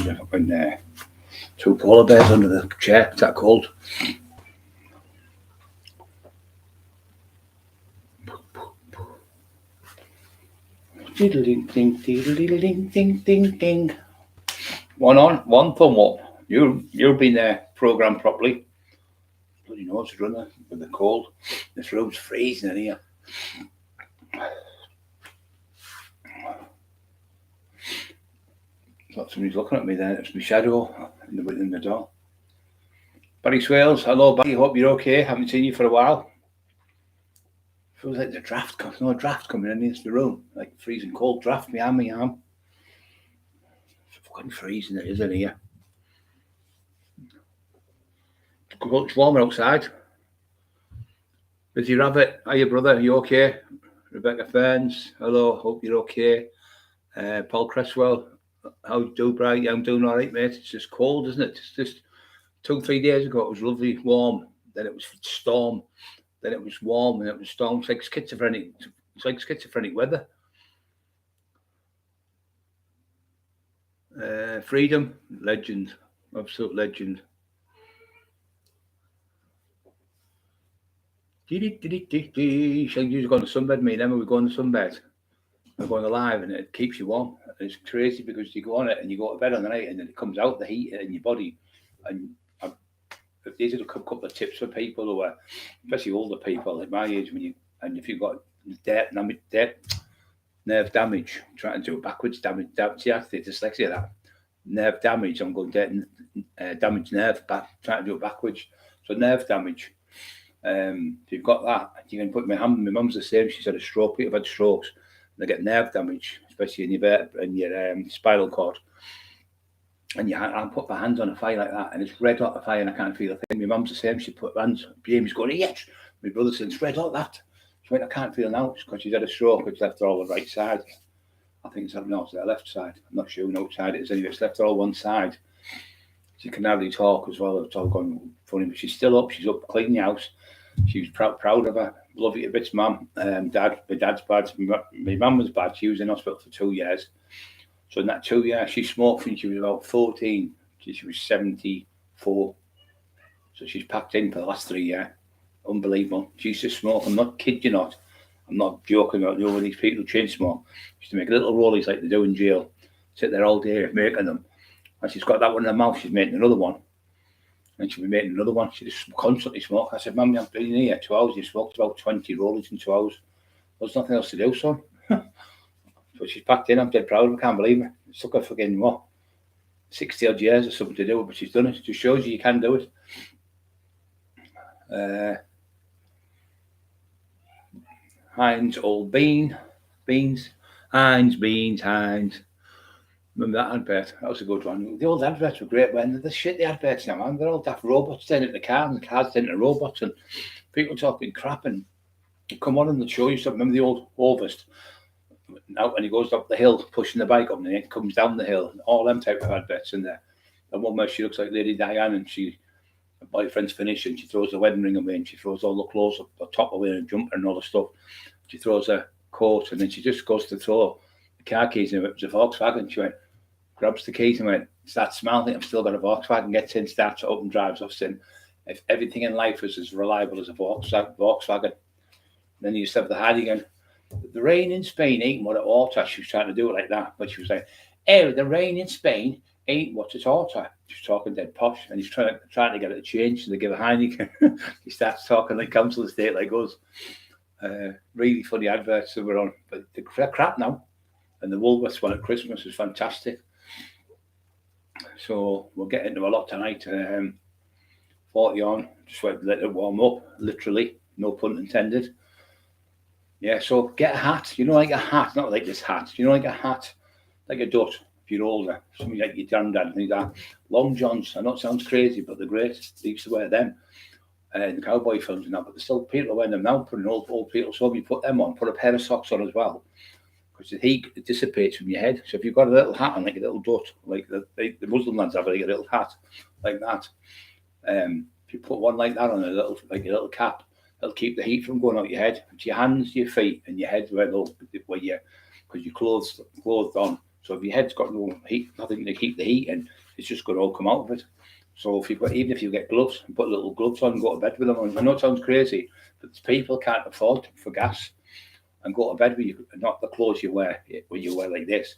a fucking 2 polar bears under the chair. It's that cold. Diddle ding ding diddle ding ding ding ding. One on, one thumb up. You've been there programmed properly. Bloody nose is running with the cold. This room's freezing in here. Thought somebody's looking at me there. It's my shadow in the door. Barry Swales, hello Barry, hope you're okay. Haven't seen you for a while. Feels like the draft coming in into the room. Like freezing cold draft behind my arm. It's fucking freezing it is in here. It's warmer outside. Busy Rabbit, hiya brother, are you okay? Rebecca Ferns, hello, hope you're okay. Paul Cresswell, how do you do, Brian? Yeah, I'm doing all right, mate. It's just cold, isn't it? It's just 2-3 days ago, it was lovely, warm. Then it was storm. Then it was warm and it was storm. It's like schizophrenic. It's like schizophrenic weather. Freedom, legend, absolute legend. You're going to sunbed, me and Emma, we're going to sunbed. We're going live and it keeps you warm. It's crazy because you go on it and you go to bed on the night and then it comes out, the heat in your body. And these are a couple of tips for people who are, especially older people like my age, if you've got nerve damage, trying to do it backwards, damage, see, that's the dyslexia, that nerve damage. I'm going damage nerve, trying to do it backwards. So nerve damage. If you've got that, you can put my hand. My mum's the same. She's had a stroke. People have had strokes. They get nerve damage, especially in your spinal cord. And I'll put my hands on a fire like that, and it's red hot the fire, and I can't feel a thing. My mum's the same. She put hands. Jamie's going, yes. My brother said, it's red hot that. She went, I can't feel now. It's because she's had a stroke. It's left her all the right side. I think it's the left side. I'm not sure which side it is. Anyway, it's left her all one side. She can hardly talk as well. It's all gone funny, but she's still up. She's up cleaning the house. She was proud of her. Love you a bit, mum. Dad, my dad's bad. My mum was bad. She was in hospital for 2 years. So in that 2 years, she smoked when she was about 14. She was 74. So she's packed in for the last 3 years. Unbelievable. She used to smoke. I'm not kidding you not. I'm not joking about these people who chain smoke. She used to make little rollies like they do in jail. Sit there all day making them. And she's got that one in her mouth. She's making another one. And she'll be making another one. She just constantly smokes. I said, Mum, I've been here 2 hours. You smoked about 20 rollies in 2 hours. There's nothing else to do, son. So she's packed in. I'm dead proud of her. I can't believe it. It took her fucking, 60 odd years or something to do it, but she's done it. It just shows you can do it. Heinz Old Beans. Heinz Beans. Remember that advert? That was a good one. The old adverts were great, when the shit the adverts now, man. They're all daft robots turning into the car, and the cars turning into robots, and people talking crap, and come on and they'll show you something. Remember the old Harvest? Now when he goes up the hill, pushing the bike up, and then it comes down the hill, all them type of adverts in there. And one where she looks like Lady Diane, and her boyfriend's finished, and she throws the wedding ring away, and she throws all the clothes up the top away, and jumper and all the stuff. She throws her coat, and then she just goes to throw the car keys, and it was a Volkswagen. She went, grabs the keys and went, starts smiling. I've still got a Volkswagen. Gets in, starts up and drives off. Saying, if everything in life was as reliable as a Volkswagen, then you used to have the hide again. The rain in Spain ain't what it ought to. She was trying to do it like that, but she was like, "Hey, the rain in Spain ain't what it ought to." She's talking dead posh, and he's trying to get it to change. So they give a Heineken. He starts talking like council estate like us. Really funny adverts that were on, but they're crap now. And the Woolworths one at Christmas was fantastic. So we'll get into a lot tonight. 40 on, just wait, let it warm up, literally, no pun intended. Yeah, so get a hat, like a hat, not like this hat, like a hat, like a dot if you're older, something like your granddad, things like that. Long johns, I know it sounds crazy, but they're great. They used to wear them in the cowboy films and that, but there's still people wearing them now, putting old people, so you put them on, put a pair of socks on as well. Because the heat dissipates from your head. So if you've got a little hat on, like a little dot, like the Muslim lads have, like a little hat like that. If you put one like that on, a little cap, it'll keep the heat from going out your head. It's your hands, your feet, and your head because you're clothed on. So if your head's got no heat, nothing to keep the heat in, it's just going to all come out of it. So if you've got, even if you get gloves, put little gloves on and go to bed with them on. I know it sounds crazy, but people can't afford for gas and go to bed with you, not the clothes you wear when you wear like this,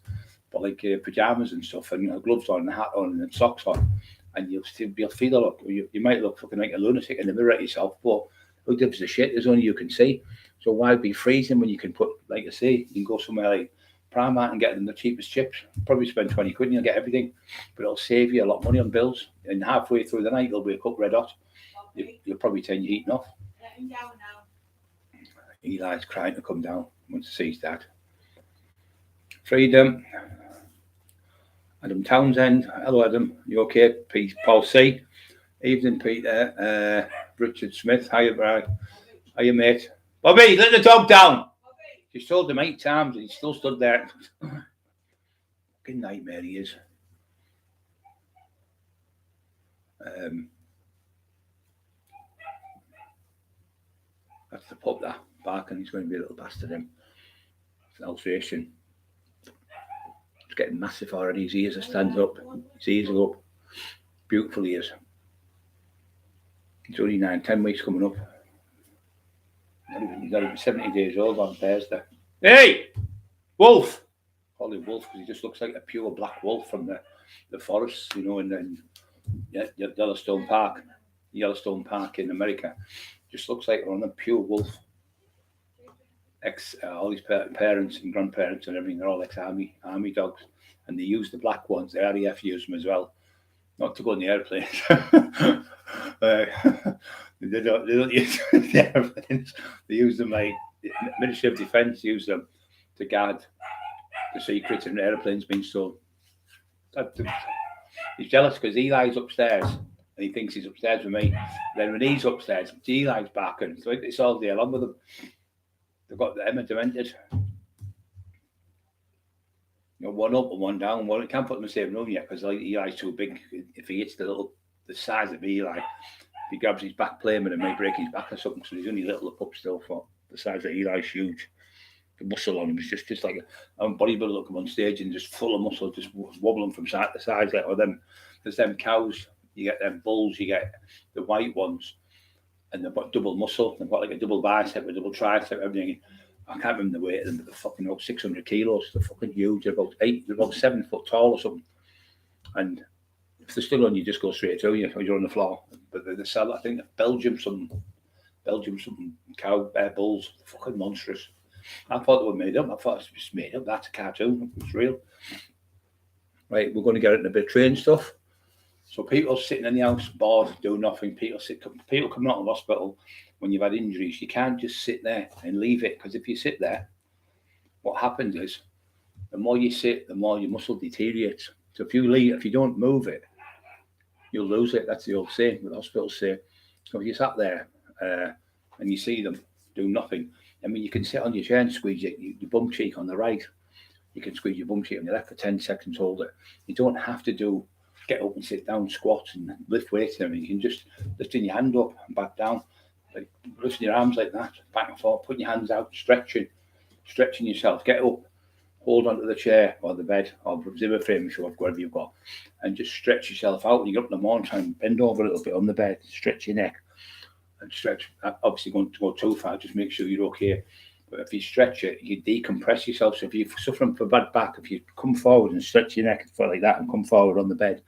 but like pajamas and stuff, and gloves on, and a hat on, and socks on, and you'll feel a look. You might look fucking like a lunatic in the mirror at yourself, but who gives a shit? There's only you can see. So why be freezing when you can put, like I say, you can go somewhere like Primark and get them the cheapest chips. Probably spend 20 quid and you'll get everything, but it'll save you a lot of money on bills. And halfway through the night, you'll wake up red hot. You'll probably turn your heating off. Eli's crying to come down once he sees Dad. Freedom. Adam Townsend. Hello, Adam. You okay? Peace. Paul C. Evening, Peter. Richard Smith. Hiya, Brad. Hiya, mate. Bobby, let the dog down. She's told him 8 times and he still stood there. Fucking nightmare he is. That's the pup that barking. He's going to be a little bastard him. It's an Alsatian. It's getting massive already. His ears are standing up. His ears are up. Beautiful ears. He's only 9-10 weeks coming up. He's only 70 days old on Thursday. Hey! Wolf! Call him Wolf because he just looks like a pure black wolf from the forests, you know, and Yellowstone Park in America. Just looks like on a pure wolf. All his parents and grandparents and everything, they're all ex-army dogs. And they use the black ones. The RAF use them as well. Not to go on the airplanes. They don't use the airplanes. They use them like the Ministry of Defence use them to guard the secrets in airplanes being stolen. He's jealous because Eli's upstairs and he thinks he's upstairs with me. Then when he's upstairs, Eli's barking. So it's all day along with them. They've got the Emma demented. You know, one up and one down. Well, I can't put them in the same room yet because like Eli's too big. If he hits the size of Eli, if he grabs his back plane and it might break his back or something. So he's only little up still for the size of Eli's huge. The muscle on him is just like a bodybuilder looking on stage and just full of muscle, just wobbling from side to side. Like, or there's them cows, you get them bulls, you get the white ones, and they've got double muscle. They've got like a double bicep, a double tricep, everything. I can't remember the weight of them, but they're fucking about 600 kilos. They're fucking huge. They're about 7 foot tall or something. And if they're still on, you just go straight to you or you're on the floor. But they sell, I think, Belgium something cow bulls. They're fucking monstrous. I thought they were made up. I thought it was just made up. That's a cartoon. It's real. Right, we're going to get into a bit of train stuff. So people sitting in the house bored, doing nothing. People coming out of hospital when you've had injuries. You can't just sit there and leave it, because if you sit there, what happens is the more you sit, the more your muscle deteriorates. So if you don't move it, you'll lose it. That's the old saying what hospitals say. So if you sat there and you see them do nothing, I mean, you can sit on your chair and squeeze your bum cheek on the right. You can squeeze your bum cheek on the left for 10 seconds, hold it. You don't have to get up and sit down, squats and lift weights and everything. You can just lifting your hand up and back down, like lifting your arms like that, back and forth, putting your hands out, stretching yourself. Get up, hold onto the chair or the bed or Zimmer frame, whatever you've got, and just stretch yourself out. When you get up in the morning, try and bend over a little bit on the bed, stretch your neck and stretch. Obviously, going to go too far, just make sure you're okay. But if you stretch it, you decompress yourself. So if you're suffering from bad back, if you come forward and stretch your neck like that and come forward on the bed,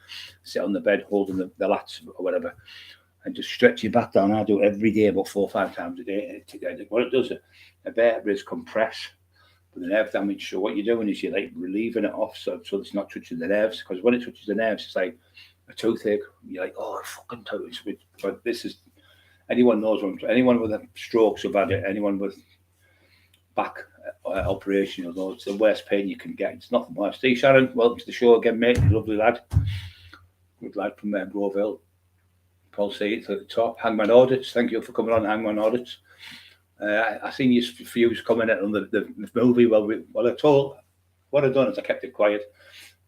sit on the bed holding the lats or whatever, and just stretch your back down. I do it every day, about 4 or 5 times a day. What it does, the vertebrae compress with the nerve damage. So what you're doing is you're like relieving it off so it's not touching the nerves. Because when it touches the nerves, it's like a toothache. You're like, oh, fucking toothache. But this is, anyone knows anyone with a stroke so bad, anyone with back operation, although it's the worst pain you can get. It's nothing worse. Steve Shannon, welcome to the show again, mate. Lovely lad. Good lad from Groveville. Paul C at the top. Hangman Audits, thank you for coming on, Hangman Audits. I seen you views commenting on the movie. What I've done is I kept it quiet.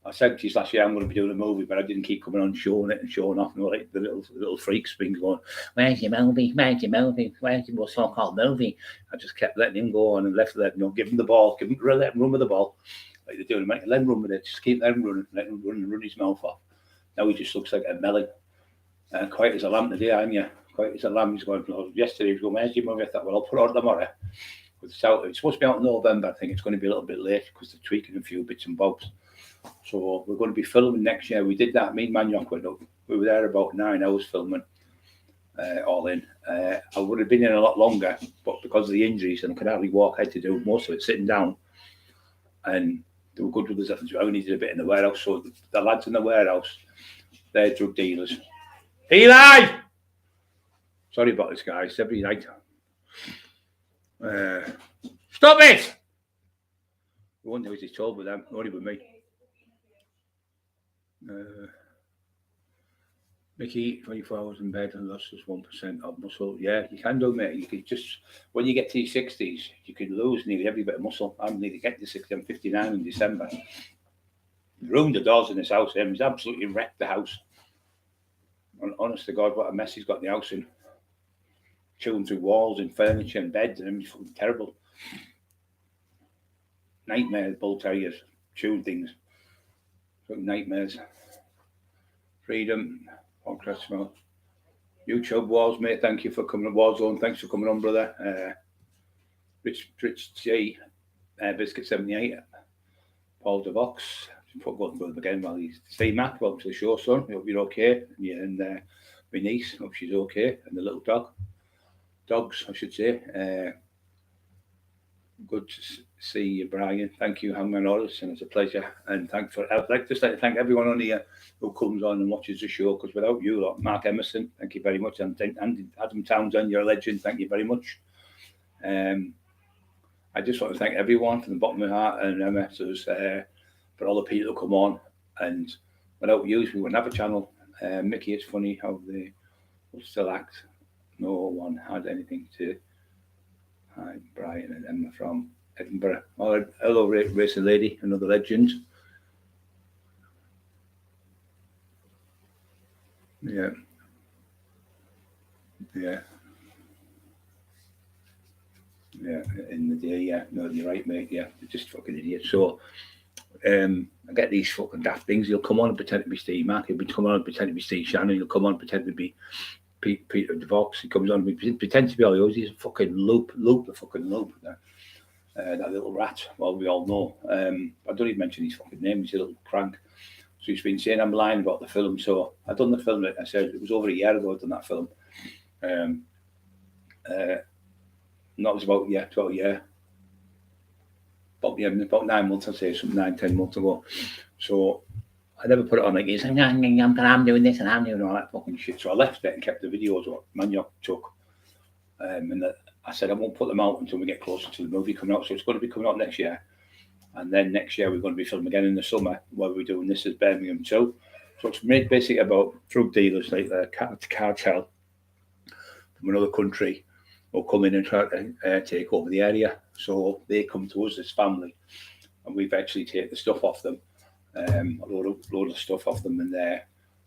I said to you last year I'm going to be doing a movie, but I didn't keep coming on showing it and showing off. You know, like the little freaks being going, where's your movie? Where's your so-called movie? I just kept letting him go on and let him, give him the ball, let him run with the ball. like they're doing. Let him run with it. Just keep letting him run, let him run and run his mouth off. Now he just looks like a melon. Quiet as a lamb today, aren't you? Quiet as a lamb. He's going. Yesterday he was going, "Where's your movie?" I thought, well, I'll put it on tomorrow. It's supposed to be out in November. I think it's going to be a little bit late because they're tweaking a few bits and bobs. So we're going to be filming next year. We did that. Me and Maniok went up. We were there about 9 hours filming, all in. I would have been in a lot longer, but because of the injuries and I could hardly walk, I had to do most of it sitting down. And they were good with us. I only did a bit in the warehouse. So the lads in the warehouse, they're drug dealers. Eli! Sorry about this, guys. Every night. Stop it! The one who he's told with them, only with me. Mickey, 24 hours in bed and lost just 1% of muscle. Yeah, you can do, mate. You can just, when you get to your 60s, you can lose nearly every bit of muscle. I'm nearly getting to 60. I'm 59 in December. Ruined the doors in this house. He's absolutely wrecked the house. And honest to God, what a mess he's got the house in. Chewing through walls and furniture and beds, and it's fucking terrible. Nightmares, bull terriers, chewing things. Fucking nightmares. Freedom, podcast smell. YouTube Wars, mate. Thank you for coming on Warzone. Thanks for coming on, brother. Rich G, Biscuit 78, Paul DeVox. Go to them again while he's Steve Mac. Welcome to the show, son. I hope you're okay. Yeah, and my niece, hope she's okay, and the little dogs, I should say. Good to see you, Brian. Thank you, Hangman Orders, and it's a pleasure. And I'd like to thank everyone on here who comes on and watches the show, because without you lot, Mark Emerson, thank you very much, and Adam Townsend, you're a legend. Thank you very much. I just want to thank everyone from the bottom of my heart, and for all the people who come on. And without you, we wouldn't have a channel. Mickey, it's funny how they will still act. No one had anything to. Hi, Brian and Emma from Edinburgh. Oh, hello, Racing Lady, another legend. Yeah. In the day, yeah. No, you're right, mate. Yeah, they're just fucking idiots. So, I get these fucking daft things. He'll come on and pretend to be Steve Mack. He'll come on and pretend to be Steve Shannon. He'll come on and pretend to be Peter DeVox. He comes on and pretends to be all those. He's a fucking loop. That little rat. Well, we all know. I don't even mention his fucking name. He's a little crank. So he's been saying I'm lying about the film. So I done the film. I said it was over a year ago I done that film. That was about 12 years. About 9 months, I'd say, something 9-10 months ago. So I never put it on like he's like, I'm doing this and I'm doing all that fucking shit. So I left it and kept the videos what Maniok took. And I said I won't put them out until we get closer to the movie coming out. So it's going to be coming out next year. And then next year we're going to be filming again in the summer where we're doing This Is Birmingham 2. So it's basically about drug dealers like the cartel from another country will come in and try to take over the area. So they come to us as family, and we've actually taken the stuff off them, a load of stuff off them, and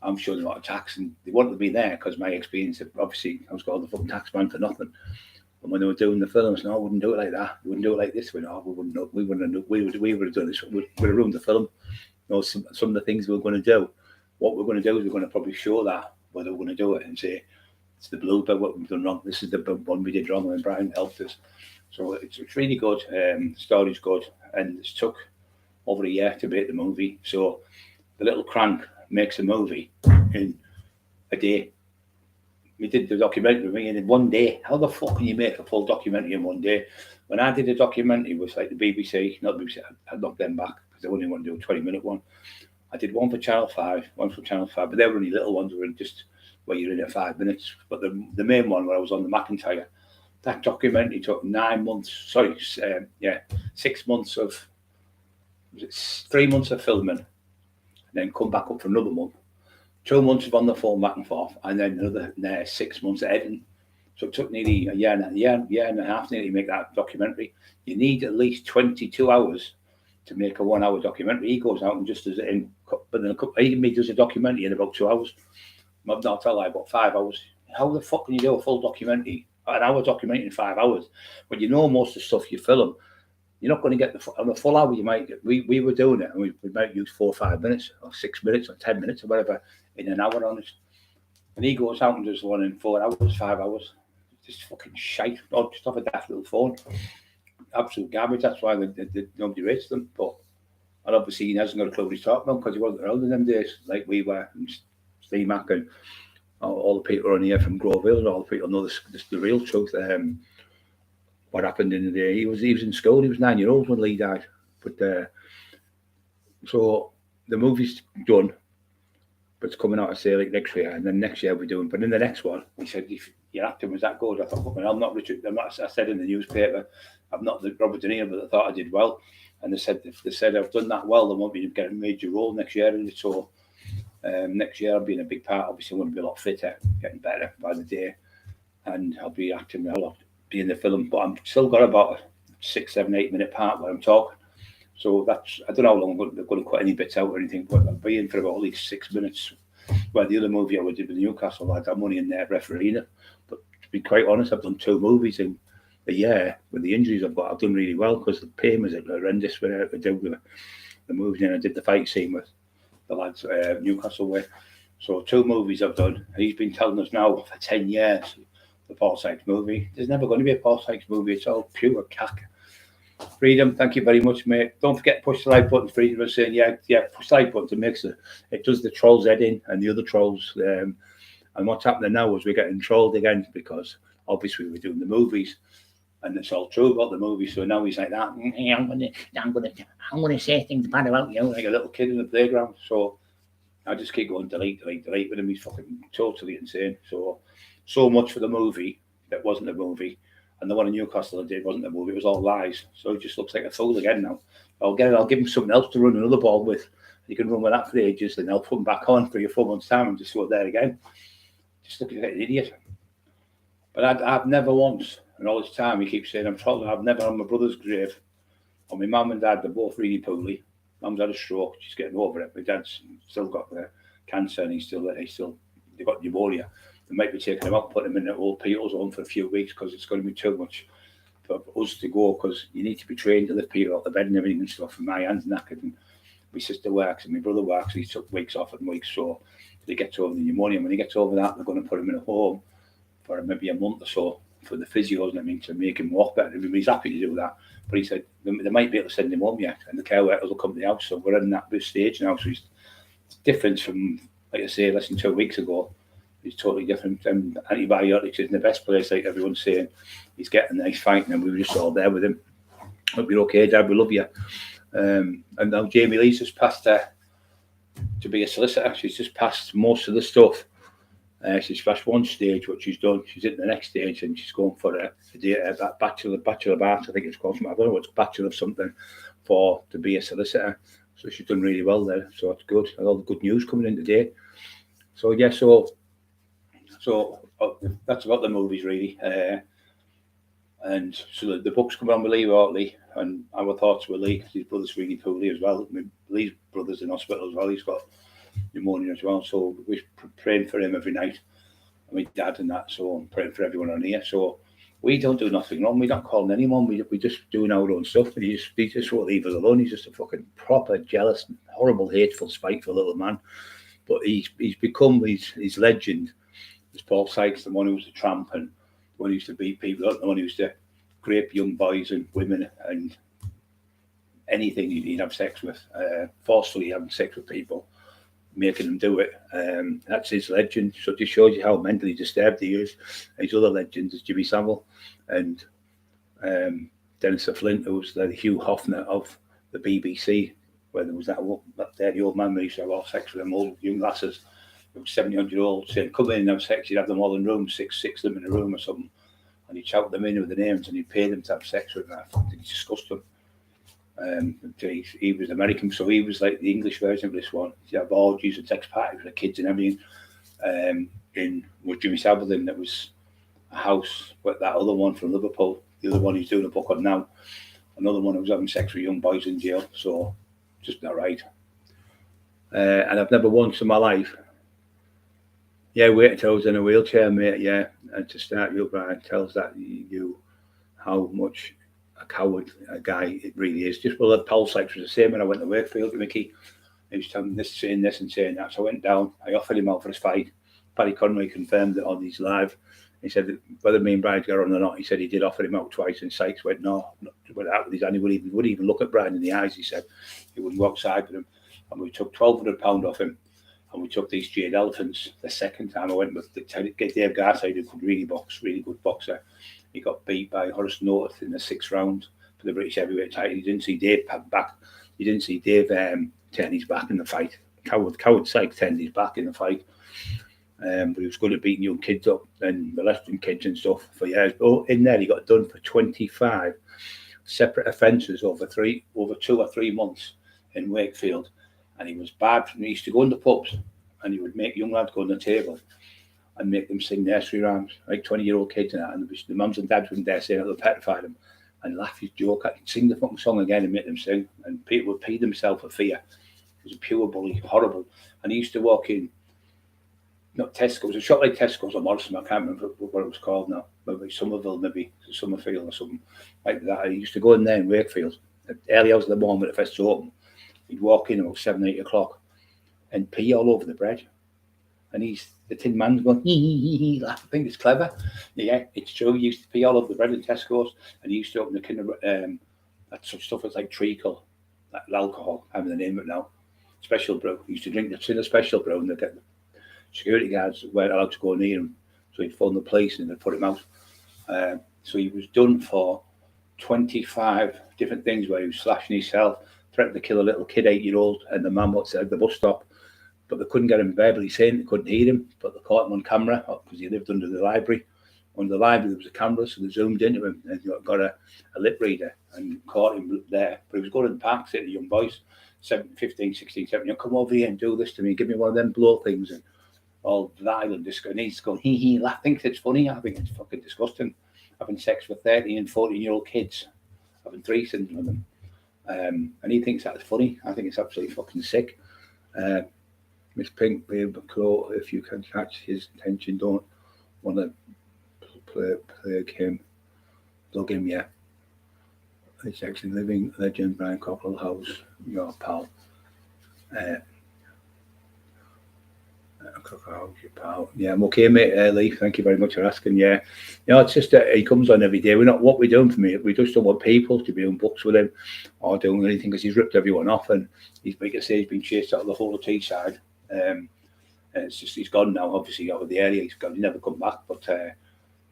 I'm showing them a lot of tax, and they wanted me there because my experience, obviously, I was called the fucking tax man for nothing. And when they were doing the films, no, I wouldn't do it like that. We wouldn't do it like this. We would have done this. We would have ruined the film. You know, some of the things we were going to do. What we're going to do is we're going to probably show that whether we're going to do it and say it's the blooper, what we've done wrong. This is the one we did wrong, and Brian helped us. So it's really good. The story's good, and it's took over a year to make the movie. So the little crank makes a movie in a day. We did the documentary with me in one day. How the fuck can you make a full documentary in one day? When I did a documentary, it was like the BBC, not the BBC, I knocked them back because they only want to do a 20-minute one. I did one for Channel 5, but they were only little ones, were just where you're in at 5 minutes. But the main one where I was on the McIntyre, that documentary took 9 months, 6 months of, 3 months of filming, and then come back up for another month. 2 months of on the phone back and forth, and then another 6 months of editing. So it took nearly a year and a half nearly to make that documentary. You need at least 22 hours to make a 1 hour documentary. He goes out and just does it in, but then he does a documentary in about 2 hours. I'm not telling you, about 5 hours. How the fuck can you do a full documentary, an hour documentary in 5 hours? When you know most of the stuff you film, You're not going to get on a full hour. You might get, we were doing it, and we might use 4 or 5 minutes, or 6 minutes, or 10 minutes, or whatever in an hour on it. And he goes out and does one in 4 hours, 5 hours. Just fucking shite. Oh, just off a daft little phone. Absolute garbage. That's why nobody rates them. But and obviously he hasn't got a clue what he's talking about because he wasn't around in them days like we were. And Steve Mack and all the people on here from Grove Hill, and all the people know the real truth. What happened in the day? He was in school. He was 9 years old when Lee died. But so the movie's done, but it's coming out, I say, like next year, and then next year we're doing. But in the next one, he said, if your acting was that good, I thought, well, I'm not Richard. I said in the newspaper, I'm not the Robert De Niro, but I thought I did well. And they said I've done that well, they want me to get a major role next year. And so next year I'll be in a big part. Obviously, I'm going to be a lot fitter, getting better by the day, and I'll be acting. I'll be in the film, but I'm still got about a 6, 7, 8 minute part where I'm talking. So that's, I don't know how long they're going to cut any bits out or anything, but I'll be in for about at least 6 minutes. Where the other movie I did with Newcastle, I had that money in there refereeing it. But to be quite honest, I've done 2 movies in a year with the injuries I've got. I've done really well because the pain was horrendous when I did the movie, and I did the fight scene with the lads Newcastle way. So 2 movies I've done. He's been telling us now for 10 years the Paul Sykes movie. There's never going to be a Paul Sykes movie. It's all pure cack. Freedom, thank you very much, mate. Don't forget to push the like button. Freedom was saying, yeah, push the like button to make it does the trolls head in and the other trolls. And what's happening now is we're getting trolled again because obviously we're doing the movies, and it's all true about the movies. So now he's like that. I'm gonna say things bad about you, like a little kid in the playground. So I just keep going delete with him. He's fucking totally insane. So much for the movie that wasn't a movie. And the one in Newcastle I did wasn't a movie; it was all lies. So he just looks like a fool again now. I'll give him something else to run another ball with. You can run with that for ages, and I'll put him back on for your 4 months' time and just go there again. Just looking like an idiot. But I've never once, and all this time he keeps saying I'm trolling. I've never on my brother's grave, or my mum and dad. They're both really poorly. Mum's had a stroke; she's getting over it. My dad's still got the cancer, and they got pneumonia. They might be taking him out, putting him in an old people's home for a few weeks because it's going to be too much for us to go, because you need to be trained to lift people out the bed and everything and stuff. And my hand's knackered, and my sister works and my brother works. He took weeks off and weeks, so he gets over the pneumonia. When he gets over that, they're going to put him in a home for maybe a month or so for the physios and everything to make him walk better. He's happy to do that, but he said they might be able to send him home yet, and the care workers will come to the house. So we're in that stage now. So it's different from, like I say, less than 2 weeks ago. He's totally different. Antibiotics isn't the best place, like everyone's saying. He's getting there, he's fighting, and we were just all there with him. Hope you're okay, Dad. We love you. And now Jamie Lee's just passed to be a solicitor. She's just passed most of the stuff. She's passed one stage, what she's done. She's in the next stage, and she's going for that Bachelor of Arts, I think it's called. I don't know what's Bachelor of something, to be a solicitor. So she's done really well there. So it's good. And all the good news coming in today. So yeah, so that's about the movies, really. And so the book's coming on with Lee Wortley, and our thoughts with Lee, because his brother's really poorly as well. I mean, Lee's brother's in hospital as well. He's got pneumonia as well. So we're praying for him every night. And my dad and that, so I'm praying for everyone on here. So we don't do nothing wrong. We're not calling anyone. We're just doing our own stuff. And he just won't leave us alone. He's just a fucking proper, jealous, horrible, hateful, spiteful little man. But he's become his legend. There's Paul Sykes, the one who was a tramp and the one who used to beat people up, the one who used to rape young boys and women and anything he'd have sex with, forcefully having sex with people, making them do it. That's his legend. So it just shows you how mentally disturbed he is. His other legends is Jimmy Savile and Dennis Flint, who was the Hugh Hoffner of the BBC, where there was that dirty old man who used to have all sex with them old young lasses. 70-year-olds saying, come in and have sex. He'd have them all in rooms, six of them in a room or something, and he'd shout them in with the names and he'd pay them to have sex with them. I thought he'd disgust them. He was American, so he was like the English version of this one. He'd have orgies and sex parties with the kids and everything. With Jimmy Savile, there was a house with that other one from Liverpool, the other one he's doing a book on now, another one who was having sex with young boys in jail, so just not right. And I've never once in my life, wait until I was in a wheelchair, mate, and to start you up, Brian, tells that you how much a coward, a guy. It really is. Just well, the pulse like was the same when I went to Wakefield with Mickey. He was telling this, saying this, and saying that. So I went down. I offered him out for his fight. Paddy Conway confirmed it on his live. He said that whether me and Brian got on or not, he said he did offer him out twice, and Sykes went no. Went out with his hand. He wouldn't even look at Brian in the eyes. He said he wouldn't go outside with him. And we took £1,200 off him, and we took these jade elephants. The second time I went with Dave Garside, who could really good boxer. He got beat by Horace North in the 6th round for the British heavyweight title. You didn't see Dave back. You didn't see Dave turn his back in the fight. Coward Sykes turned his back in the fight. But he was good at beating young kids up and molesting kids and stuff for years. But in there, he got done for 25 separate offences over 2 or 3 months in Wakefield. And he was bad. He used to go in the pubs and he would make young lads go on the table and make them sing nursery rhymes, like 20-year-old kids and that. And the mums and dads wouldn't dare say that they'll petrify them and laugh his joke at. He'd sing the fucking song again and make them sing. And people would pee themselves for fear. He was a pure bully, horrible. And he used to walk in, not Tesco's, a shop like Tesco's or Morrison, I can't remember what it was called now. Maybe Somerville, maybe Summerfield or something like that. He used to go in there in Wakefield at early hours of the morning when it first opened. He'd walk in about 7, 8 o'clock and pee all over the bread. And the tin man's going, hee, laugh. I think it's clever. Yeah, it's true. He used to pee all over the bread in Tesco's, and he used to open the kind of that sort of stuff that's like treacle, that alcohol, I have the name of it now, special brew. He used to drink the special brew, and the security guards weren't allowed to go near him. So he'd phone the police and they'd put him out. So he was done for 25 different things where he was slashing himself, threatened to kill a little kid, 8-year-old, and the man was at the bus stop. But they couldn't get him verbally saying, they couldn't hear him, but they caught him on camera because he lived under the library. Under the library, there was a camera, so they zoomed into him and got a lip reader and caught him there. But he was going to the park, saying to young boys, 15, 16, 17, come over here and do this to me, give me one of them blow things, and all violent disco. And he's going, hee, laugh. I think it's funny. I think it's fucking disgusting. Having sex with 13 and 14-year-old kids, having threesomes with them. And he thinks that's funny. I think it's absolutely fucking sick. Miss Pink, Babe Claw, if you can catch his attention, don't want to plague him. Plug him, yeah. It's actually living legend, Brian Cockerill House, your pal. Your pal. Yeah, I'm okay, mate. Lee, thank you very much for asking. Yeah, it's just that he comes on every day. We're not what we're doing for me. We just don't want people to be doing books with him or doing anything because he's ripped everyone off, and he's, like I say, he's been chased out of the whole of Teesside. And it's just he's gone now. Obviously, out of the area, he's never come back. But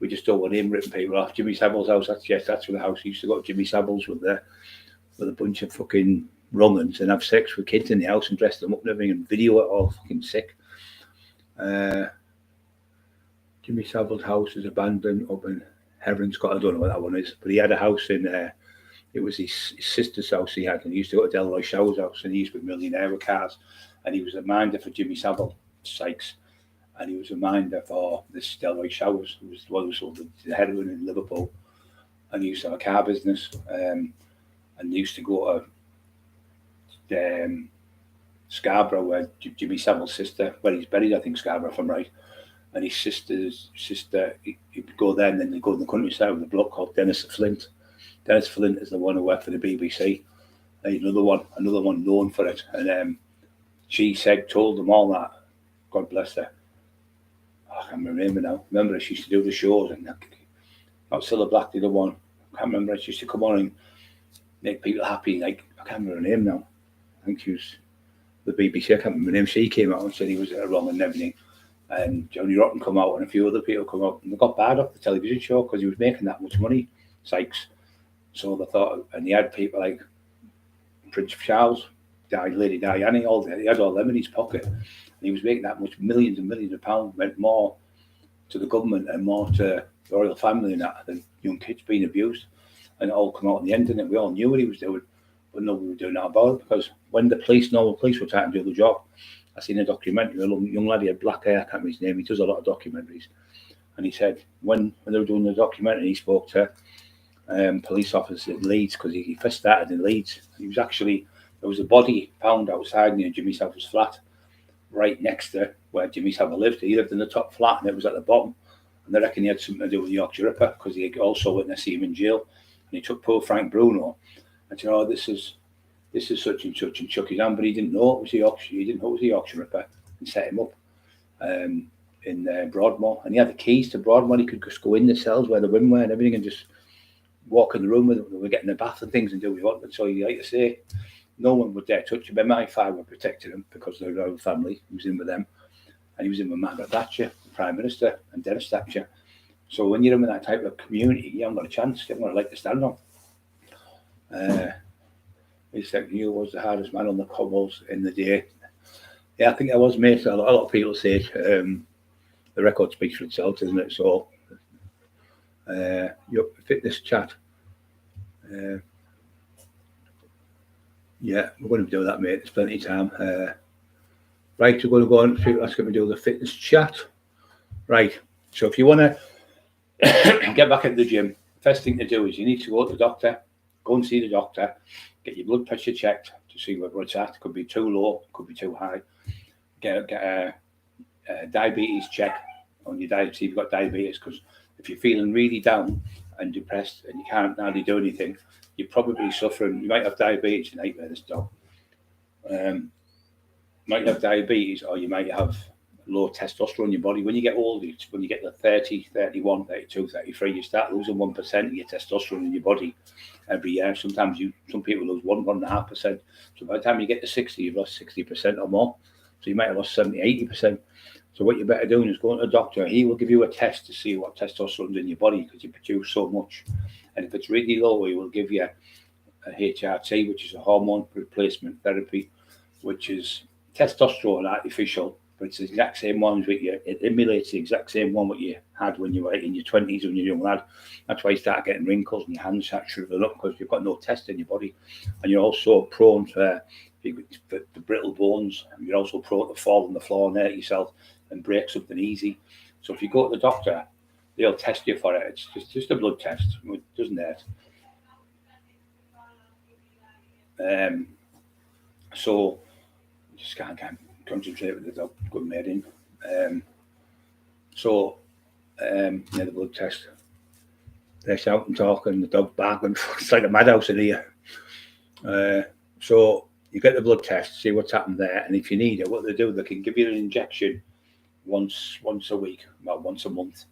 we just don't want him ripping people off. Jimmy Savile's house. That's where the house he used to go to. Jimmy Savile's with a bunch of fucking wrong-uns and have sex with kids in the house and dress them up and everything and video it all. Fucking sick. Jimmy Savile's house is abandoned up in Heron, Scotland. I don't know what that one is, but he had a house in it was his sister's house he had, and he used to go to Delroy Shower's house, and he used to be a millionaire with cars, and he was a minder for Jimmy Savile, Sykes, and he was a minder for this Delroy Showers, who was the one who sold the heroin in Liverpool, and he used to have a car business, and he used to go to Scarborough, where Jimmy Savile's sister, where he's buried, I think Scarborough, if I'm right, and his sister's sister, he'd go there and then they'd go in the countryside with a bloke called Dennis Flint. Dennis Flint is the one who worked for the BBC. Another one known for it. And she told them all that. God bless her. I can't remember now. Remember, she used to do the shows, and not Cilla Black, the other one. I can't remember. She used to come on and make people happy. Like, I can't remember her name now. I think she was the BBC. I can't remember her name. She came out and said he was wrong and everything. And Johnny Rotten come out and a few other people come out, and they got bad off the television show because he was making that much money, Sykes. So they thought, and he had people like Prince Charles, Lady Diana, he had all them in his pocket, and he was making that much, millions and millions of pounds, meant more to the government and more to the royal family and that than young kids being abused, and it all come out in the end, and we all knew what he was doing, but nobody was doing that about it because when the normal police were trying to do the job. I seen a documentary, a young lad, he had black hair, I can't remember his name, he does a lot of documentaries. And he said, when they were doing the documentary, he spoke to police officers in Leeds, because he first started in Leeds. He was actually, there was a body found outside near Jimmy Savile's flat, right next to where Jimmy Savile lived. He lived in the top flat and it was at the bottom. And they reckon he had something to do with the Yorkshire Ripper, because he also witnessed him in jail. he took poor Frank Bruno and said, "Oh, this is such and such," and shook his hand, but he didn't know it was the Yorkshire. He didn't know it was the Yorkshire Ripper, and set him up in Broadmoor. And he had the keys to Broadmoor. He could just go in the cells where the women were and everything, and just walk in the room with them. They were getting a bath and things and do what he wanted. So he, like I say, no one would dare touch him. But my father protected him because of the royal family. He was in with them, and he was in with Margaret Thatcher, the Prime Minister, and Dennis Thatcher. So when you're in that type of community, you haven't got a chance. You haven't got a leg to stand on. He said you was the hardest man on the cobbles in the day. Yeah, I think I was, mate. A lot of people say it. The record speaks for itself, doesn't it? So, your fitness chat. Yeah, we're going to do that, mate. There's plenty of time. Right, we're going to go on. That's going to do the fitness chat. Right. So if you want to get back into the gym, first thing to do is you need to go to the doctor. Go and see the doctor. Get your blood pressure checked to see where it's at. It could be too low, it could be too high. Get a diabetes check on your diet, see if you've got diabetes, because if you're feeling really down and depressed and you can't hardly do anything, you're probably suffering. You might have diabetes, nightmare this dog. Might have diabetes, or you might have low testosterone in your body. When you get older, when you get to 30, 31, 32, 33, you start losing 1% of your testosterone in your body every year. Sometimes some people lose 1.5%. So by the time you get to 60, you've lost 60% or more. So you might have lost 70, 80%. So what you're better doing is going to a doctor. He will give you a test to see what testosterone's in your body, because you produce so much. And if it's really low, he will give you a HRT, which is a hormone replacement therapy, which is testosterone artificial, but it's the exact same one with you. It emulates the exact same one what you had when you were in your 20s when you're a young lad. That's why you start getting wrinkles and your hands start shriveling up, because you've got no test in your body. And you're also prone to the brittle bones. And you're also prone to fall on the floor and hurt yourself and break something easy. So if you go to the doctor, they'll test you for it. It's just a blood test. It doesn't hurt. So just can't concentrate with the dog. Good made in. The blood test. They're shouting, talking, the dog's barking. It's like a madhouse in here. So you get the blood test, see what's happened there, and if you need it, what they do, they can give you an injection once a week, about once a month,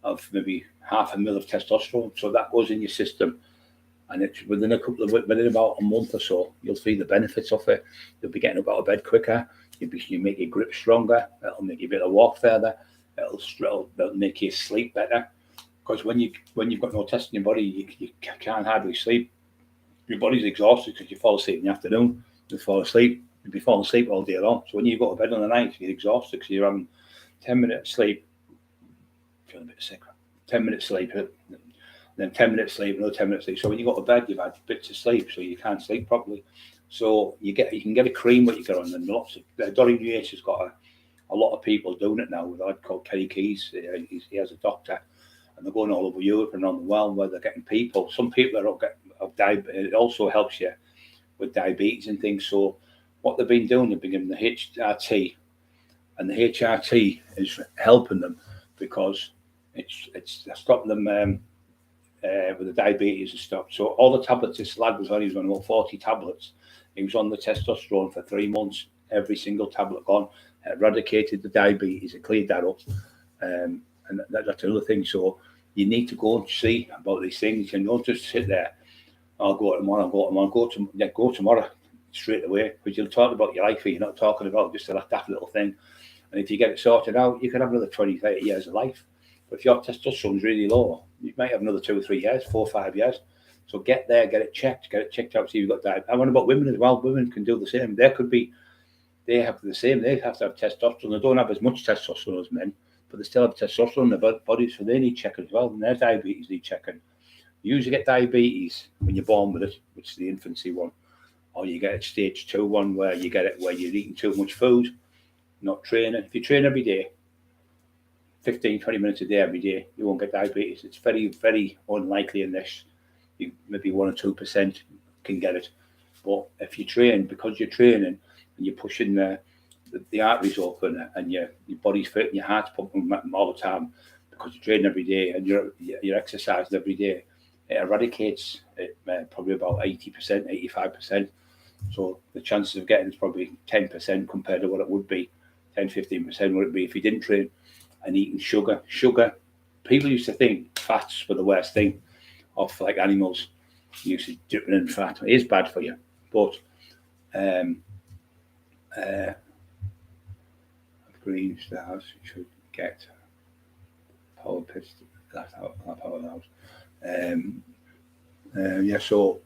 of maybe 0.5 ml of testosterone. So that goes in your system, and it's within about a month or so, you'll see the benefits of it. You'll be getting up out of bed quicker. You make your grip stronger. It'll make you be able to walk further. It'll make you sleep better. Because when you've got no test in your body, you can't hardly sleep. Your body's exhausted because you fall asleep in the afternoon. You fall asleep. You'll be falling asleep all day long. So when you go to bed on the night, you're exhausted because you're having 10 minutes sleep. Feeling a bit sick. 10 minutes sleep, then 10 minutes sleep, another 10 minutes sleep. So when you go to bed, you've had bits of sleep, so you can't sleep properly. So you can get a cream what you get on, and lots of Dolly Yates has got a lot of people doing it now with a lad called Kerry Keys. He has a doctor, and they're going all over Europe and around the world where they're getting people. Some people are diabetes. It also helps you with diabetes and things. So what they've been doing, they've been giving the HRT, and the HRT is helping them because it's stopping them with the diabetes and stuff. So all the tablets this lad was on, he was on about 40 tablets. He was on the testosterone for 3 months, every single tablet gone, eradicated the diabetes, it cleared that up. And that's another thing. So you need to go and see about these things, and don't just sit there, I'll go tomorrow, go tomorrow straight away, because you'll talk about your life, you're not talking about just that little thing. And if you get it sorted out, you can have another 20, 30 years of life. But if your testosterone's really low, you might have another 2 or 3 years, 4 or 5 years. So get there, get it checked out, see if you've got diabetes. I wonder about women as well. Women can do the same. They have the same. They have to have testosterone. They don't have as much testosterone as men, but they still have testosterone in their bodies, so they need checking as well. And their diabetes need checking. You usually get diabetes when you're born with it, which is the infancy one, or you get it stage 2 one, where you get it where you're eating too much food, not training. If you train every day, 15, 20 minutes a day every day, you won't get diabetes. It's very, very unlikely in this. Maybe 1 or 2% can get it. But if you train, because you're training and you're pushing the arteries open, and your body's fit and your heart's pumping all the time, because you're training every day and you're exercising every day, it eradicates it probably about 80%, 85%. So the chances of getting is probably 10% compared to what it would be, 10, 15% would it be if you didn't train and eating sugar. Sugar, people used to think fats were the worst thing off like animals. You used to dipping in fat. It is bad for you, but green stars should get power piston. That's how power house. Yeah, so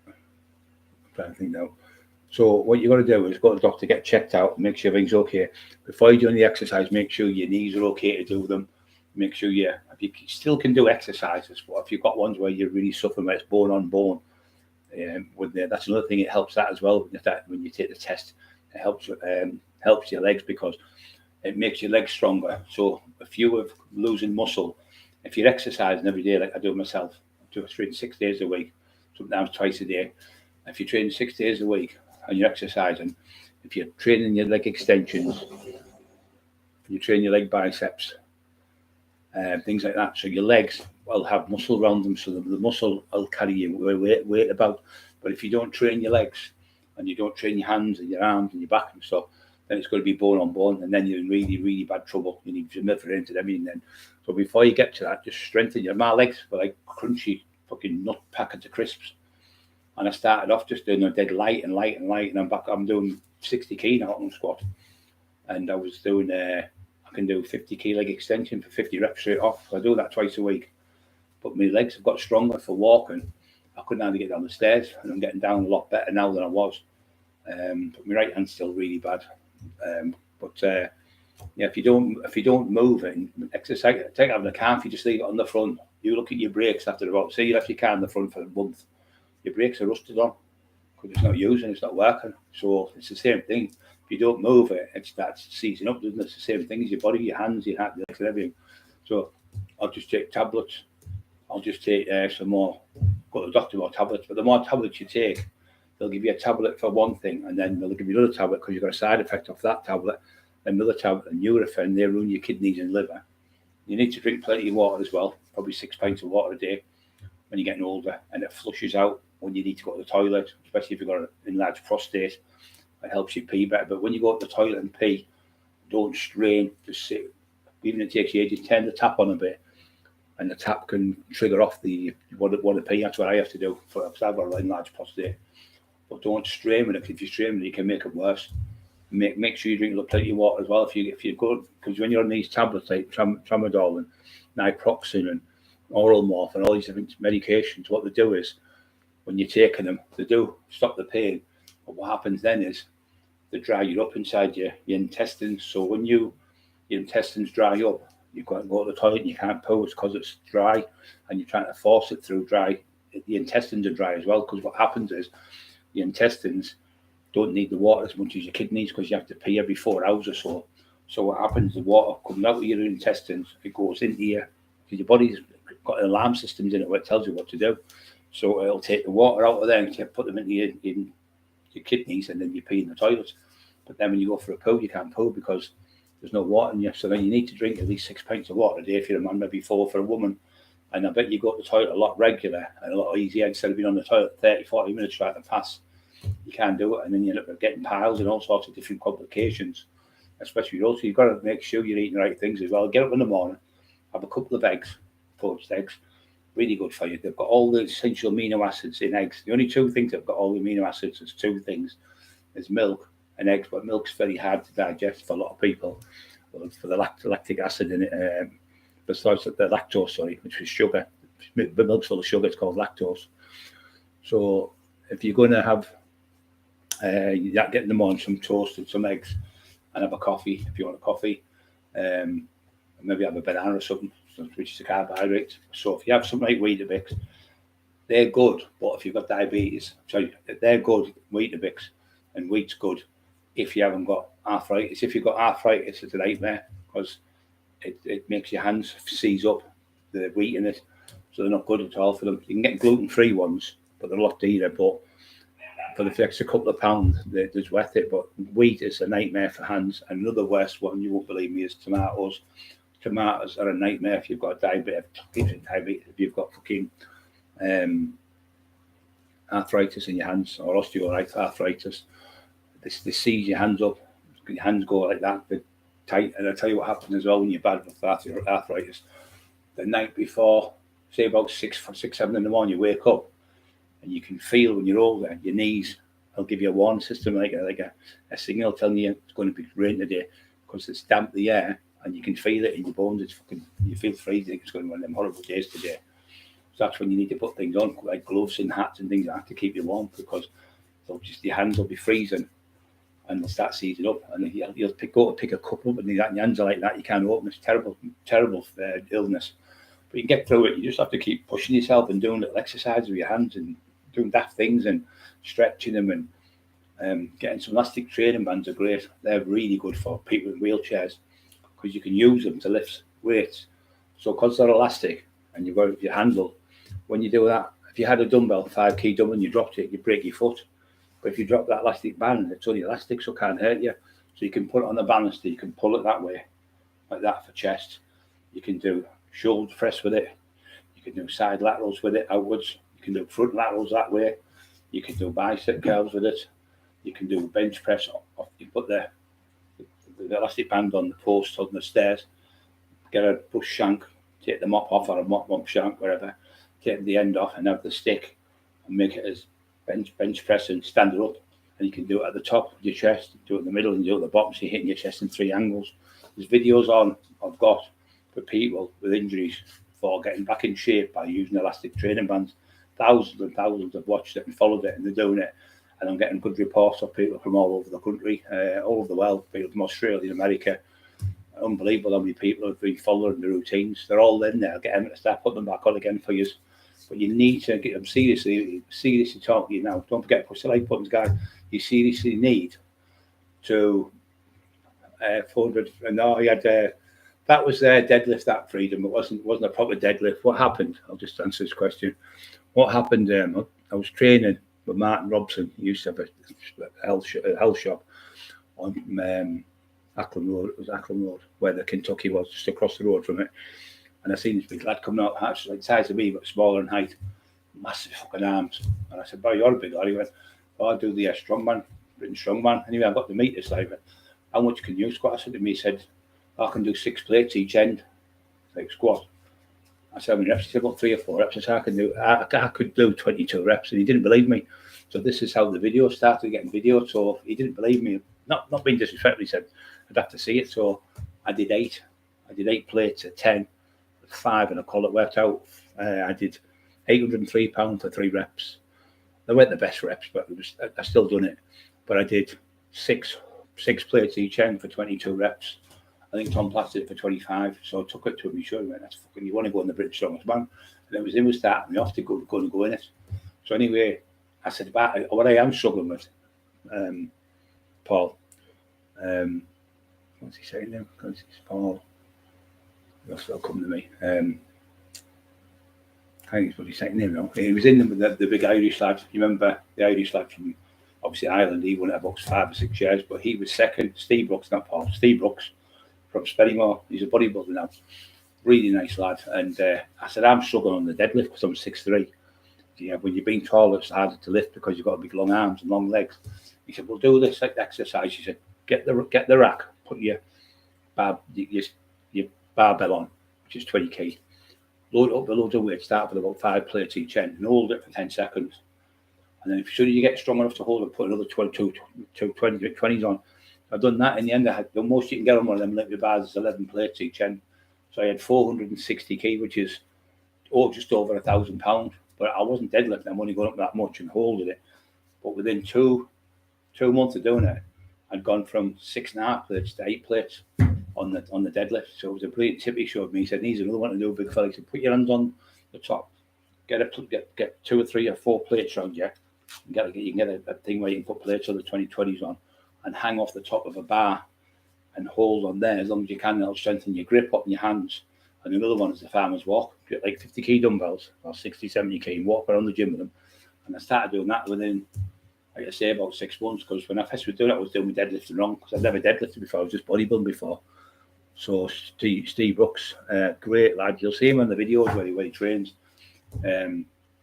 I'm trying to think now. So what you got to do is go to the doctor, get checked out, make sure everything's okay. Before you do any exercise, make sure your knees are okay to do them. Make sure if you still can do exercises, but if you've got ones where you're really suffering, where it's bone on bone, that's another thing. It helps that as well. When you take the test, it helps your legs because it makes your legs stronger. So if you are losing muscle, if you're exercising every day, like I do myself, I train 6 days a week, sometimes twice a day. If you train 6 days a week and you're exercising, if you're training your leg extensions, you train your leg biceps, things like that. So your legs will have muscle around them, so the muscle will carry you weight about. But if you don't train your legs and you don't train your hands and your arms and your back and stuff, then it's going to be bone on bone, and then you're in really, really bad trouble. You need to deliver into everything then. So before you get to that, just strengthen your. My legs were like crunchy fucking nut packets of crisps. And I started off just doing a dead light, and I'm doing 60 key now on squat. And I was doing I can do 50 key leg extension for 50 reps straight off. So I do that twice a week. But my legs have got stronger for walking. I couldn't hardly get down the stairs, and I'm getting down a lot better now than I was. But my right hand's still really bad. If you don't move it and exercise, take it out of the car. If you just leave it on the front, you look at your brakes after about. Say you left your car in the front for a month, your brakes are rusted on because it's not using, it's not working. So it's the same thing. If you don't move it, it starts seizing up, doesn't it? It's the same thing as your body, your hands, your heart, your legs, and everything. So I'll just take tablets. I'll just take some more. Go to the doctor about tablets, but the more tablets you take, they'll give you a tablet for one thing, and then they'll give you another tablet because you've got a side effect of that tablet. Another tablet, and Nurofen, they ruin your kidneys and liver. You need to drink plenty of water as well, probably 6 pints of water a day when you're getting older, and it flushes out when you need to go to the toilet, especially if you've got an enlarged prostate. It helps you pee better. But when you go to the toilet and pee, don't strain, just sit. Even if it takes you ages, turn the tap on a bit, and the tap can trigger off the want to pee. That's what I have to do because I've got an enlarged prostate. But don't strain with it. If you strain with it, you can make it worse. Make sure you drink plenty of water as well. If you go, because when you're on these tablets like tramadol and naproxen and oral morph and all these different medications, what they do is when you're taking them, they do stop the pain. But what happens then is they dry you up inside your intestines. So when your intestines dry up, you go to the toilet and you can't poo. It's because it's dry, and you're trying to force it through dry. The intestines are dry as well, because what happens is your intestines don't need the water as much as your kidneys, because you have to pee every 4 hours or so. So what happens, the water comes out of your intestines, it goes into because your body's got alarm systems in it where it tells you what to do. So it'll take the water out of there and put them into your kidneys, and then you pee in the toilet. But then when you go for a poo, you can't poo because there's no water in you. So then you need to drink at least 6 pints of water a day if you're a man, maybe 4 for a woman. And I bet you go to the toilet a lot regular and a lot easier instead of being on the toilet 30, 40 minutes trying to pass. You can't do it, and then you end up getting piles and all sorts of different complications, especially also. You've got to make sure you're eating the right things as well. Get up in the morning, have a couple of eggs, poached eggs, really good for you. They've got all the essential amino acids in eggs. The only 2 things that have got all the amino acids is 2 things. There's milk and eggs, but milk's very hard to digest for a lot of people for the lactic acid in it. Besides the lactose, which is sugar. The milk's full of sugar, it's called lactose. So if you're going to have get in the morning some toast and some eggs and have a coffee if you want a coffee, maybe have a banana or something, which is a carbohydrate. So if you have something like Weetabix, they're good, but if you've got diabetes, they're good, Weetabix, and wheat's good if you haven't got arthritis. If you've got arthritis, it's a nightmare because it makes your hands seize up, the wheat in it, so they're not good at all for them. You can get gluten-free ones, but they're a lot dearer, but for the extra couple of pounds, it's worth it. But wheat is a nightmare for hands. And another worst one, you won't believe me, is tomatoes. Tomatoes are a nightmare if you've got diabetes. If you've got fucking arthritis in your hands or osteoarthritis. This sees your hands up, your hands go like that, they're tight. And I tell you what happens as well when you're bad with arthritis. The night before, say about 6, 7 in the morning, you wake up and you can feel when you're older, your knees will give you a warning system, like a signal telling you it's going to be rain today, because it's damp the air and you can feel it in your bones. It's you feel freezing. It's going to be one of them horrible days today. So that's when you need to put things on, like gloves and hats and things like that, to keep you warm, because your hands will be freezing and they'll start seizing up, and you'll go to pick a cup up and your hands are like that. You can't open. It's terrible illness. But you can get through it. You just have to keep pushing yourself and doing little exercises with your hands and doing daft things and stretching them, and getting some elastic training bands are great. They're really good for people in wheelchairs, because you can use them to lift weights. So because they're elastic and you've got your handle, when you do that, if you had a dumbbell, 5 kg dumbbell, and you dropped it, you break your foot. But if you drop that elastic band, it's only elastic, so it can't hurt you. So you can put it on the banister, you can pull it that way, like that for chest. You can do shoulder press with it. You can do side laterals with it outwards. You can do front laterals that way. You can do bicep curls with it. You can do bench press. You put the elastic band on the post on the stairs. Get a push shank, take the mop off, or a mop shank, wherever. Take the end off and have the stick and make it as bench press and stand it up. And you can do it at the top of your chest, do it in the middle, and do it at the bottom, so you're hitting your chest in 3 angles. There's videos on I've got for people with injuries for getting back in shape by using elastic training bands. Thousands and thousands have watched it and followed it, and they're doing it. And I'm getting good reports of people from all over the country, all over the world, people from Australia, America. Unbelievable how many people have been following the routines. They're all in there. I'll get them to start putting them back on again for you. But you need to get them seriously talking to you now. Don't forget, push the like buttons, guys. You seriously need to 400. No, he had that was deadlift, that freedom. It wasn't a proper deadlift. What happened? I'll just answer this question. What happened? I was training with Martin Robson. He used to have a health shop on Acklam Road. It was Acklam Road, where the Kentucky was, just across the road from it. And I seen this big lad coming out, actually like the size of me, but smaller in height, massive fucking arms. And I said, "Boy, you're a big lad." He went, "Oh, I do the British strongman." Anyway, I got the meters like, "How much can you squat?" I said to me, he said, "I can do 6 plates each end, like squat." I said, "How many reps?" He said, "About 3 or 4 reps." I said, I could do 22 reps, and he didn't believe me. So this is how the video started getting video. So he didn't believe me. Not being disrespectful, he said, "I'd have to see it." So I did 8. I did 8 plates at 10. 5, and I call it worked out. I did 803 pounds for 3 reps. They weren't the best reps, but I still done it. But I did 6 plates each end for 22 reps. I think Tom Platt did it for 25. So I took it to him. He showed me, "That's fucking, you want to go in the British Strongest Man?" And it was him who started me off to go in it. So anyway, I said about what I am struggling with, Paul. What's he saying now? Because it's Paul. That'll come to me. I think it's what he's saying now. He was in the big Irish lad. You remember the Irish lad from obviously Ireland? He won it about 5 or 6 years, but he was second. Steve Brooks, not Paul. Steve Brooks from Spennymoor. He's a bodybuilder now. Really nice lad. And I said, I'm struggling on the deadlift because I'm 6'3". Yeah, when you're being tall, it's harder to lift because you've got big long arms and long legs. He said, "We'll do this like exercise." He said, get the rack, put your barbell on, which is 20 kg. Load it up with loads of weight, start with about 5 plates each end, and hold it for 10 seconds. And then, if you get strong enough to hold it, put another 20s on. I've done that. In the end, I had the most you can get on one of them lifted bars is 11 plates each end. So I had 460 kg, which is just over 1,000 pounds. But I wasn't deadlifting. I'm only going up that much and holding it. But within two months of doing it, I'd gone from 6.5 plates to 8 plates on the deadlift. So it was a brilliant tip he showed me. He said, "Needs another one to do, big fella." He said, "Put your hands on the top, get 2 or 3 or 4 plates around you, and you can get a thing where you can put plates on the 20s on, and hang off the top of a bar and hold on there as long as you can. That'll strengthen your grip up in your hands." And another one is the farmer's walk. Get like 50 kg dumbbells or 60, 70 kg and walk around the gym with them. And I started doing that within, like I say, about 6 months, because when I first was doing it, I was doing my deadlifting wrong, because I'd never deadlifted before. I was just bodybuilding before. So Steve Brooks, great lad. You'll see him on the videos where he trains.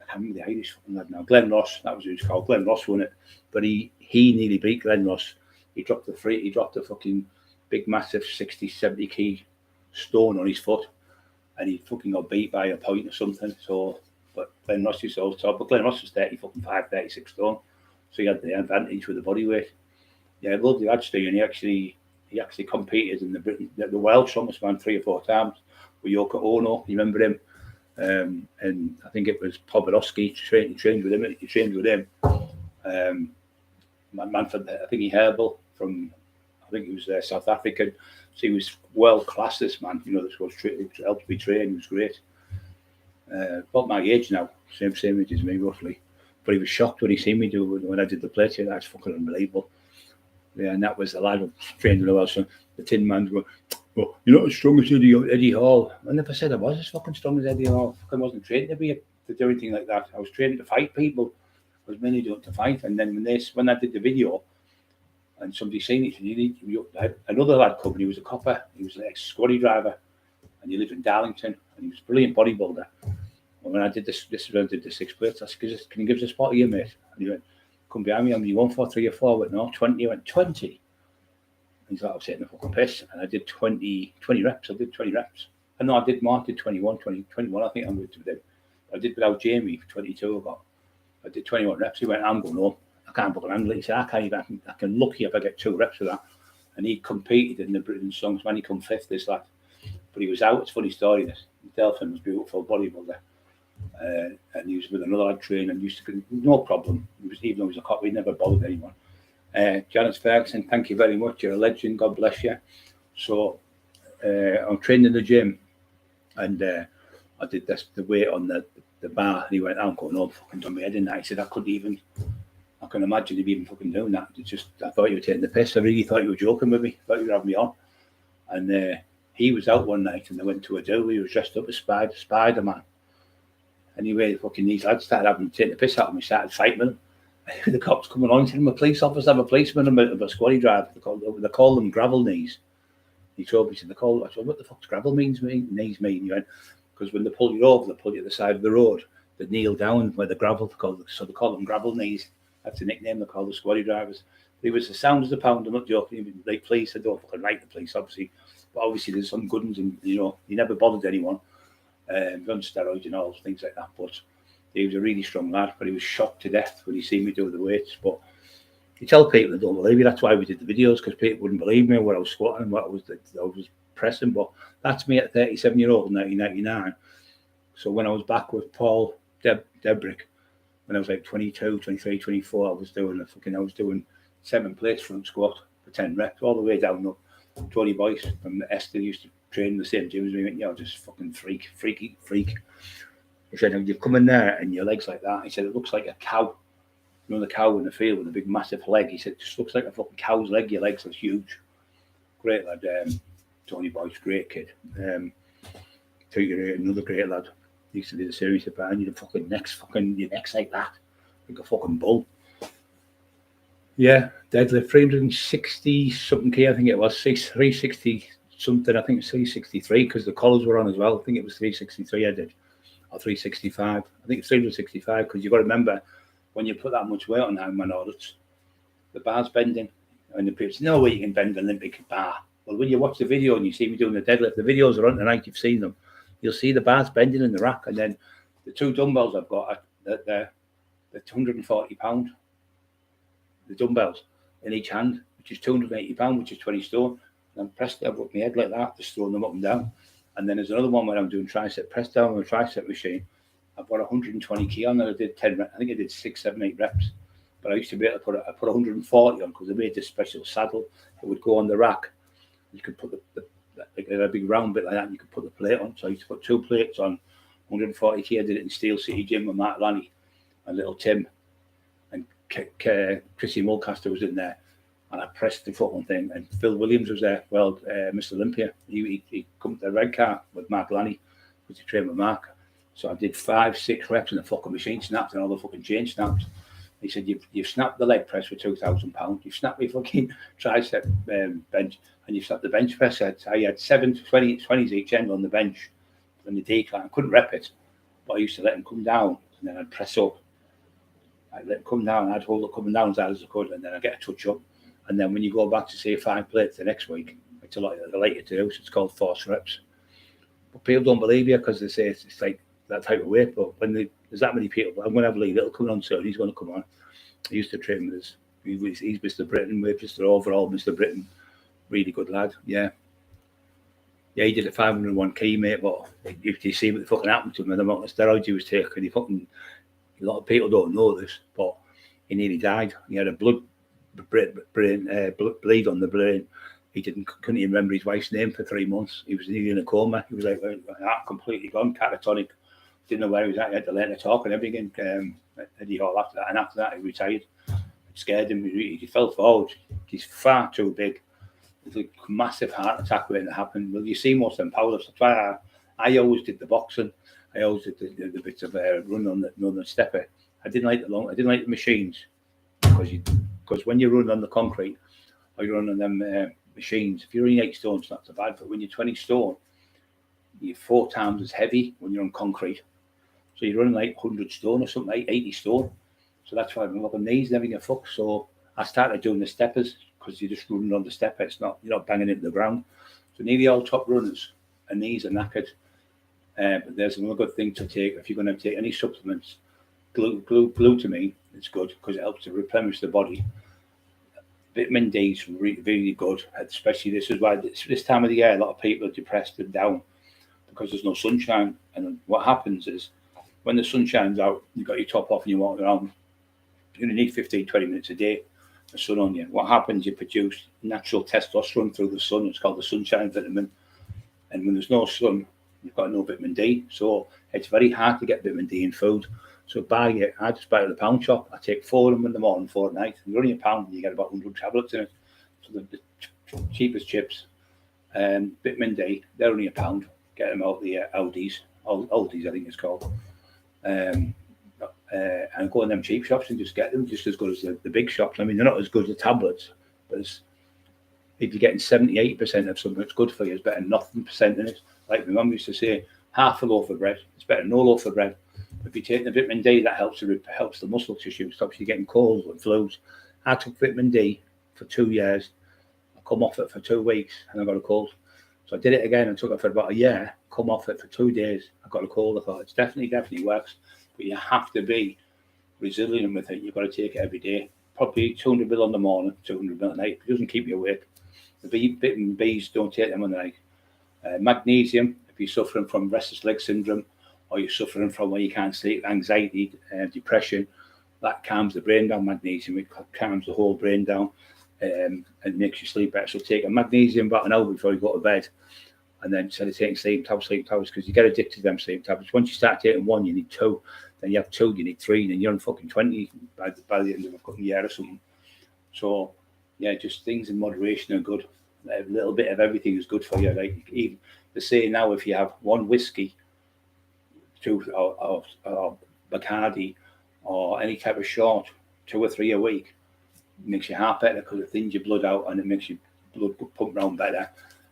can't remember the Irish fucking lad now. Glenn Ross, that was who he was called. Glenn Ross won it, but he nearly beat Glenn Ross. He dropped a fucking big, massive 60, 70 key stone on his foot, and he fucking got beat by a point or something. So, but Glenn Ross is all top. But Glenn Ross was 36 stone, so he had the advantage with the body weight. Yeah, lovely lad, Stu, and he actually competed in the world strongest man 3 or 4 times with Yoko Ono. You remember him? And I think it was Podborowski. He trained with him. Manfred, I think he Herbal from, I think he was South African. So he was world class, this man. You know, this was helped me train. He was great. About my age now, same age as me roughly. But he was shocked when he seen me do when I did the plate. That's fucking unbelievable. Yeah, and that was the lad who trained in the world. So the Tin Man's going, "Oh, you're not as strong as Eddie Hall." I never said I was as fucking strong as Eddie Hall. I wasn't trained to do anything like that. I was trained to fight people. I was mainly doing to fight. And then when I did the video, and somebody seen it, another lad come, and he was a copper. He was an ex-squaddy driver, and he lived in Darlington, and he was a brilliant bodybuilder. And when I did this is when I did the 6 plates. I said, "Can you give us a spot here, mate?" And he went, "Come behind me." I'm 1, 4, 3 or 4. I went, "No, 20." He went, 20. He's like, "I was taking the fucking piss." And I did 20 reps. I did 20 reps. And no, I did more. I did 21, I think I'm going to do. I did without Jamie, 22 I did 21 reps. He went, "I'm going home. I can't fucking handle it." He said, I can lucky if I get 2 reps of that. And he competed in the Britain Songs when he come 5th, this lad. But he was out. It's a funny story, this. Delphin was a beautiful bodybuilder. And he was with another lad training and used to, no problem. Even though he was a cop, he never bothered anyone. Janice Ferguson, thank you very much. You're a legend. God bless you. So I'm trained in the gym, and I did the weight on the bar. And he went, "I'm going home." Fucking done my head in that. He said, I can imagine him even fucking doing that. I thought you were taking the piss. I really thought you were joking with me. I thought you were having me on. And he was out one night, and they went to a do. He was dressed up as Spider-Man. Anyway, fucking these lads started having to take the piss out of me, started fighting them. The cops coming on, saying, "I'm a police officer, I'm a policeman, I'm a squaddy driver." They call them gravel knees. He told me, I said, "What the fuck's gravel knees mean?" He went, "Because when they pull you over, they pull you at the side of the road. They kneel down where the gravel, so they call them gravel knees. That's the nickname they call the squaddy drivers." He was as sound as a pound. I'm not joking. Even like police, I don't fucking like the police, obviously. But obviously there's some good ones, and he never bothered anyone. On steroids and all things like that, but he was a really strong lad. But he was shocked to death when he seen me do the weights. But you tell people that don't believe you. That's why we did the videos, because people wouldn't believe me what I was squatting and what I was pressing. But that's me at 37-year-old in 1999. So when I was back with Paul Debrick, when I was like 22, 23, 24, I was doing 7 plates front squat for 10 reps all the way down up. Tony Boyce from Esther used to train in the same gym as me. Went, just fucking freak. He said, "You come in there and your legs like that." He said, "It looks like a cow. You know the cow in the field with a big massive leg." He said, "It just looks like a fucking cow's leg. Your legs are huge." Great lad, Tony Boyce, great kid. Another great lad. He used to do the series of band. Your neck's like that, like a fucking bull. Yeah, deadlift 360 something key. I think it was 360 something. I think it's 363 because the collars were on as well. I think it was 363 I did, or 365. I think it's 365 because you've got to remember when you put that much weight on that man orders, the bar's bending, and the people say, "No way you can bend an Olympic bar." Well, when you watch the video and you see me doing the deadlift, the videos are on tonight. You've seen them. You'll see the bars bending in the rack, and then the 2 dumbbells I've got, they're 240 pound. The dumbbells in each hand, which is 280 pound, which is 20 stone. And I'm pressed up with my head like that, just throwing them up and down. And then there's another one where I'm doing tricep press down with a tricep machine. I've got 120 key on, and I did 10 reps. I think I did 6, 7, 8 reps. But I used to be able to put 140 on because they made this special saddle that would go on the rack. You could put like a big round bit like that, and you could put the plate on. So I used to put 2 plates on, 140 key. I did it in Steel City Gym with Mark Lanny and little Tim. And Chrissy Mulcaster was in there, and I pressed the fucking thing. And Phil Williams was there. Well, Mr. Olympia, he come to the red car with Mark Lanny, which he trained with Mark. So I did 5, 6 reps, and the fucking machine snapped, and all the fucking chain snapped. He said, "You've snapped the leg press for 2,000 pounds. You've snapped my fucking tricep bench, and you've snapped the bench press." I had 7 20s each end on the bench, on the decline. I couldn't rep it, but I used to let him come down and then I'd press up. I'd let it come down, I'd hold it coming down as hard as I could, and then I'd get a touch up. And then when you go back to say 5 plates the next week, it's a lot later to do, so it's called force reps. But people don't believe you because they say it's like that type of weight. But when there's that many people, I'm going to have Lee Little coming on soon. He's going to come on. He used to train with us. He's Mr. Britain. We're just overall Mr. Britain. Really good lad. Yeah, he did a 501 key, mate. But if you see what the fucking happened to him and the amount of steroids he was taking, a lot of people don't know this, but he nearly died. He had a bleed on the brain. He couldn't even remember his wife's name for 3 months. He was nearly in a coma. He was like completely gone, catatonic. Didn't know where he was at. He had to learn to talk and everything. After that, he retired. It scared him. He fell forward. He's far too big. It's a massive heart attack when it happened. Well, you see most of them powerlifts. That's why I always did the boxing. I always did the bits of run on the stepper. I didn't like the machines because when you run on the concrete or you run on them machines, if you're only 8 stone, it's not so bad. But when you're 20 stone, you're 4 times as heavy when you're on concrete. So you're running like 100 stone or something, like 80 stone. So that's why I'm up on knees and everything fucked. So I started doing the steppers because you're just running on the stepper. You're not banging into the ground. So nearly all top runners, and knees are knackered. But there's another good thing to take if you're going to take any supplements. Glutamine is good because it helps to replenish the body. Vitamin D is really good, especially this is why this time of the year a lot of people are depressed and down because there's no sunshine. And what happens is when the sun shines out, you've got your top off and you walk around, you're going to need 15-20 minutes a day of sun on you. What happens, you produce natural testosterone through the sun. It's called the sunshine vitamin. And when there's no sun, you've got no vitamin D. So it's very hard to get vitamin D in food. So I just buy it at the pound shop. I take 4 of them in the morning, 4 at night. You're only £1 and you get about 100 tablets in it. So the cheapest chips, vitamin D, they're only £1. Get them out the Aldi's I think it's called. And go in them cheap shops and just get them just as good as the big shops. I mean, they're not as good as the tablets, but if you're getting 70-80% of something that's good for you, it's better than nothing percent in it. Like my mum used to say, half a loaf of bread, it's better than no loaf of bread. If you take the vitamin D, that helps the muscle tissue, stops you getting colds and flus. I took vitamin D for 2 years. I come off it for 2 weeks and I got a cold. So I did it again and took it for about a year, come off it for 2 days. I got a cold. I thought it's definitely works. But you have to be resilient with it. You've got to take it every day. Probably 200 ml in the morning, 200 ml at night. It doesn't keep you awake. The vitamin Bs, don't take them on the night. Magnesium, if you're suffering from restless leg syndrome, or you're suffering from where you can't sleep, anxiety, depression, that calms the brain down. Magnesium, it calms the whole brain down and makes you sleep better. So take a magnesium about an hour before you go to bed, and then instead of taking sleep tablets, because you get addicted to them sleep tablets. Once you start taking 1, you need 2. Then you have 2, you need 3, and then you're on fucking 20 by the end of a fucking year or something. So, yeah, just things in moderation are good. A little bit of everything is good for you. Like even they say now, if you have 1 whiskey, 2 or Bacardi, or any type of shot, 2 or 3 a week, it makes your heart better because it thins your blood out and it makes your blood pump around better.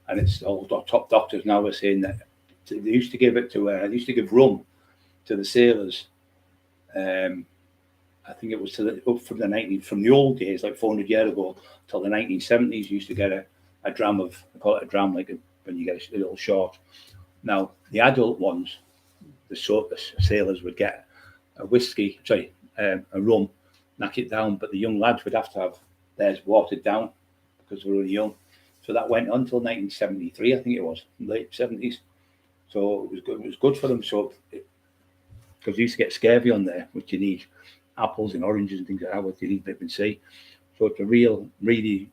And it's all top doctors now are saying that they used to give rum to the sailors. I think it was from the old days, like 400 years ago, till the 1970s. You used to get a dram of, I call it a dram, like when you get a little shot. Now the adult ones, the sailors would get a rum, knock it down, but the young lads would have to have theirs watered down because they were really young. So that went on until 1973, I think it was, late 70s. So it was good for them. So because you used to get scurvy on there, which you need apples and oranges and things like that, which you need vitamin C. So it's a really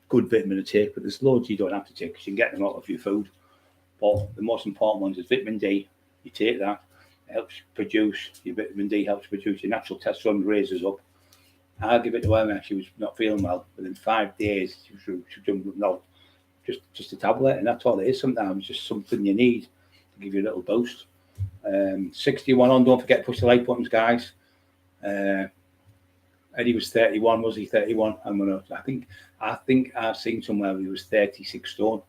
good vitamin to take, but there's loads you don't have to take because you can get them out of your food. But the most important ones is vitamin D. You take that, it helps produce, your vitamin D helps produce your natural testosterone, raises up. I'll give it to her when she was not feeling well. Within 5 days, she jumped up, just a tablet, and that's all it is sometimes, just something you need to give you a little boost. 61 on, don't forget to push the like buttons, guys. Eddie was 31, was he 31? I think I've seen somewhere he was 36 stone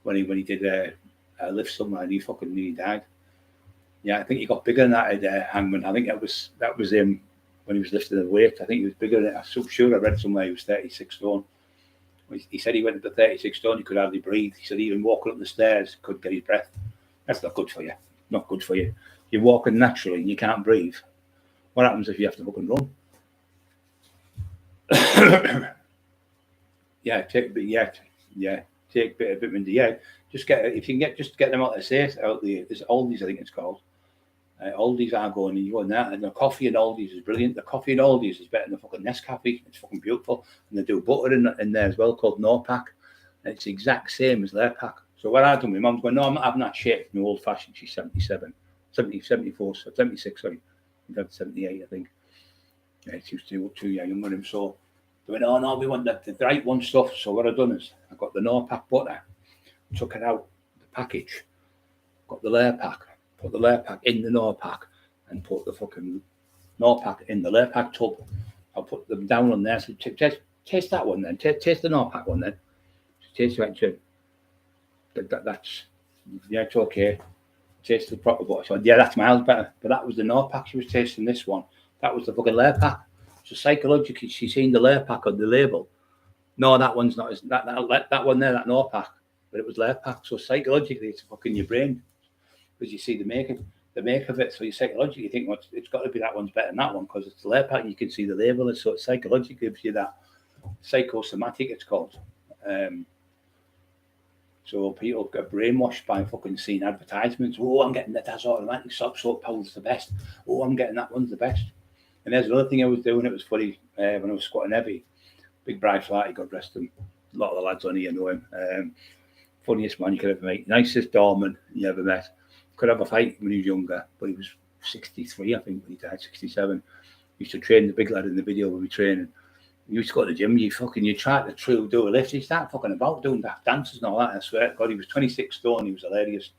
when he did a lift somewhere and he fucking nearly died. Yeah, I think he got bigger than that at Hangman. I think that was him when he was lifting the weight. I think he was bigger than it. I'm sure I read somewhere he was 36 stone. He said he went to 36 stone, he could hardly breathe. He said even walking up the stairs, couldn't get his breath. That's not good for you. Not good for you. You're walking naturally and you can't breathe. What happens if you have to fucking run? Take a bit of vitamin D. Yeah, just get them out of the Aldi's, I think it's called. Aldi's are going, and you go in that, and the coffee in Aldi's is brilliant. The coffee in Aldi's is better than the fucking Nescafe. It's fucking beautiful, and they do butter in there as well called Norpack, and it's the exact same as their pack. So what I done, my mum's going, no, I'm not having that shit. No old fashioned. She's 77, 70, 74, 76. Sorry, that's 78, I think. Yeah, she was two years younger than him. So they went, oh no, we want the right one stuff. So what I done is I got the Norpack butter, took it out the package, got the layer pack. Put the layer pack in the Norpack and put the fucking Norpack in the layer pack tub. I'll put them down on there. So taste that one then. Taste the Norpack one then. Taste it. That's it's okay. Taste the proper butter. So yeah, that's miles better. But that was the Norpack. She was tasting this one. That was the fucking layer pack. So psychologically, she's seen the layer pack on the label. No, that one's not. That one there, that Norpack. But it was layer pack. So psychologically, it's fucking your brain. Because you see the make of it, so you psychologically think, well, it's got to be that one's better than that one because it's the layer pack. You can see the label, and so it psychologically gives you that psychosomatic. It's called. So people get brainwashed by fucking seeing advertisements. Oh, I'm getting that's automatic soap powder's the best. Oh, I'm getting that one's the best. And there's another thing I was doing. It was funny when I was squatting heavy. Big Bryce Flaherty, God rest him. A lot of the lads on here know him. Funniest man you could ever meet. Nicest doorman you ever met. Could have a fight when he was younger, but he was 63, I think, when he died, 67. He used to train the big lad in the video when we training. He used to go to the gym, you try to do a lift, he started fucking about doing that dances and all that. I swear to God, he was 26 stone, he was hilarious.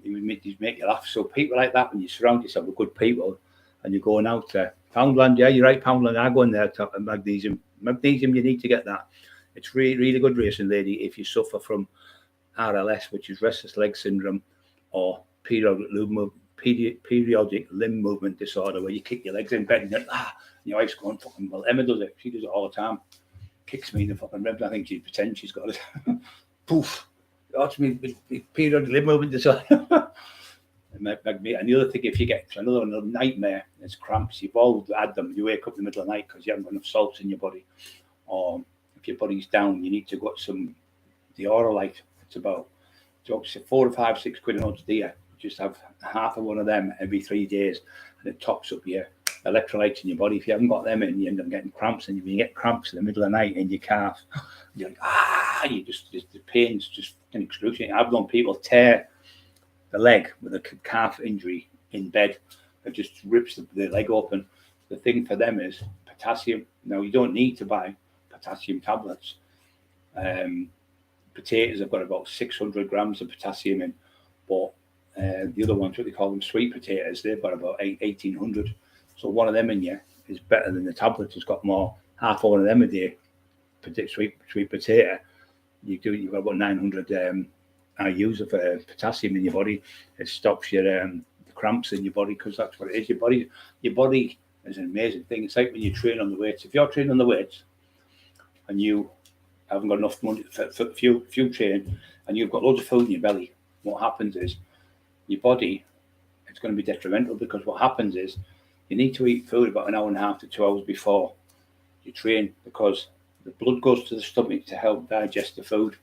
He'd make you laugh. So people like that, when you surround yourself with good people and you're going out to Poundland, yeah, you're right, Poundland, I go in there to magnesium. Magnesium, you need to get that. It's really, really good racing, lady, if you suffer from RLS, which is restless leg syndrome, or periodic limb movement disorder, where you kick your legs in bed and you're your wife's going, fucking, well, Emma does it. She does it all the time. Kicks me in the fucking ribs. I think she pretends she's got it. Poof. That's me, periodic limb movement disorder. And the other thing, if you get another nightmare, it's cramps. You've all had them. You wake up in the middle of the night because you haven't got enough salts in your body. Or if your body's down, you need to get the Oralite. It's about 4 or 5, 6 quid an ounce deer. Just have half of one of them every 3 days, and it tops up your electrolytes in your body. If you haven't got them in, you end up getting cramps, and you get cramps in the middle of the night in your calf. You're like, the pain's just excruciating. I've known people tear the leg with a calf injury in bed. It just rips the leg open. The thing for them is potassium. Now, you don't need to buy potassium tablets. Potatoes have got about 600 grams of potassium in, but the other ones, what they call them, sweet potatoes, they've got about 1,800. So one of them in you is better than the tablet. It's got more, half of one of them a day. Sweet potato, you've got about 900 IUs of potassium in your body. It stops your the cramps in your body, because that's what it is. Your body is an amazing thing. It's like when you train on the weights. If you're training on the weights and you haven't got enough money for fuel training, and you've got loads of food in your belly, what happens is your body, it's going to be detrimental, because what happens is you need to eat food about 1.5 hours to 2 hours before you train, because the blood goes to the stomach to help digest the food.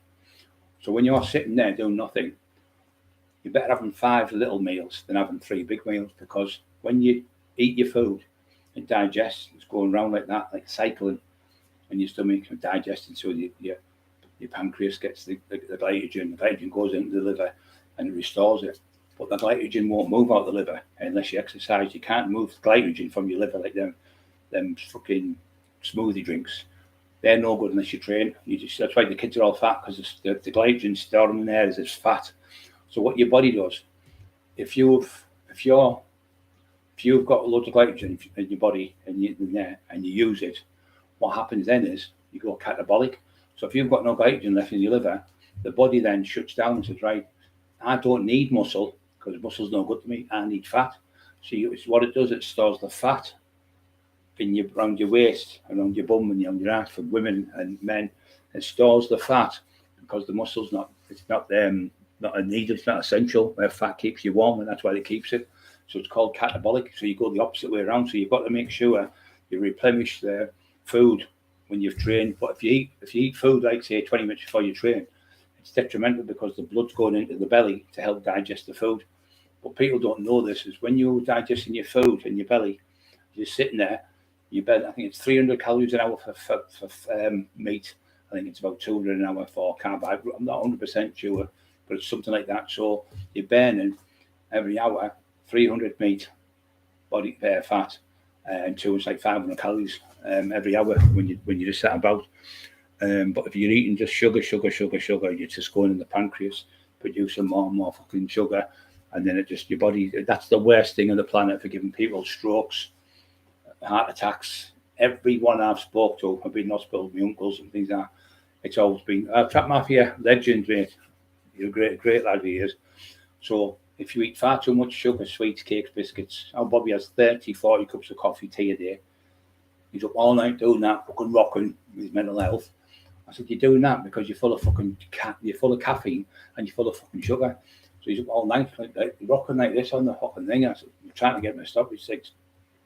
So when you're sitting there doing nothing, you're better having 5 little meals than having 3 big meals, because when you eat your food, it digests. It's going around like that, like cycling, and your stomach is digesting, so your pancreas gets the glycogen. The glycogen goes into the liver and it restores it. But the glycogen won't move out the liver unless you exercise. You can't move glycogen from your liver like them fucking smoothie drinks. They're no good unless you train. That's why the kids are all fat, because the glycogen stored in there is fat. So what your body does, if you've got loads of glycogen in your body and you use it, what happens then is you go catabolic. So if you've got no glycogen left in your liver, the body then shuts down and says, right, I don't need muscle, because muscle's no good to me. I need fat. So what it does, it stores the fat around your waist, around your bum and your ass for women and men. It stores the fat because the muscle's not a need, it's not essential. Where fat keeps you warm, and that's why it keeps it. So it's called catabolic. So you go the opposite way around. So you've got to make sure you replenish the food when you've trained. But if you eat food like say 20 minutes before you train, it's detrimental because the blood's going into the belly to help digest the food. But people don't know this is when you're digesting your food in your belly, you're sitting there. You bet. I think it's 300 calories an hour for meat. I think it's about 200 an hour for carbohydrate. I'm not 100% sure, but it's something like that. So you're burning every hour 300 meat body fat, and it's like 500 calories every hour when you just sat about. But if you're eating just sugar, you're just going in the pancreas, producing more and more fucking sugar, and then your body. That's the worst thing on the planet for giving people strokes, heart attacks. Everyone I've spoke to, I've been in hospital, my uncles and things like that. It's always been Trap Mafia legend, mate. You're a great lad he is. So if you eat far too much sugar, sweets, cakes, biscuits, our Bobby has 30, 40 cups of coffee, tea a day. He's up all night doing that, fucking rocking his mental health. I said, you're doing that because you're full of fucking you're full of caffeine and you're full of fucking sugar. So he's up all night like rocking like this on the fucking thing. I said, I'm trying to get him to stop. He's like,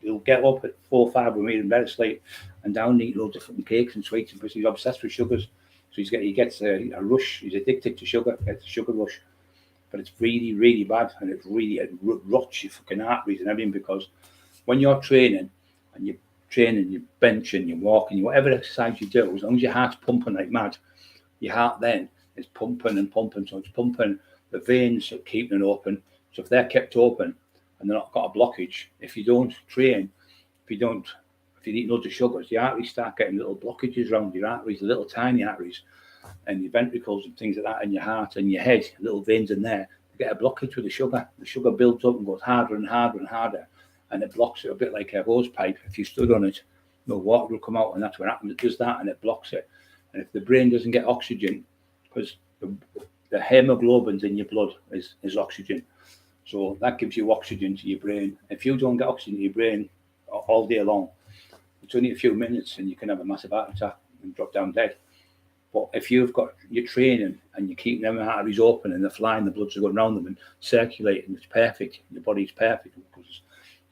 he'll get up at 4 or 5 with me in bed asleep and down and eat loads of fucking cakes and sweets because he's obsessed with sugars. So he gets a rush. He's addicted to sugar. Gets a sugar rush, but it's really, really bad, and it rots your fucking arteries and everything because when you're training and you bench and you're walking, whatever exercise you do, as long as your heart's pumping like mad, your heart then is pumping and pumping. So it's pumping the veins that keep them open. So if they're kept open and they're not got a blockage, if you don't train, if you eat loads of sugars, the arteries start getting little blockages around your arteries, little tiny arteries, and your ventricles and things like that, and your heart and your head, little veins in there, you get a blockage with the sugar. The sugar builds up and goes harder and harder and harder, and it blocks it a bit like a hose pipe. If you stood on it, no water will come out, and that's what happens. It does that, and it blocks it. And if the brain doesn't get oxygen, because the hemoglobin's in your blood is oxygen, so that gives you oxygen to your brain. If you don't get oxygen to your brain all day long, it's only a few minutes and you can have a massive heart attack and drop down dead. But if you've got your training and you're keeping them arteries open and they're flying, the blood's going around them and circulating, it's perfect. Your body's perfect because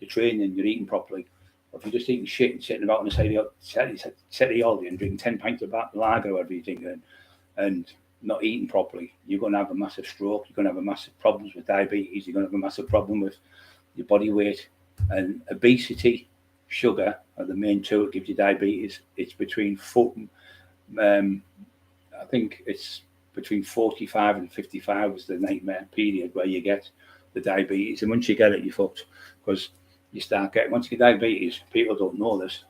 you're training, you're eating properly. But if you're just eating shit and sitting about on the side of the Aldi and drinking 10 pints of lager or whatever you're drinking and not eating properly, you're going to have a massive stroke. You're going to have a massive problems with diabetes. You're going to have a massive problem with your body weight and obesity. Sugar are the main two that gives you diabetes. It's between I think it's between 45 and 55 is the nightmare period where you get the diabetes. And once you get it, you're fucked because you start getting, once you get diabetes, people don't know this,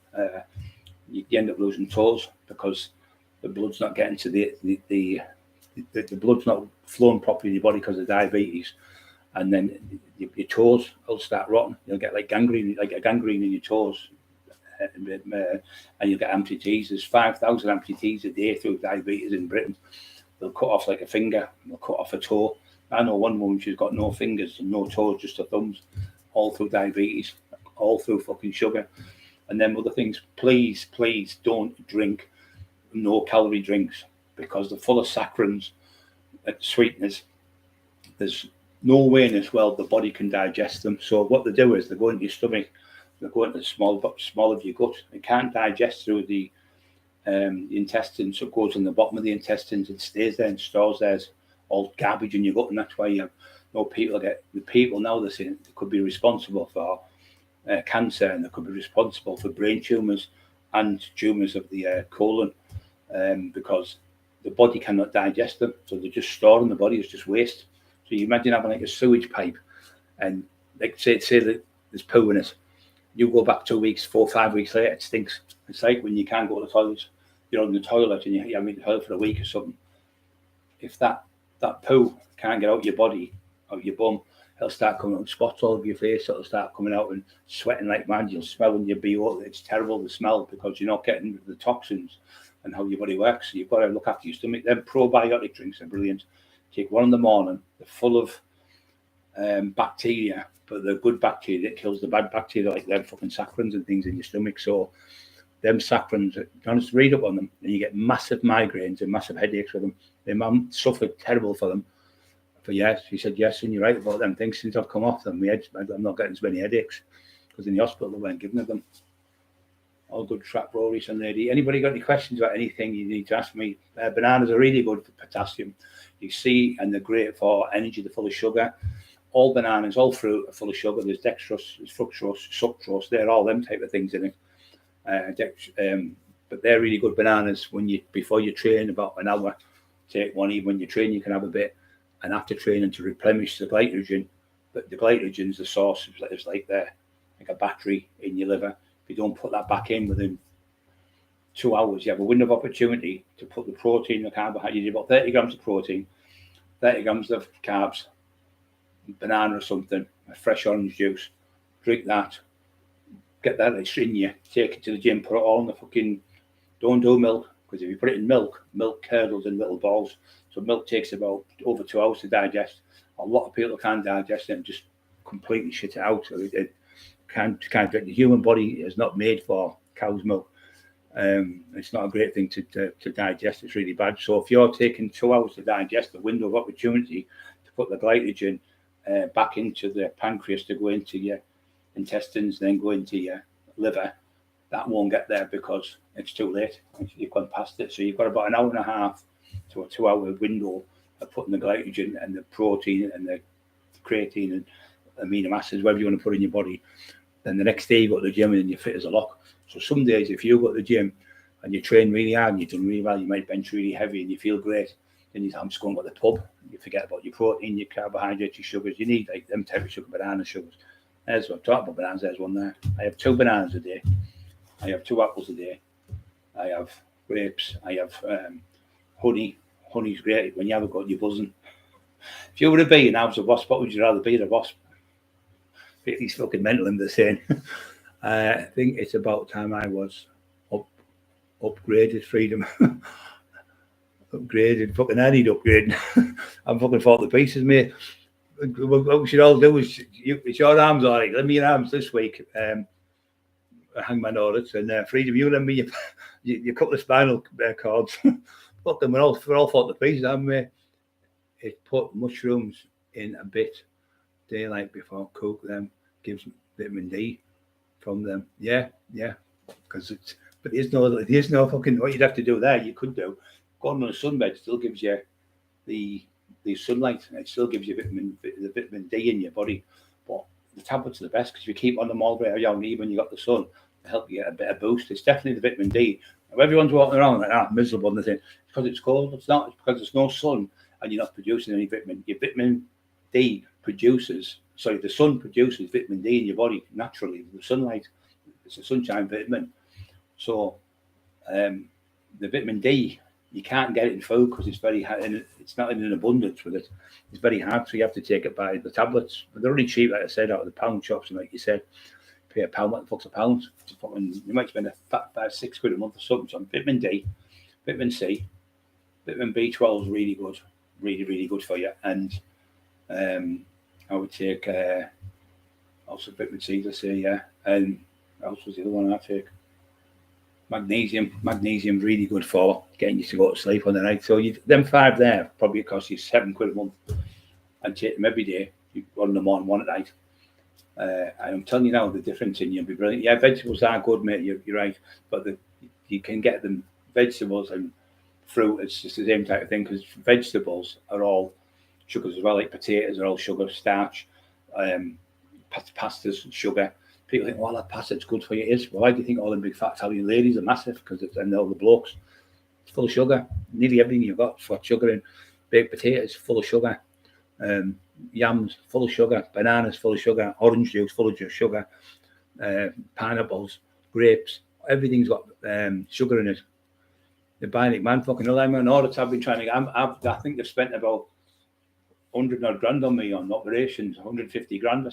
you end up losing toes because the blood's not getting to the blood's not flowing properly in your body because of diabetes. And then your toes will start rotting. You'll get like gangrene, like a gangrene in your toes, and you'll get amputees. There's 5,000 amputees a day through diabetes in Britain. They'll cut off like a finger, they'll cut off a toe. I know one woman, she's got no fingers and no toes, just her thumbs, all through diabetes, all through fucking sugar. And then other things, please don't drink no calorie drinks because they're full of saccharides and sweeteners. There's no way in this world the body can digest them. So what they do is they go into your stomach, they go into the small of your gut. It can't digest through the intestines, so it goes in the bottom of the intestines. It stays there and stores there as all garbage in your gut, and that's why people now they're saying they could be responsible for cancer, and they could be responsible for brain tumours and tumours of the colon because the body cannot digest them, so they're just stored in the body as just waste. So you imagine having like a sewage pipe, and like say that there's poo in it. You go back 2 weeks, 4 or 5 weeks later, it stinks. It's like when you can't go to the toilet. You're on the toilet and you're in the toilet for a week or something. If that poo can't get out your body, out your bum, it'll start coming out, spots all over your face. It'll start coming out and sweating like mad. You'll smell in your BO. It's terrible to smell because you're not getting the toxins and how your body works. So you've got to look after your stomach. Them probiotic drinks are brilliant. Take one in the morning. They're full of bacteria, but the good bacteria that kills the bad bacteria, like them fucking sacharins and things in your stomach. So them sacharins, honest, read up on them, and you get massive migraines and massive headaches with them. My mum suffered terrible for them for years. She said, yes, and you're right about them things. Since I've come off them, I'm not getting as many headaches, because in the hospital they weren't giving them. All good trap rollies and lady. Anybody got any questions about anything you need to ask me? Bananas are really good for potassium, you see, and they're great for energy. They're full of sugar. All bananas, all fruit are full of sugar. There's dextrose, there's fructose, sucrose. They're all them type of things in it. But they're really good bananas before you train, about an hour. Take one. Even when you train, you can have a bit, and after training to replenish the glycogen. But the glycogen is the source. It's like a battery in your liver. If you don't put that back in within 2 hours, you have a window of opportunity to put the protein, the carbohydrate. You need about 30 grams of protein, 30 grams of carbs, banana or something, a fresh orange juice. Drink that. Get that in you. Take it to the gym. Put it all in the fucking. Don't do milk, because if you put it in milk curdles in little balls. So milk takes about over 2 hours to digest. A lot of people can't digest it and just completely shit it out. So it can't drink. The human body is not made for cow's milk. It's not a great thing to digest. It's really bad. So if you're taking 2 hours to digest, the window of opportunity to put the glycogen back into the pancreas, to go into your intestines, then go into your liver, that won't get there because it's too late. You've gone past it. So you've got about an hour and a half to a 2 hour window of putting the glycogen and the protein and the creatine and amino acids, whatever you want to put in your body. Then the next day you go to the gym and you're fit as a lock. So some days, if you go to the gym and you train really hard and you've done really well, you might bench really heavy and you feel great. Then I'm just going to the pub. You forget about your protein, your carbohydrates, your sugars. You need like them type of sugar, banana sugars. There's what I'm talking about, bananas. There's one there. I have 2 bananas a day. I have 2 apples a day. I have grapes. I have honey. Honey's great when you haven't got your buzzing. If you were a bee and I was a wasp, what would you rather be, a wasp? He's fucking mental in the saying. I think it's about time I was upgraded, freedom. Upgraded. Fucking I need upgrading. I'm fucking fall to pieces, mate. What we should all do is, it's your arms, all right. Lend me your arms this week. Hang my audits and freedom. You lend me your couple of spinal cords. Fuck them. We're all fall to pieces, haven't we? It put mushrooms in a bit daylight before cook them. Gives vitamin D from them. Yeah. Because there's no fucking what you'd have to do there. You could do going on a sunbed still gives you the sunlight, and it still gives you the vitamin D in your body. But the tablets are the best because you keep on them all day around, even when you got the sun, to help you get a bit of boost. It's definitely the vitamin D. Now, everyone's walking around like miserable and they think it's because it's cold. It's not. It's because there's no sun and you're not producing any vitamin. Your vitamin D the sun produces vitamin D in your body naturally. The sunlight, it's a sunshine vitamin. So the vitamin D, you can't get it in food because it's very hard, and it's not in an abundance with it. It's very hard, so you have to take it by the tablets. But they're really cheap, like I said, out of the pound shops, and like you said, pay £1. What the fuck's £1? You might spend £5-6 quid a month or something. So vitamin D, vitamin C, vitamin B12 is really good, really good for you. And I would take also vitamin C, let's say, yeah. And what else was the other one I take? Magnesium. Magnesium's really good for getting you to go to sleep on the night. So them 5 there probably cost you £7 a month. And take them every day. You one in the morning, one at night. And I'm telling you now, the difference in you will be brilliant. Yeah, vegetables are good, mate. You're right. But you can get them, vegetables and fruit. It's just the same type of thing because vegetables are all sugars as well. Like potatoes are all sugar, starch, pastas, sugar. People think, well, that pasta's good for you. It is. Well, why do you think all the big fat Italian ladies are massive? Because and all the blokes, it's full of sugar. Nearly everything you've got for sugar in. Baked potatoes full of sugar. Yams full of sugar. Bananas full of sugar. Orange juice full of sugar. Pineapples, grapes, everything's got sugar in it. The bionic man fucking hell, I'm on audits. I've been trying to. I think they've spent about 100 odd grand on me on operations. 150 grand.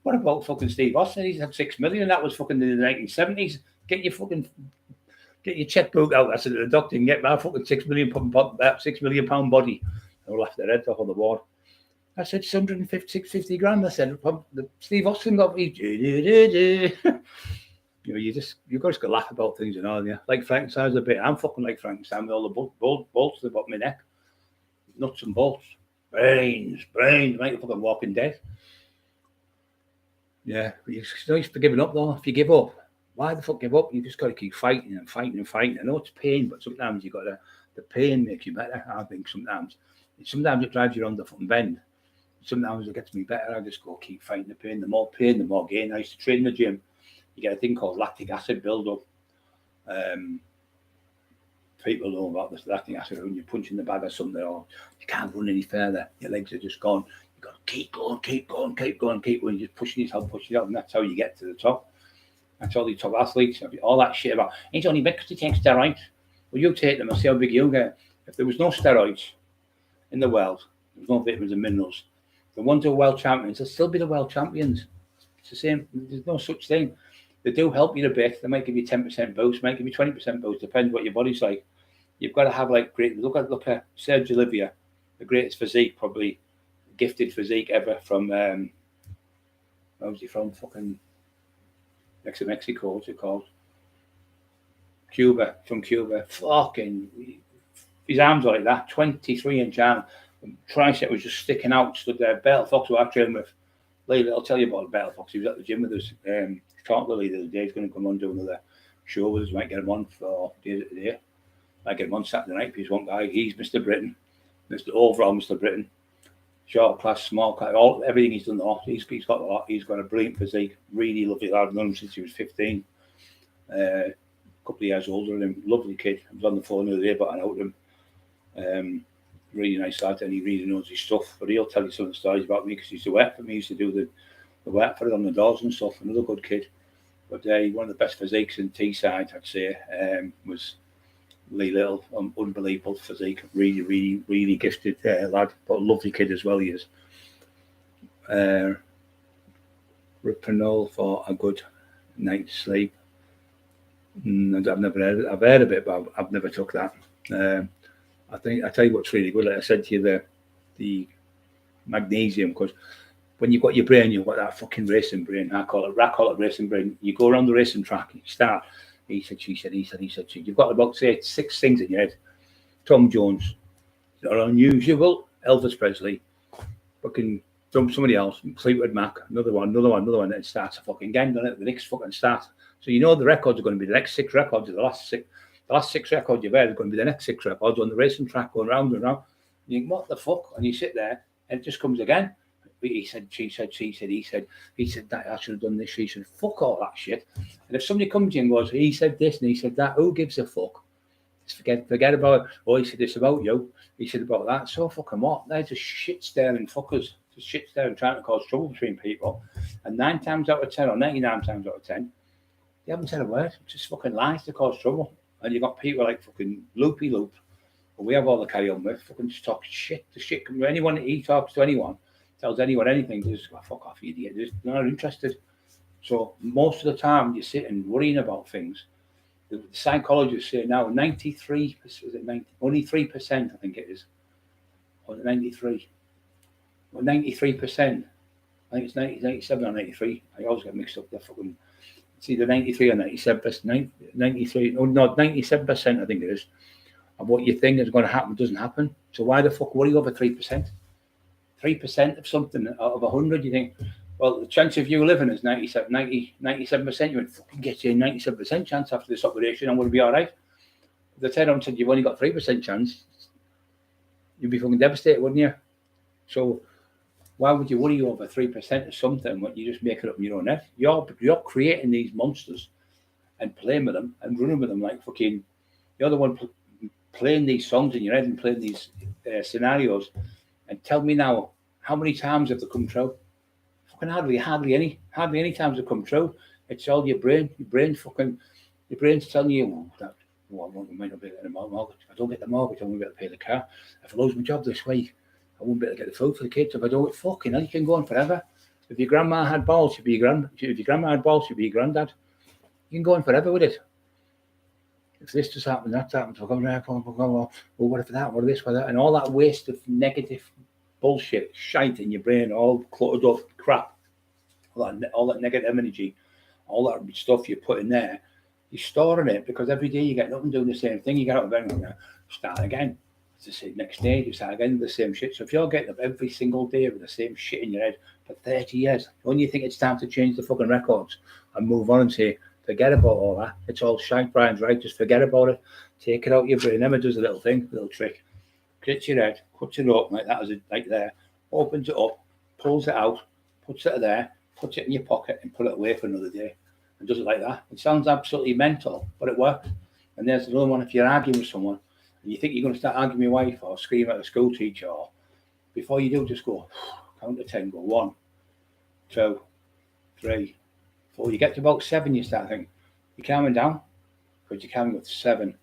What about fucking Steve Austin? He's had 6 million. That was fucking in the 1970s. Get your checkbook out. I said to the doctor, and get my fucking £6 million body. I will laugh their heads off on the ward. I said, it's 150 grand. I said, Steve Austin got me. You just got to laugh about things, you. Like Frankenstein's a bit. I'm fucking like Frankenstein with all the bolts at the bottom of my neck. Nuts and bolts. Brains. Make a fucking Walking Dead. Yeah, but you're not used to giving up, though. If you give up, why the fuck give up? You just got to keep fighting. I know it's pain, but sometimes you got to. The pain makes you better, I think, sometimes. Sometimes it drives you around the fucking bend. Sometimes it gets me better. I just go keep fighting the pain. The more pain, the more gain. I used to train in the gym. You get a thing called lactic acid build-up. People know about this lactic acid. When you punch in the bag or something, or you can't run any further. Your legs are just gone. You've got to keep going. You're just pushing yourself, and that's how you get to the top. That's all the top athletes. All that shit about, it's only because they take steroids. Well, you take them and see how big you get. If there was no steroids in the world, there was no vitamins and minerals, the ones who are world champions, they'll still be the world champions. It's the same. There's no such thing. They do help you a bit. They might give you 10% boost, might give you 20% boost, depends what your body's like. You've got to have like great. Look at Serge Olivier, the greatest physique, probably gifted physique ever from. Where was he from? Fucking next to Mexico. What's it called? Cuba. From Cuba. Fucking. His arms were like that. 23-inch arm. Tricep was just sticking out. Stood there. Bell Fox, who I trained with. Later, I'll tell you about Bell Fox. He was at the gym with us. Talked to Lee the other day. He's going to come on and do another show with us. Might get him on for days of the day. Might get him on Saturday night. He's one guy. He's Mr. Britain. Overall Mr. Britain. Short class, small class, everything he's done. He's got a lot. He's got a brilliant physique. Really lovely lad. I've known him since he was 15. A couple of years older than him. Lovely kid. I was on the phone the other day, but I know him. Really nice lad, and he really knows his stuff. But he'll tell you some of the stories about me because he used to work for me. He used to do the work for it on the doors and stuff. Another good kid. But one of the best physiques in Teesside, I'd say, was Lee Little. Unbelievable physique. Really gifted lad, but a lovely kid as well he is. Ripanol for a good night's sleep. I've never heard it. I've heard of it, but I've never took that. I tell you what's really good. Like I said to you, the magnesium, because when you've got your brain, you've got that fucking racing brain. I call it racing brain. You go around the racing track, you start. He said, she said. You've got about, say, 6 things in your head. Tom Jones, not unusual. Elvis Presley, fucking somebody else. Fleetwood Mac, another one. And it starts a fucking gang, doesn't it? The next fucking start. So you know the records are going to be the next 6 records. The last 6 records you've heard are going to be the next 6 records on the racing track, going round and round. You think, what the fuck? And you sit there, and it just comes again. He said, she said, he said that I should have done this. She said, fuck all that shit. And if somebody comes in and goes, he said this and he said that, who gives a fuck? Just forget about it. Oh, he said this about you. He said about that. So fucking what? They're just shit staring fuckers. Just shit staring, trying to cause trouble between people. And 9 times out of 10, or 99 times out of 10, they haven't said a word. Just fucking lies to cause trouble. And you've got people like fucking Loopy Loop, who we have all the carry on with, fucking just talk shit. The shit comes to anyone. He talks to anyone, tells anyone anything, they just go, fuck off, you idiot. They're not interested. So most of the time, you're sitting worrying about things. The psychologists say now 93%, only 3%, I think it is. Or 93. Well, 93%. I think it's 97 or 93. I always get mixed up. They're fucking, it's either 93 or 97%. 93, no, 97%, I think it is. And what you think is going to happen doesn't happen. So why the fuck worry over 3%? 3% of something out of 100, you think, well, the chance of you living is 97%. You would fucking get you a 97% chance after this operation. I'm going to be all right. If they turned around and said you've only got 3% chance, you'd be fucking devastated, wouldn't you? So why would you worry over 3% of something when you just make it up in your own head? You're creating these monsters and playing with them and running with them like fucking. You're the one playing these songs in your head and playing these scenarios. And tell me now, how many times have they come true? Fucking hardly any times have come true. It's all your brain. Your brain's telling you, I might not be getting a mortgage. If I don't get the mortgage, I won't be able to pay the car. If I lose my job this week, I won't be able to get the food for the kids. If I don't, fucking hell, you can go on forever. If your grandma had balls, she'd be your grand. If your grandma had balls, she'd be your granddad. You can go on forever with it. If this just happened, that's happened. So come around, well, what if that, what if this, what if that, and all that waste of negative bullshit, shite in your brain, all cluttered up crap, all that negative energy, all that stuff you put in there, you're storing it because every day you get nothing doing the same thing. You get out of bed and start again. It's the same next day, you start again with the same shit. So if you're getting up every single day with the same shit in your head for 30 years, when you think it's time to change the fucking records and move on and say, forget about all that. It's all shite. Brian's right. Just forget about it. Take it out of your brain. Emma does a little thing, a little trick. Cuts your head, cuts it up like that, like there, opens it up, pulls it out, puts it there, puts it in your pocket and put it away for another day. And does it like that. It sounds absolutely mental, but it works. And there's another one. If you're arguing with someone and you think you're going to start arguing with your wife or scream at a school teacher, or before you do, just go count to 10. Go 1, 2, 3, 4. You get to about 7, you start thinking you're calming down, because you're calming with 7,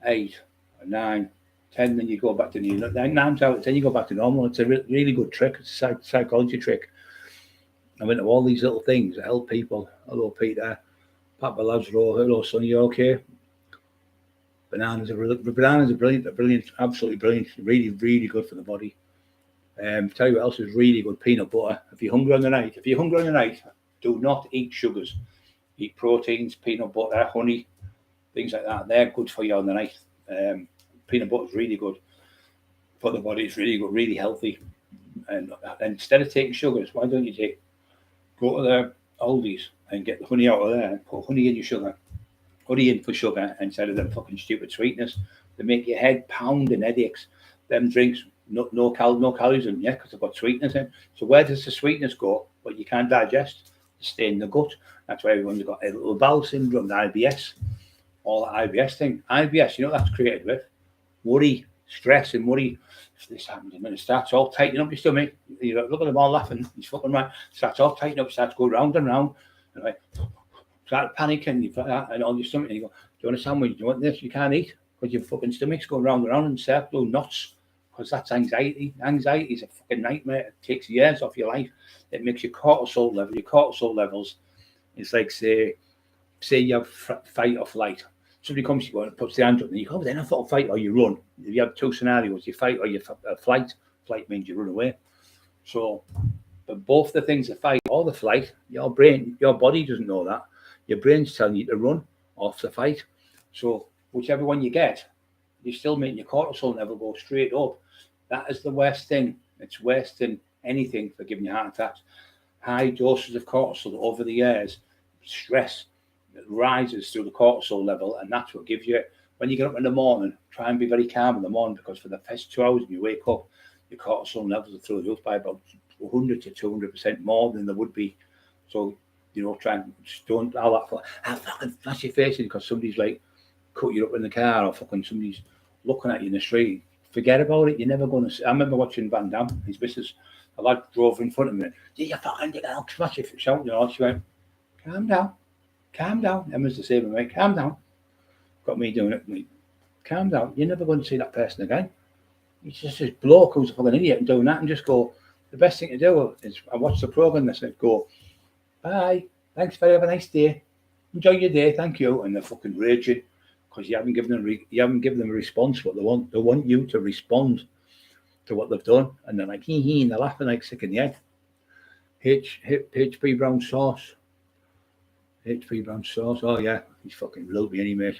8, 9, 10. Then you go back to 9 times out of 10. You go back to normal. It's a really good trick. It's a psychology trick. I went to all these little things that help people. Hello, Peter. Papa loves raw. Hello, son. You okay? Bananas are brilliant, absolutely brilliant. Really, really good for the body. Tell you what else is really good: peanut butter. If you're hungry on the night, do not eat sugars. Eat proteins, peanut butter, honey, things like that. They're good for you on the night. Peanut butter is really good for the body. It's really good, really healthy. And instead of taking sugars, why don't you go to the Aldi's and get the honey out of there and put honey in your sugar. Honey in for sugar instead of them fucking stupid sweetness. They make your head pound and headaches. Them drinks, no calories in, because they've got sweetness in. So where does the sweetness go? What you can't digest, stay in the gut. That's why everyone's got a little bowel syndrome, the IBS, all the IBS thing. IBS, you know what that's created with? Worry, stress and worry. If this happens, and then it starts all tightening up your stomach. You look at them all laughing. He's fucking right. Starts all tightening up. Starts going round and round. And like, start panicking. You and all your stomach. And you go, do you want a sandwich? Do you want this? You can't eat because your fucking stomach's going round and round in circle knots. Because that's anxiety. Anxiety is a fucking nightmare. It takes years off your life. It makes your cortisol level. Your cortisol levels. It's like say you have fight or flight. Somebody comes to you and puts their hand up, and you go, then I thought fight or you run. You have 2 scenarios: you fight or you flight. Flight means you run away. So, but both the things, the fight or the flight, your brain, your body doesn't know that. Your brain's telling you to run off the fight. So, whichever one you get, you're still making your cortisol level go straight up. That is the worst thing. It's worse than anything for giving you heart attacks. High doses of cortisol over the years, stress. It rises through the cortisol level, and that's what gives you it. When you get up in the morning, try and be very calm in the morning, because for the first 2 hours when you wake up, your cortisol levels are through the roof by about 100 to 200% more than they would be. So, try and don't allow that fucking flash your face in because somebody's like cut you up in the car, or fucking somebody's looking at you in the street. Forget about it. You're never going to. I remember watching Van Damme. His missus, a lad drove in front of me. You fucking I'll smash it. Shouting, she went, calm down. Calm down. Emma's the same way. Calm down. Got me doing it. Mate. Calm down. You're never going to see that person again. It's just this bloke who's a fucking idiot and doing that, and just go. The best thing to do is I watch the program. They said, go, bye. Thanks very much. Have a nice day. Enjoy your day. Thank you. And they're fucking raging because you haven't given them a response what they want. They want you to respond to what they've done, and they're like hee and they're laughing like sick in the head. HP brown sauce. HP brown sauce. Oh yeah, he's fucking loopy anyway.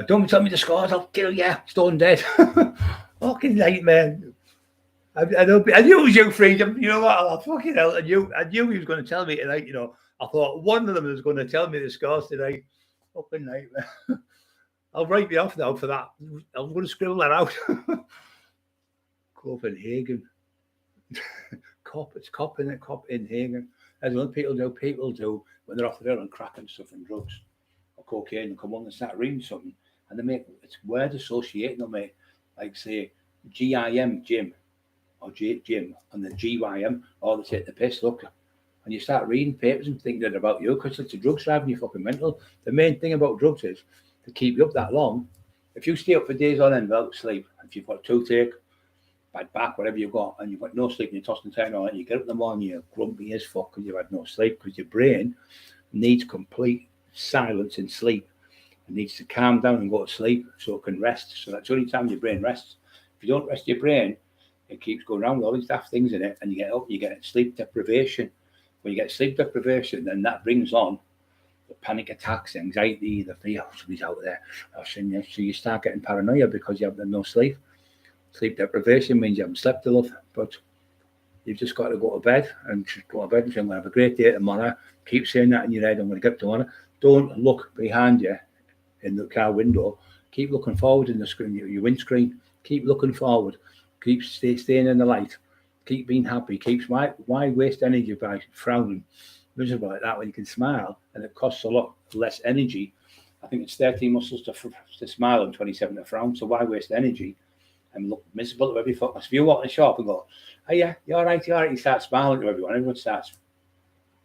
Don't tell me the scores. I'll kill you. Stone dead. Fucking nightmare. I knew it was you, Freedom. You know what? I fucking hell. I knew he was going to tell me tonight. I thought one of them was going to tell me the scores tonight. Fucking nightmare. I'll write me off now for that. I'm going to scribble that out. Copenhagen. It's Copenhagen. As what people do when they're off the road and crack and stuff and drugs or cocaine, and come on and start reading something, and they make it's word associating them, mate. Like say GIM, Jim, or Jim, and then GYM, or they take the piss, look, and you start reading papers and thinking they're about you because it's a drugs driving you fucking mental. The main thing about drugs is to keep you up that long. If you stay up for days on end without sleep, if you've got toothache, bad back, whatever you've got, and you've got no sleep and you're tossing and turning on, and you get up in the morning, you're grumpy as fuck because you've had no sleep, because your brain needs complete silence and sleep. It needs to calm down and go to sleep so it can rest. So that's the only time your brain rests If you don't rest your brain, it keeps going around with all these daft things in it, and you get up, you get sleep deprivation. When you get sleep deprivation, then that brings on the panic attacks, anxiety, the fear, oh, somebody's out there. So you start getting paranoia because you have no sleep. Sleep deprivation means you haven't slept enough, but you've just got to go to bed and just go to bed and say, I'm going to have a great day tomorrow. Keep saying that in your head, I'm going to get tomorrow. Don't look behind you in the car window. Keep looking forward in the screen, your windscreen. Keep looking forward. Keep staying in the light. Keep being happy. Why waste energy by frowning miserable like that when you can smile and it costs a lot less energy? I think it's 13 muscles to smile and 27 to frown. So why waste energy and look miserable to every focus? If you walk in the shop and go, oh yeah, you're all right, you start smiling to everyone. Everyone starts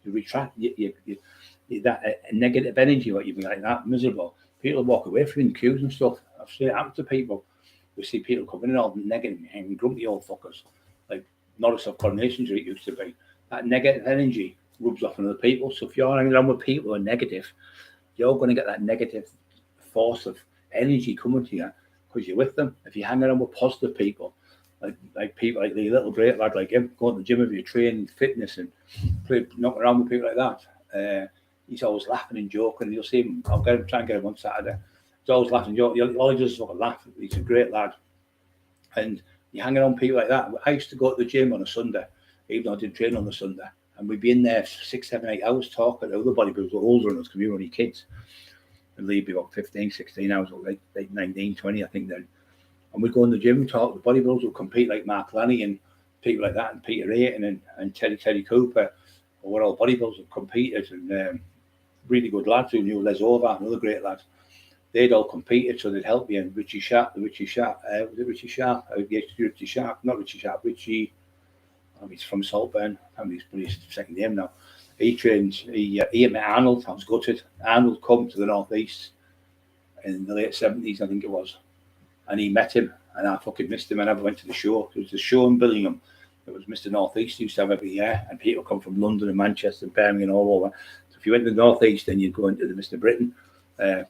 to retract that negative energy, what you've been like that, miserable. People walk away from queues and stuff. I've seen it happen to people. We see people coming in all negative and grumpy old fuckers, like Norris of Coronation Street used to be. That negative energy rubs off on other people. So if you're hanging around with people who are negative, you're going to get that negative force of energy coming to you because you're with them. If you hang around with positive people, like people like the little great lad like him, going to the gym if you're training fitness and knocking around with people like that, he's always laughing and joking. You'll see him. I'll try and get him on Saturday. He's always laughing and joking. All he does is fucking laugh. He's a great lad. And you hang around people like that. I used to go to the gym on a Sunday, even though I didn't train on the Sunday. And we'd be in there 6, 7, 8 hours talking to other bodybuilders who were older than us because we were only kids. And Lee would be about 15, 16 hours, like 19, 20, I think then. And we'd go in the gym and talk with bodybuilders who compete like Mark Lanny and people like that, and Peter Ayton and Teddy Cooper, who were all bodybuilders who competed, and really good lads who knew Les Over, another great lad. They'd all competed, so they'd help you. And Richie Sharp, was it Richie Sharp? Richie Sharp, not Richie Sharp, Richie, he's from Saltburn, I can't remember his second name now. He trained, he met Arnold. I was gutted. Arnold come to the Northeast in the late 70s, I think it was. And he met him, and I fucking missed him. I never went to the show. It was the show in Billingham. It was Mr. Northeast used to have every year, and people come from London and Manchester and Birmingham and all over. So if you went to the Northeast, then you'd go into the Mr. Britain.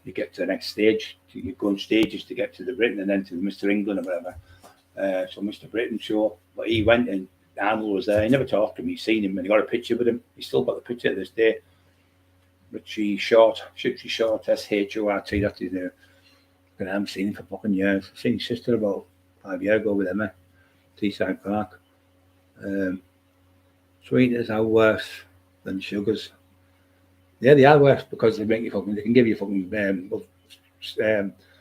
You get to the next stage. You go on stages to get to the Britain and then to the Mr. England or whatever. So Mr. Britain show, but he went and Arnold was there. He never talked to him. He's seen him and he got a picture with him. He's still got the picture to this day. Richie Short, S-H-O-R-T, that's his name. I haven't seen him for fucking years. I've seen his sister about 5 years ago with Emma, Teesside Park. Sweeteners are worse than sugars. Yeah, they are worse because they can give you fucking,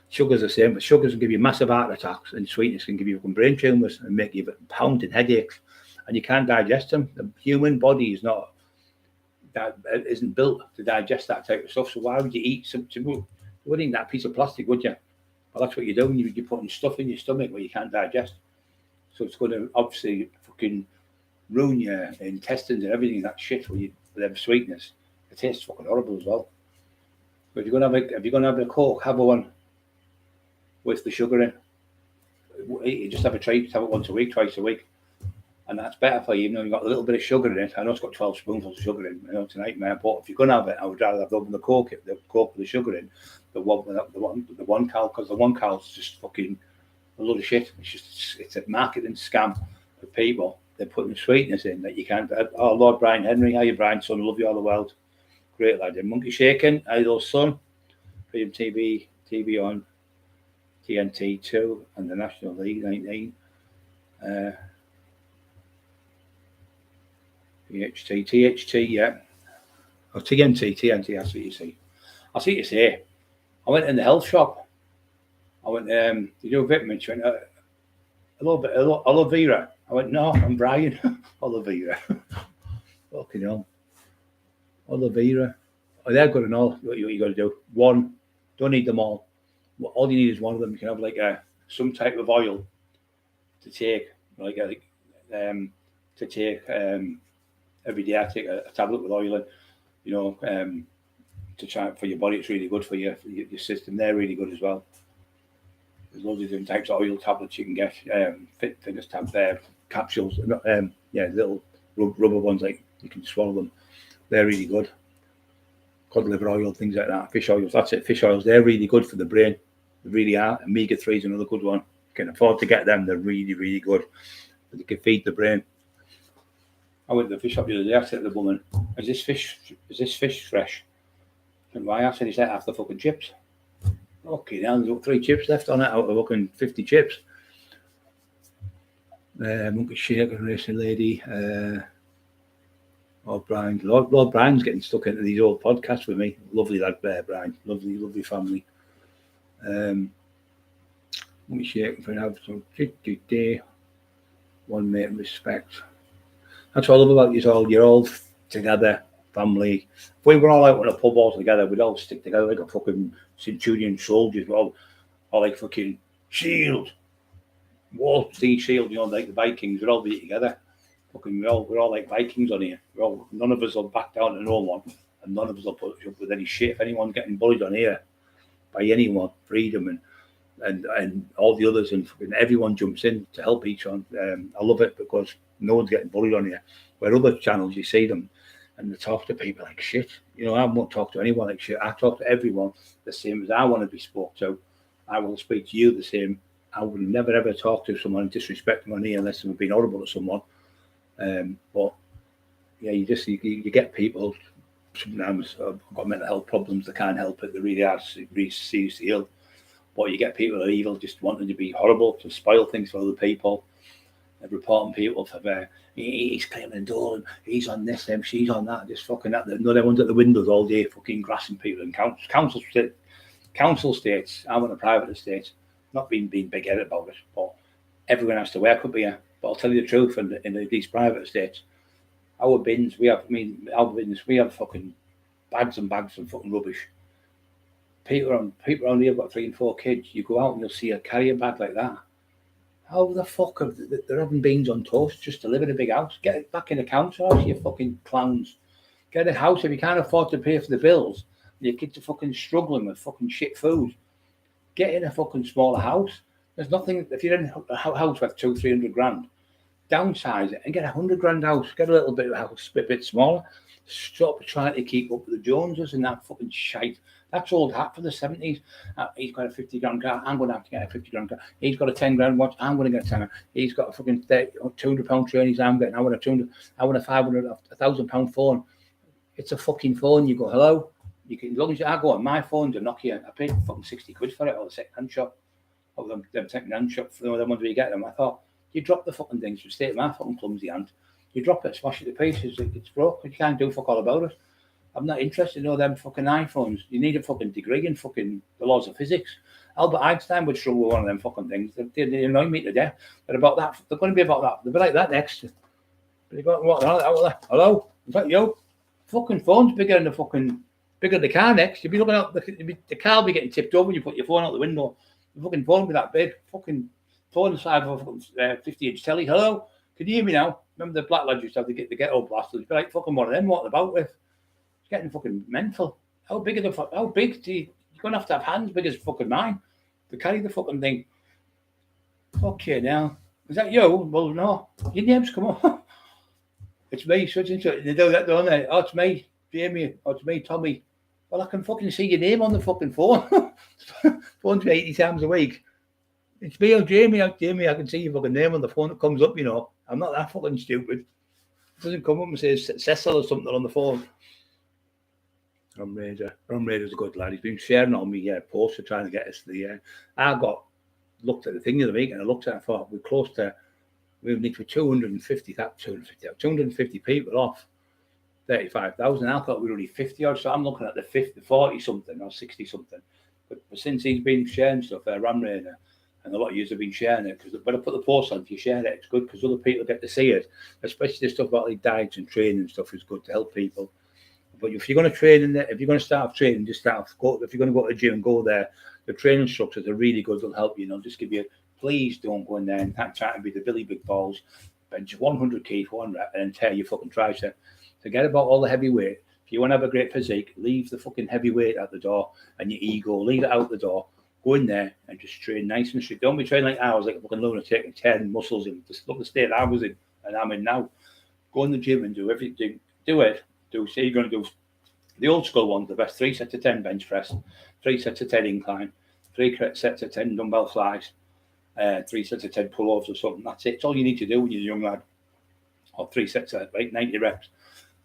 sugars the same, but sugars can give you massive heart attacks and sweetness can give you fucking brain tumours and make you pounding headaches and you can't digest them. The human body isn't built to digest that type of stuff, so why would you eat something? You wouldn't eat that piece of plastic, would you? Well, that's what you're doing. You're putting stuff in your stomach where you can't digest. So it's going to obviously fucking ruin your intestines and everything, that shit with them sweetness. It tastes fucking horrible as well. But if you're going to have a Coke, have one with the sugar in. You just have a treat, have it once a week, twice a week. And that's better for you, even though you've got a little bit of sugar in it. I know it's got 12 spoonfuls of sugar in tonight, man. But if you're going to have it, I would rather have the Coke with the sugar in, the one cal, because the one cal is just fucking a load of shit. It's a marketing scam for people. They're putting sweetness in that you can't. Oh, Lord Brian Henry, how you, Brian, son? Love you all the world. Great lad. Monkey Shaking, Idol Son, Freedom TV on TNT 2 and the National League 19. THT, yeah. Oh, TNT, that's what you see. I see what you say. I went in the health shop. I went, did you do vitamins? She went, a little bit, aloe vera. I went, no, I'm Brian. Aloe vera. Fucking hell. Aloe vera. Oh, they're good and all. What you got to do. One, don't need them all. All you need is one of them. You can have like some type of oil to take, every day. I take a tablet with oil in, to try for your body. It's really good for your system. They're really good as well. There's loads of different types of oil tablets you can get. Fitness capsules. Little rubber ones, like you can swallow them. They're really good. Cod liver oil, things like that. Fish oils, that's it. Fish oils, they're really good for the brain. They really are. Omega-3 is another good one. can afford to get them. They're really, really good. But they can feed the brain. I went to the fish shop the other day. I said to the woman, is this fish fresh? And why? I said, is that after fucking chips? Okay, now there's 3 chips left on it out of fucking 50 chips. Monkey Shake, Racing Lady, Lord Brian. Lord Brian's getting stuck into these old podcasts with me. Lovely lad there, Brian. Lovely, lovely family. Monkey Shake for now. So, one mate respect. That's what I love about you all. You're all together, family. If we were all out on a pub all together, we'd all stick together like a fucking Centurion soldiers. We're all like fucking Shield, Wall Street Shield, like the Vikings. We'd all be together. Fucking, we're all like Vikings on here. None of us will back down to no one, and none of us will put up with any shit. If anyone's getting bullied on here by anyone, freedom and all the others, and everyone jumps in to help each one. I love it because no one's getting bullied on here. Where other channels, you see them and they talk to people like shit. I won't talk to anyone like shit. I talk to everyone the same as I want to be spoke to. I will speak to you the same. I will never ever talk to someone and disrespect them on here unless they've been horrible to someone. But yeah, you get people. Sometimes I've got mental health problems. They can't help it. They really are really seriously ill. But you get people that are evil, just wanting to be horrible, to spoil things for other people. They're reporting people for he's claiming the door, and he's on this, and she's on that, just fucking that. Everyone's at the windows all day, fucking grassing people in council states. I'm on a private estate, not being big-headed about it, but everyone has to work up here. But I'll tell you the truth, in these private estates, our bins, we have fucking bags and bags of fucking rubbish. People around here have got 3 and 4 kids. You go out and you'll see a carrier bag like that. How the fuck are they're having beans on toast just to live in a big house? Get it back in the council house, you fucking clowns. Get a house if you can't afford to pay for the bills. Your kids are fucking struggling with fucking shit food. Get in a fucking smaller house. There's nothing, if you're in a house worth 200-300 grand, downsize it and get a 100 grand house. Get a little bit of a house, a bit smaller. Stop trying to keep up with the Joneses and that fucking shite. That's old hat for the 70s. He's got a 50 grand car. I'm going to have to get a 50 grand car. He's got a 10 grand watch. I'm going to get a 10 grand. He's got a fucking 200 pound trainees. I want a 200. I want a 500, 1,000 pound phone. It's a fucking phone. You go, hello. You can, as long as I go on my phone's a Nokia. I paid fucking 60 quid for it, or the second-hand shop. Or them second-hand shop, for them ones where you get them. I thought, you drop the fucking things, you stay at my fucking clumsy hand. You drop it, smash it to pieces, it's broke. You can't do fuck all about it. I'm not interested in all them fucking iPhones. You need a fucking degree in fucking the laws of physics. Albert Einstein would struggle with one of them fucking things. They annoy me to death. They're about that. They're going to be about that. They'll be like that next. They got what? Hello? Is that you? Fucking phone's bigger than the car next. You'll be looking out. The car will be getting tipped over when you put your phone out the window. The fucking phone will be that big. Fucking phone the size of a fucking 50-inch telly. Hello? Can you hear me now? Remember the black lads used to have to get the ghetto blasters? It'd be like fucking one of them walking about with. It's getting fucking mental. How big do you're gonna have hands big as fucking mine to carry the fucking thing? Okay, now is that you? Well, no. Your name's come on. It's me. So it's interesting. They do that, don't they? Oh, it's me, Jamie. Oh, it's me, Tommy. Well, I can fucking see your name on the fucking phone. Phone's me 80 times a week. It's me, Jamie. I can see your fucking name on the phone. It comes up, I'm not that fucking stupid. It doesn't come up and says Cecil or something on the phone. Ron Raider's a good lad. He's been sharing on me posts trying to get us to the I looked at the thing the other week and I thought we're close to, we need for 250 people off 35,000. I thought we were only 50 odd, so I'm looking at the 40 something or 60 something. But since he's been sharing stuff, Ram Raider, and a lot of you have been sharing it, because when I put the post on, if you share it, it's good because other people get to see it, especially the stuff about like diets and training and stuff is good to help people. But if you're going to train if you're going to start off training, just start off, if you're going to go to the gym and go there, the training instructors are really good. They'll help you. They'll just give you, please don't go in there and try to be the Billy Big Balls, bench 100 kg for 1 rep and then tear your fucking tricep. Forget about all the heavy weight. If you want to have a great physique, leave the fucking heavy weight at the door and your ego, leave it out the door. Go in there and just train nice and straight. Don't be training like I was, like a fucking lunatic and tearing muscles in. Just look at the state I was in and I'm in now. Go in the gym and do everything. Say you're going to do the old school ones, the best 3 sets of 10 bench press, 3 sets of 10 incline, 3 sets of 10 dumbbell flies, 3 sets of 10 pull-offs or something. That's it. It's all you need to do when you're a young lad. Or 3 sets of 90 reps.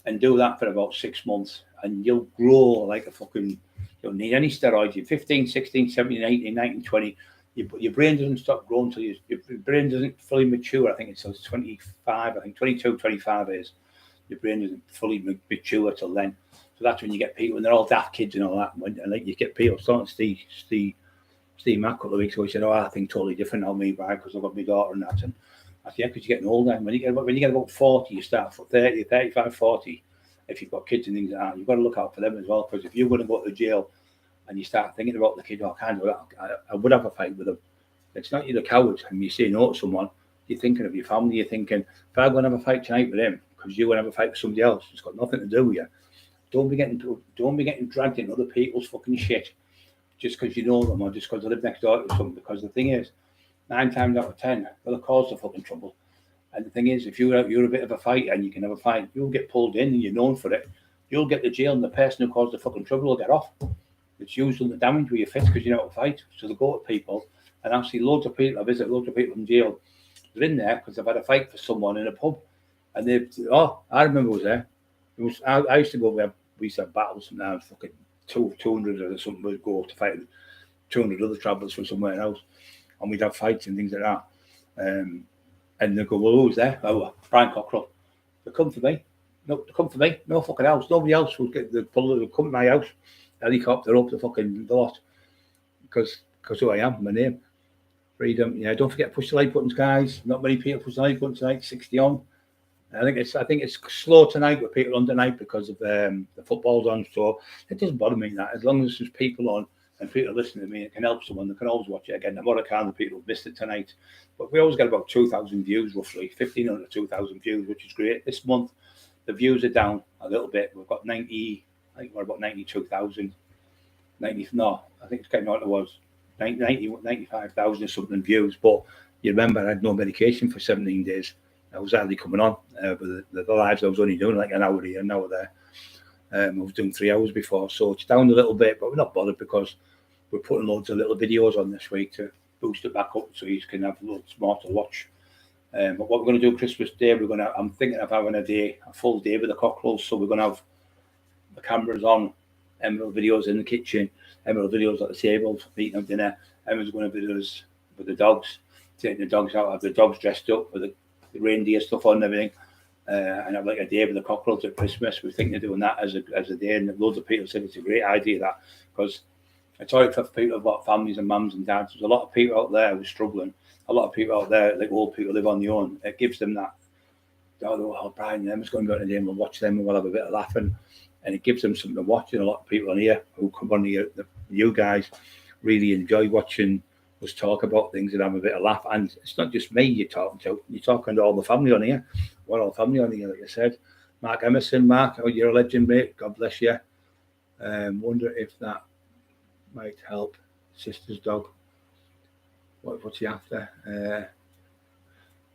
And do that for about 6 months. And you'll grow like a fucking... You don't need any steroids. You're 15, 16, 17, 18, 19, 20. Your brain doesn't stop growing until your brain doesn't fully mature. I think it's 25. I think 22, 25 is. Your brain doesn't fully mature till then. So that's when you get people, and they're all daft kids and all that. And like you get people starting to Steve Mack a couple of weeks ago, he said, I think totally different on me, right? Because I've got my daughter and that. And I said, yeah, because you're getting older. And when you get about 40, you start for 30, 35, 40. If you've got kids and things like that, you've got to look out for them as well. Because if you're going to go to jail and you start thinking about the kid, I can't do that. I would have a fight with them. It's not you're a coward and you say no to someone. You're thinking of your family. You're thinking, if I'm going to have a fight tonight with him, because you're going to have a fight with somebody else, it's got nothing to do with you. Don't be getting dragged into other people's fucking shit just because you know them or just because they live next door to something. Because the thing is, 9 times out of 10, they'll cause the fucking trouble. And the thing is, if you're a bit of a fighter and you can have a fight, you'll get pulled in and you're known for it. You'll get to jail and the person who caused the fucking trouble will get off. It's usually the damage where you're fit because you know how to fight. So they go to people, and I see loads of people, I visit loads of people in jail. They're in there because they've had a fight for someone in a pub. And I remember I was there. I used to go where we used to have battles sometimes, fucking 200 or something would go to fight 200 other travellers from somewhere else. And we'd have fights and things like that. And they go, well, who's there? Oh, Brian Cockerill. They come for me. No, they come for me. No fucking else. Nobody else will get the pull. They'll come to my house. Helicopter up the lot. Because who I am, my name. Freedom. Yeah, don't forget to push the like buttons, guys. Not many people push the like button tonight. 60 on. I think it's slow tonight with people on tonight because of the football's on. So it doesn't bother me that as long as there's people on and people listening to me, it can help someone. They can always watch it again. The more I can, the people who missed it tonight. But we always get about 2,000 views, roughly 1,500 to 2,000 views, which is great. This month the views are down a little bit. We've got 90. I think we're about 92,000. 90. No, I think it's getting on. It was 95,000 or something views. But you remember I had no medication for 17 days. I was hardly coming on, but the lives I was only doing like an hour here, an hour there. I was doing 3 hours before, so it's down a little bit, but we're not bothered because we're putting loads of little videos on this week to boost it back up so you can have loads more to watch. But what we're going to do Christmas Day, I'm thinking of having a full day with the Cockerils, so we're going to have the cameras on, Emerald videos in the kitchen, Emerald videos at the table, eating up dinner. Emma's going to video us with the dogs, taking the dogs out, have the dogs dressed up with the reindeer stuff on and everything, and have like a day with the Cockerils at Christmas. We're thinking of doing that as a day, and loads of people said it's a great idea that because it's all right for people who've got families and mums and dads. There's a lot of people out there who are struggling. A lot of people out there, like old people, live on their own. It gives them that. Oh, Brian, and Emma's going to go to the day and we'll watch them and we'll have a bit of laughing, and it gives them something to watch. And a lot of people on here who come on here, you guys really enjoy watching us talk about things and have a bit of laugh. And it's not just me you're talking to. You're talking to all the family on here. We're all family on here, like I said. Mark Emerson, Mark, you're a legend, mate. God bless you. Wonder if that might help sister's dog. What's he after?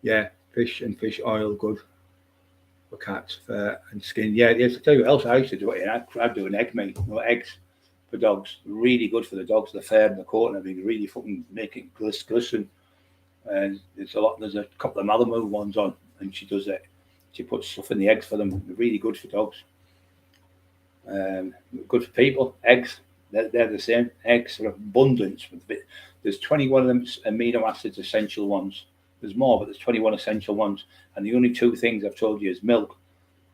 Yeah, fish and fish oil, good for cats, fur and skin. Yeah, to tell you what else I used to do it. I'd do an egg, mate. Eggs for dogs, really good for the dogs, the fur and the coat and everything, really fucking make it glisten. And there's a couple of Malamute ones on, and she does it. She puts stuff in the eggs for them. They're really good for dogs. Good for people. Eggs, they're the same. Eggs are abundance. There's 21 of them amino acids, essential ones. There's more, but there's 21 essential ones. And the only 2 things I've told you is milk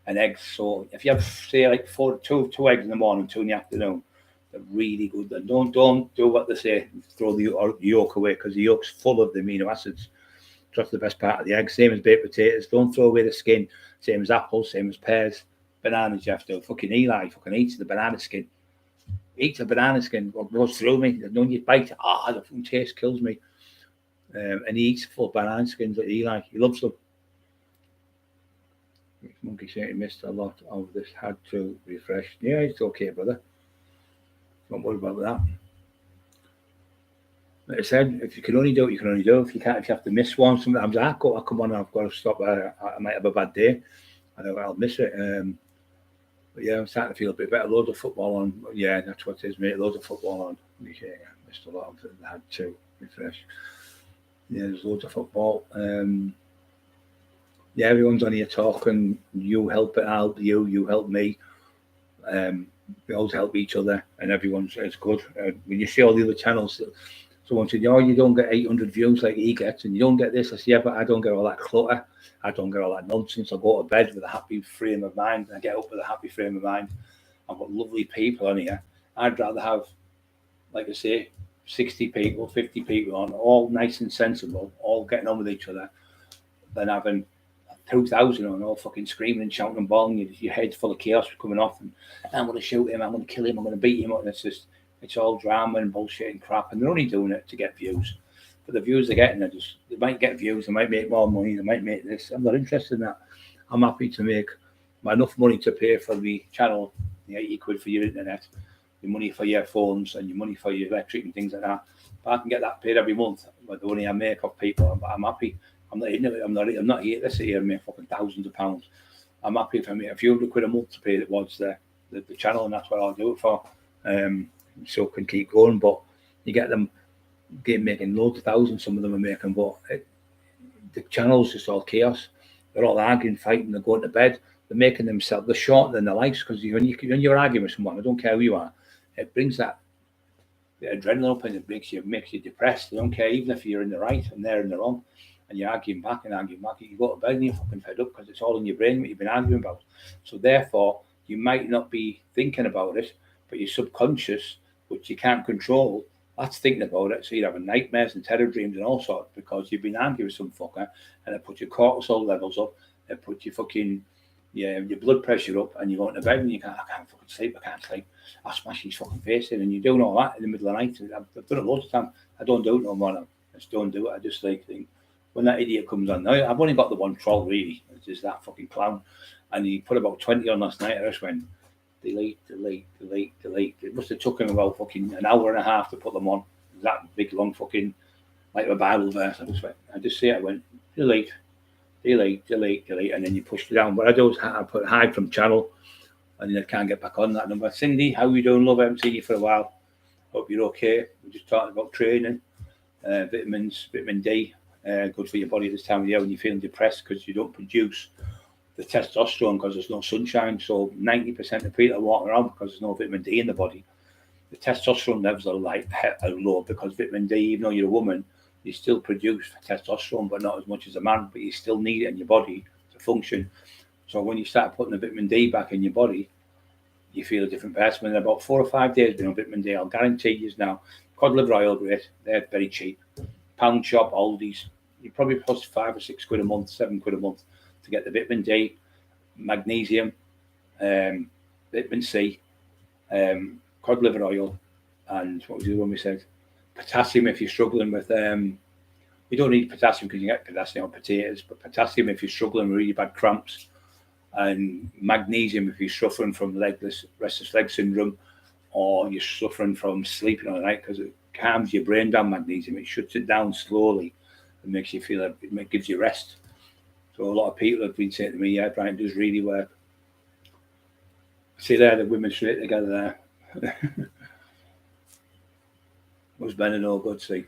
and eggs. So if you have, say, like two eggs in the morning, 2 in the afternoon, they're really good. And don't do what they say, throw the yolk away, because the yolk's full of the amino acids. That's the best part of the egg. Same as baked potatoes. Don't throw away the skin. Same as apples, same as pears. Bananas, you have to. Fucking Eli fucking eats the banana skin. Eats a banana skin. What goes through me. There's no you bite it. The fucking taste kills me. And he eats full banana skins like Eli. He loves them. Monkey saying he missed a lot of this. Had to refresh. Yeah, it's okay, brother. Don't worry about that. Like I said, if you can only do it, you can only do it. If you can't, if you have to miss one, sometimes I come on, I've got to stop. I might have a bad day, and I'll miss it. But yeah, I'm starting to feel a bit better. Loads of football on. Yeah, that's what it is, mate. Loads of football on. Yeah, missed a lot of it. I had to refresh. Yeah, there's loads of football. Yeah, everyone's on here talking. You help it, I'll help you. You help me. Um, we always help each other, and everyone's it's good. When you see all the other channels, someone said, "Oh, you don't get 800 views like he gets, and you don't get this." I said, "Yeah, but I don't get all that clutter. I don't get all that nonsense. I go to bed with a happy frame of mind. I get up with a happy frame of mind. I've got lovely people on here. I'd rather have, like I say, 60 people, 50 people on, all nice and sensible, all getting on with each other, than having 2,000 on, all fucking screaming and shouting and bawling. Your head's full of chaos coming off, and I'm going to shoot him, I'm going to kill him, I'm going to beat him up. And it's all drama and bullshit and crap, and they're only doing it to get views. But the views they're getting, they might get views, they might make more money, they might make this. I'm not interested in that. I'm happy to make enough money to pay for the channel, the 80 quid for your internet, your money for your phones, and your money for your electric and things like that. But I can get that paid every month with the money I make off people. But I'm happy. I'm not in it. I'm not here to sit here and make fucking thousands of pounds. I'm happy if I make a few hundred quid a month to pay towards the channel, and that's what I'll do it for. So can keep going. But you get them making loads of thousands. Some of them are making, but the channel's just all chaos. They're all arguing, fighting. They're going to bed. They're making themselves. They're shortening their lives because when you're arguing with someone, I don't care who you are, it brings that adrenaline up and it makes you depressed. I don't care, even if you're in the right and they're in the wrong, and you're arguing back. You go to bed and you're fucking fed up because it's all in your brain what you've been arguing about. So therefore, you might not be thinking about it, but your subconscious, which you can't control, that's thinking about it. So you're having nightmares and terror dreams and all sorts because you've been arguing with some fucker, and it puts your cortisol levels up. It puts your fucking your blood pressure up, and you're going to bed and I can't fucking sleep. I can't sleep. I smash his fucking face in, and you're doing all that in the middle of the night. I've done it loads of times. I don't do it no more now. I just don't do it. I just think when that idiot comes on. Now I've only got the one troll really. It's just that fucking clown, and he put about 20 on last night. I just went delete. It must have took him about fucking an hour and a half to put them on. That big long fucking like a Bible verse. I just see it. I went delete, and then you push it down. What I do is I put hide from channel, and then I can't get back on that number. Cindy, how you doing? Love, I haven't seen you for a while. Hope you're okay. We're just talking about training, vitamins, vitamin D, good for your body this time of year when you're feeling depressed because you don't produce the testosterone because there's no sunshine. So 90% of people are walking around because there's no vitamin D in the body. The testosterone levels are low because vitamin D, even though you're a woman, you still produce testosterone, but not as much as a man, but you still need it in your body to function. So when you start putting the vitamin D back in your body, you feel a different person. In about 4 or 5 days being on vitamin D, I'll guarantee you now, cod liver oil, great, they're very cheap. Pound shop, Aldi's, you probably cost 5 or 6 quid a month, 7 quid a month to get the vitamin D, magnesium, vitamin C, cod liver oil, and what was the other one we said? Potassium if you're struggling with you don't need potassium because you get potassium on potatoes, but potassium if you're struggling with really bad cramps, and magnesium if you're suffering from restless leg syndrome, or you're suffering from sleeping all night because it calms your brain down. Magnesium, it shuts it down slowly and makes you feel it gives you rest. So a lot of people have been saying to me, yeah, Brian, it does really work. See there, the women straight together there. Was men and all good, see.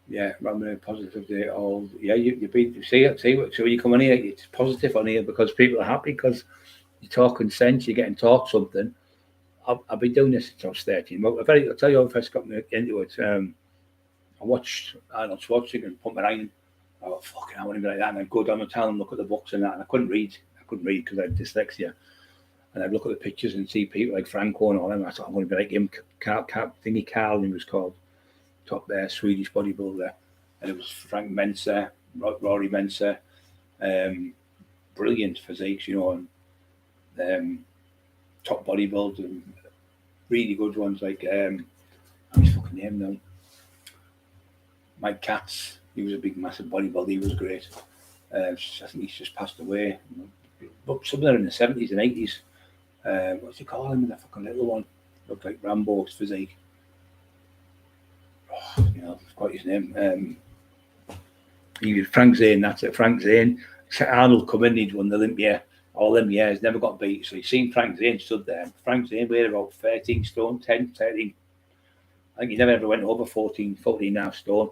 Yeah, I'm a positive day. All yeah, you see it. So you come on here, it's positive on here because people are happy because you're talking sense, you're getting taught something. I've been doing this since I was 13. I'll tell you how I first got into it. I watched Arnold Schwarzenegger and Pump Iron. I thought, fucking, I want to be like that. And I'd go down the town and look at the books and that. And I couldn't read because I had dyslexia. And I'd look at the pictures and see people like Franco and all them. I thought, I'm going to be like him. Carl, he was called. Top there, Swedish bodybuilder. And it was Frank Menser, Rory Menser. Brilliant physiques, and top bodybuilders. Really good ones like, what's fucking name now? Mike Katz. He was a big, massive bodybuilder. He was great. I think he's just passed away. But somewhere in the 70s and 80s. What's he call him? That fucking little one. Looked like Rambo's physique. Quite his name. He was Frank Zane. That's it, Frank Zane. Arnold come in. He'd won the Olympia all them years, never got beat. So you seen Frank Zane stood there. Frank Zane weighed about 13 stone, 10, 13. I think he never ever went over 14 and a half stone.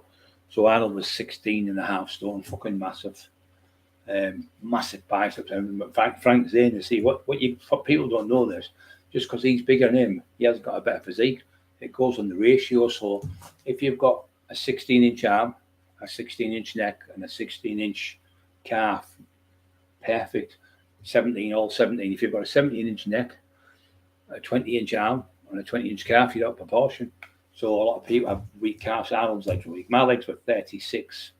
So Arnold was 16 and a half stone, fucking massive. Massive biceps. And Frank Zane, you see, what people don't know this, just because he's bigger than him, he hasn't got a better physique. It goes on the ratio. So if you've got a 16-inch arm, a 16-inch neck, and a 16-inch calf, perfect. 17, all 17. If you've got a 17-inch neck, a 20-inch arm, and a 20-inch calf, you're out of proportion. So a lot of people have weak calves. Arnold's legs are weak. My legs were 36.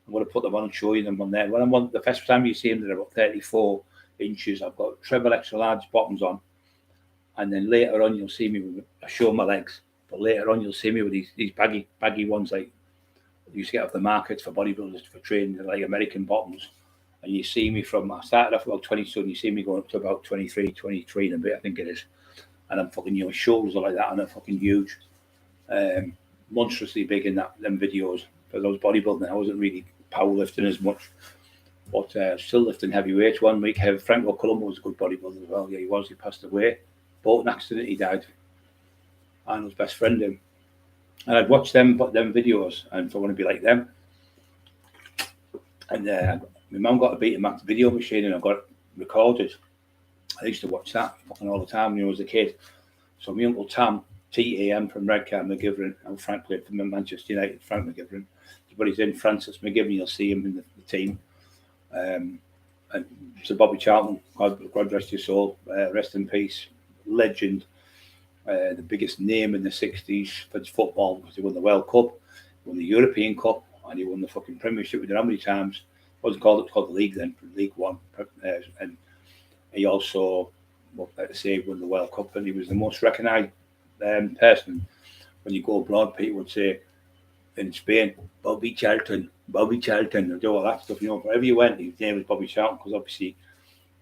I'm going to put them on and show you them on there. When I'm on, the first time you see them, they're about 34 inches. I've got treble extra large bottoms on. And then later on, you'll see me with, I show my legs. But later on, you'll see me with these baggy ones like you used to get off the markets for bodybuilders for training, like American bottoms. And you see me from, I started off about 22, and you see me going up to about 23 and a bit, I think it is. And I'm fucking, my shoulders are like that, and they're fucking huge. Monstrously big in them videos. For those bodybuilding, I wasn't really powerlifting as much, but still lifting heavy weights. One week, Franco Colombo was a good bodybuilder as well. Yeah, he was. He passed away. Boating accident, he died. Arnold's best friend, him. And I'd watch them videos, and I want to be like them. And my mum got a Betamax video machine, and I got it recorded. I used to watch that fucking all the time when I was a kid. So my uncle Tam, TAM from Redcar McGivern, and Frank played for Manchester United, Frank McGivern. But he's in Francis McGivern, you'll see him in the team. And so Bobby Charlton, God rest your soul, rest in peace, legend, the biggest name in the 60s for football, because he won the World Cup, won the European Cup, and he won the fucking Premiership with how many times? It wasn't called, it was called the League then, League One. And he also, won the World Cup, and he was the most recognised person. When you go abroad, people would say, in Spain, Bobby Charlton, and do all that stuff, wherever you went, his name was Bobby Charlton, because obviously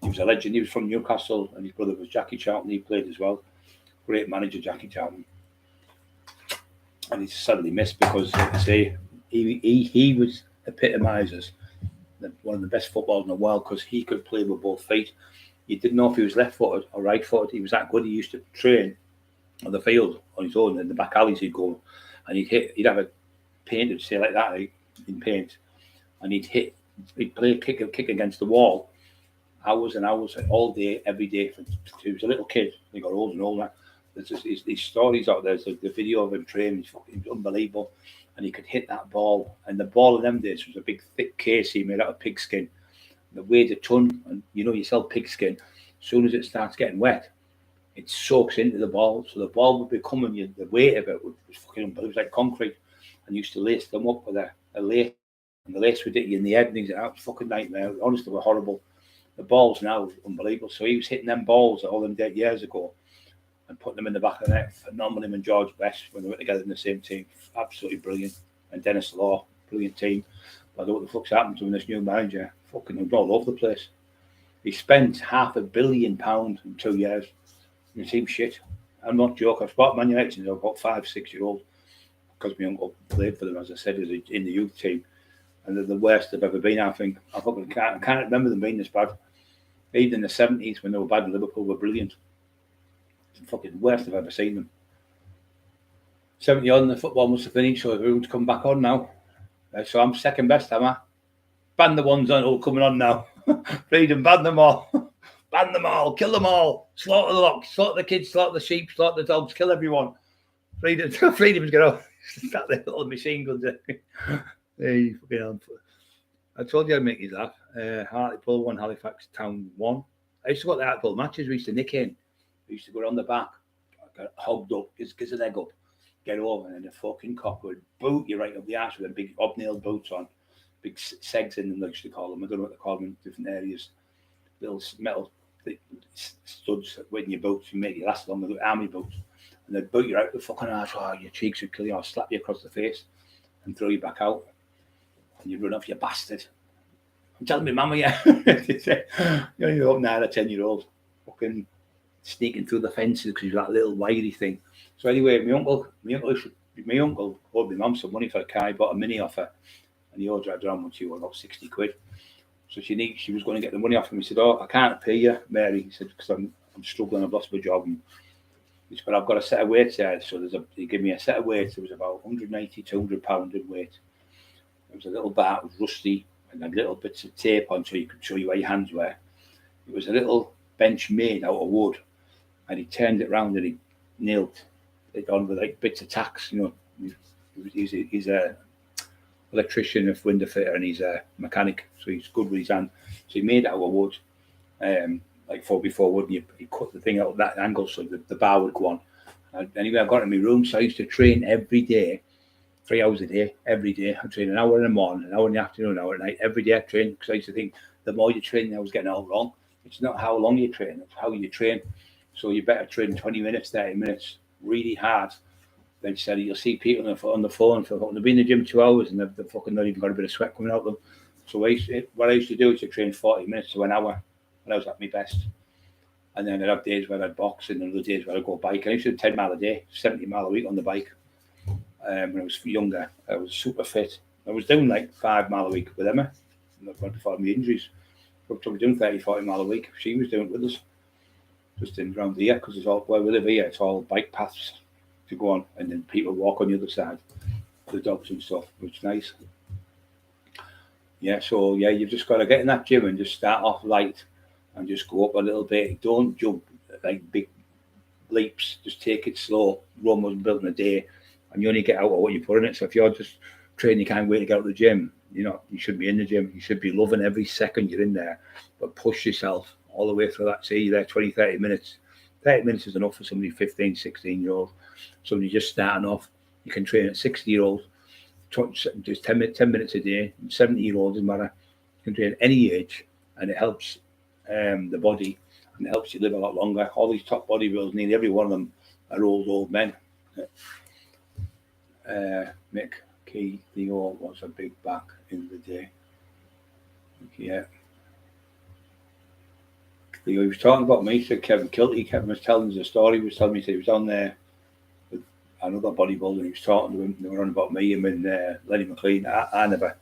he was a legend. He was from Newcastle, and his brother was Jackie Charlton. He played as well. Great manager, Jackie Charlton. And he's sadly missed because, like I say, he was epitomises one of the best footballers in the world, because he could play with both feet. You didn't know if he was left-footed or right-footed. He was that good. He used to train on the field on his own. In the back alleys he'd go, and he'd have a painted, say like that, in paint, and he'd play a kick against the wall, hours and hours, all day, every day. He was a little kid. He got older and older. There's just these stories out there. There's the video of him training. He was unbelievable, and he could hit that ball. And the ball in them days was a big, thick casey made out of pigskin. The weighed a ton, and you sell pigskin. As soon as it starts getting wet, it soaks into the ball. So the ball would be coming. The weight of it was fucking unbelievable. It was like concrete. And used to lace them up with a lace, and the lace would hit you in the head, and things like that. It was a fucking nightmare. Honestly, were horrible. The balls now are unbelievable. So he was hitting them balls all them dead years ago and putting them in the back of the net. Phenomenal. Him and George Best, when they were together in the same team, absolutely brilliant. And Dennis Law, brilliant team. But I don't know what the fuck's happened to him, this new manager. Fucking all over the place. He spent £500 million in 2 years. And the team's shit. I'm not joking. I've spotted Man United since I was about 5-6 years old, because my uncle played for them, as I said, in the youth team, and they're the worst they've ever been. I think I can't remember them being this bad. Even in the 70s, when they were bad, Liverpool were brilliant. It's the fucking worst I've ever seen them. 70 on, the football must have finished, so everyone's come back on now. So I'm second best, am I? Ban the ones all coming on now. Freedom, ban them all. Ban them all, kill them all, slaughter the lot, slaughter the kids, slaughter the sheep, slaughter the dogs, kill everyone. Freedom's going to start the little machine guns. Hey, fucking hell. I told you I'd make you laugh. Hartlepool 1, Halifax Town 1. I used to go to the Hartlepool matches. We used to nick in. We used to go around the back, get hogged up, get a leg up, get over, and then the fucking cock would boot you right up the arse with a big hobnailed boots on. Big segs in them, they used to call them. I don't know what they call them in different areas. Little metal studs in your boots, you make you last longer, like army boots. And they'd boot you out the fucking arse. Oh, your cheeks would kill you, or slap you across the face and throw you back out. And you'd run off, you bastard. I'm telling my mama, yeah. You're up 9 or 10 year old fucking sneaking through the fences because you're that little wiry thing. So anyway, my uncle owed my mum some money for a car. He bought a Mini off her, and he owed her around when she was about 60 quid. So she was going to get the money off him. He said, "Oh, I can't pay you, Mary." He said, "Because I'm struggling. I've lost my job." And he said, "But I've got a set of weights there." So he gave me a set of weights. It was about 180, 200 pounds in weight. It was a little bar, it was rusty, and had little bits of tape on so you could show you where your hands were. It was a little bench made out of wood, and he turned it round and he nailed it on with like bits of tacks. He's a electrician, a window fitter, and he's a mechanic, so he's good with his hand. So he made it out of wood, like 4x4 wood, and he cut the thing out at that angle so the bar would go on. And anyway, I got in my room, so I used to train every day, 3 hours a day, every day. I train an hour in the morning, an hour in the afternoon, an hour at night, every day I train, because I used to think the more you train, I was getting it all wrong. It's not how long you train, it's how you train. So you better train 20 minutes, 30 minutes, really hard. Then said you'll see people on the phone for they've been in the gym 2 hours and they've fucking not even got a bit of sweat coming out of them. So what I used to do is to train 40 minutes to an hour when I was at my best. And then I'd have days where I'd box and other days where I'd go bike. I used to do 10 mile a day, 70 mile a week on the bike. When I was younger, I was super fit. I was doing like 5 mile a week with Emma, before my injuries. I was doing 30, 40 mile a week. She was doing it with us. Just in around here, because it's all where we live here, it's all bike paths to go on, and then people walk on the other side, the dogs and stuff, which is nice. Yeah, so yeah, you've just got to get in that gym and just start off light and just go up a little bit. Don't jump like big leaps, just take it slow. Rome wasn't built in a day, and you only get out of what you put in it. So if you're just training, you can't wait to get out of the gym, you should be in the gym. You should be loving every second you're in there, but push yourself all the way through that. Say you're there 20, 30 minutes. 30 minutes is enough for somebody 15, 16-year-old. Somebody just starting off. You can train a 60-year-old, just 10 minutes a day. 70-year-old, doesn't matter. You can train at any age, and it helps the body, and it helps you live a lot longer. All these top bodybuilders, nearly every one of them are old men. Mick Key, Theo was a big back in the day. Yeah. He was talking about me, so Kevin Kilty. Kevin was telling us a story. He was telling me he was on there with another bodybuilder. He was talking to him. They were on about me, him and Lenny McLean. I never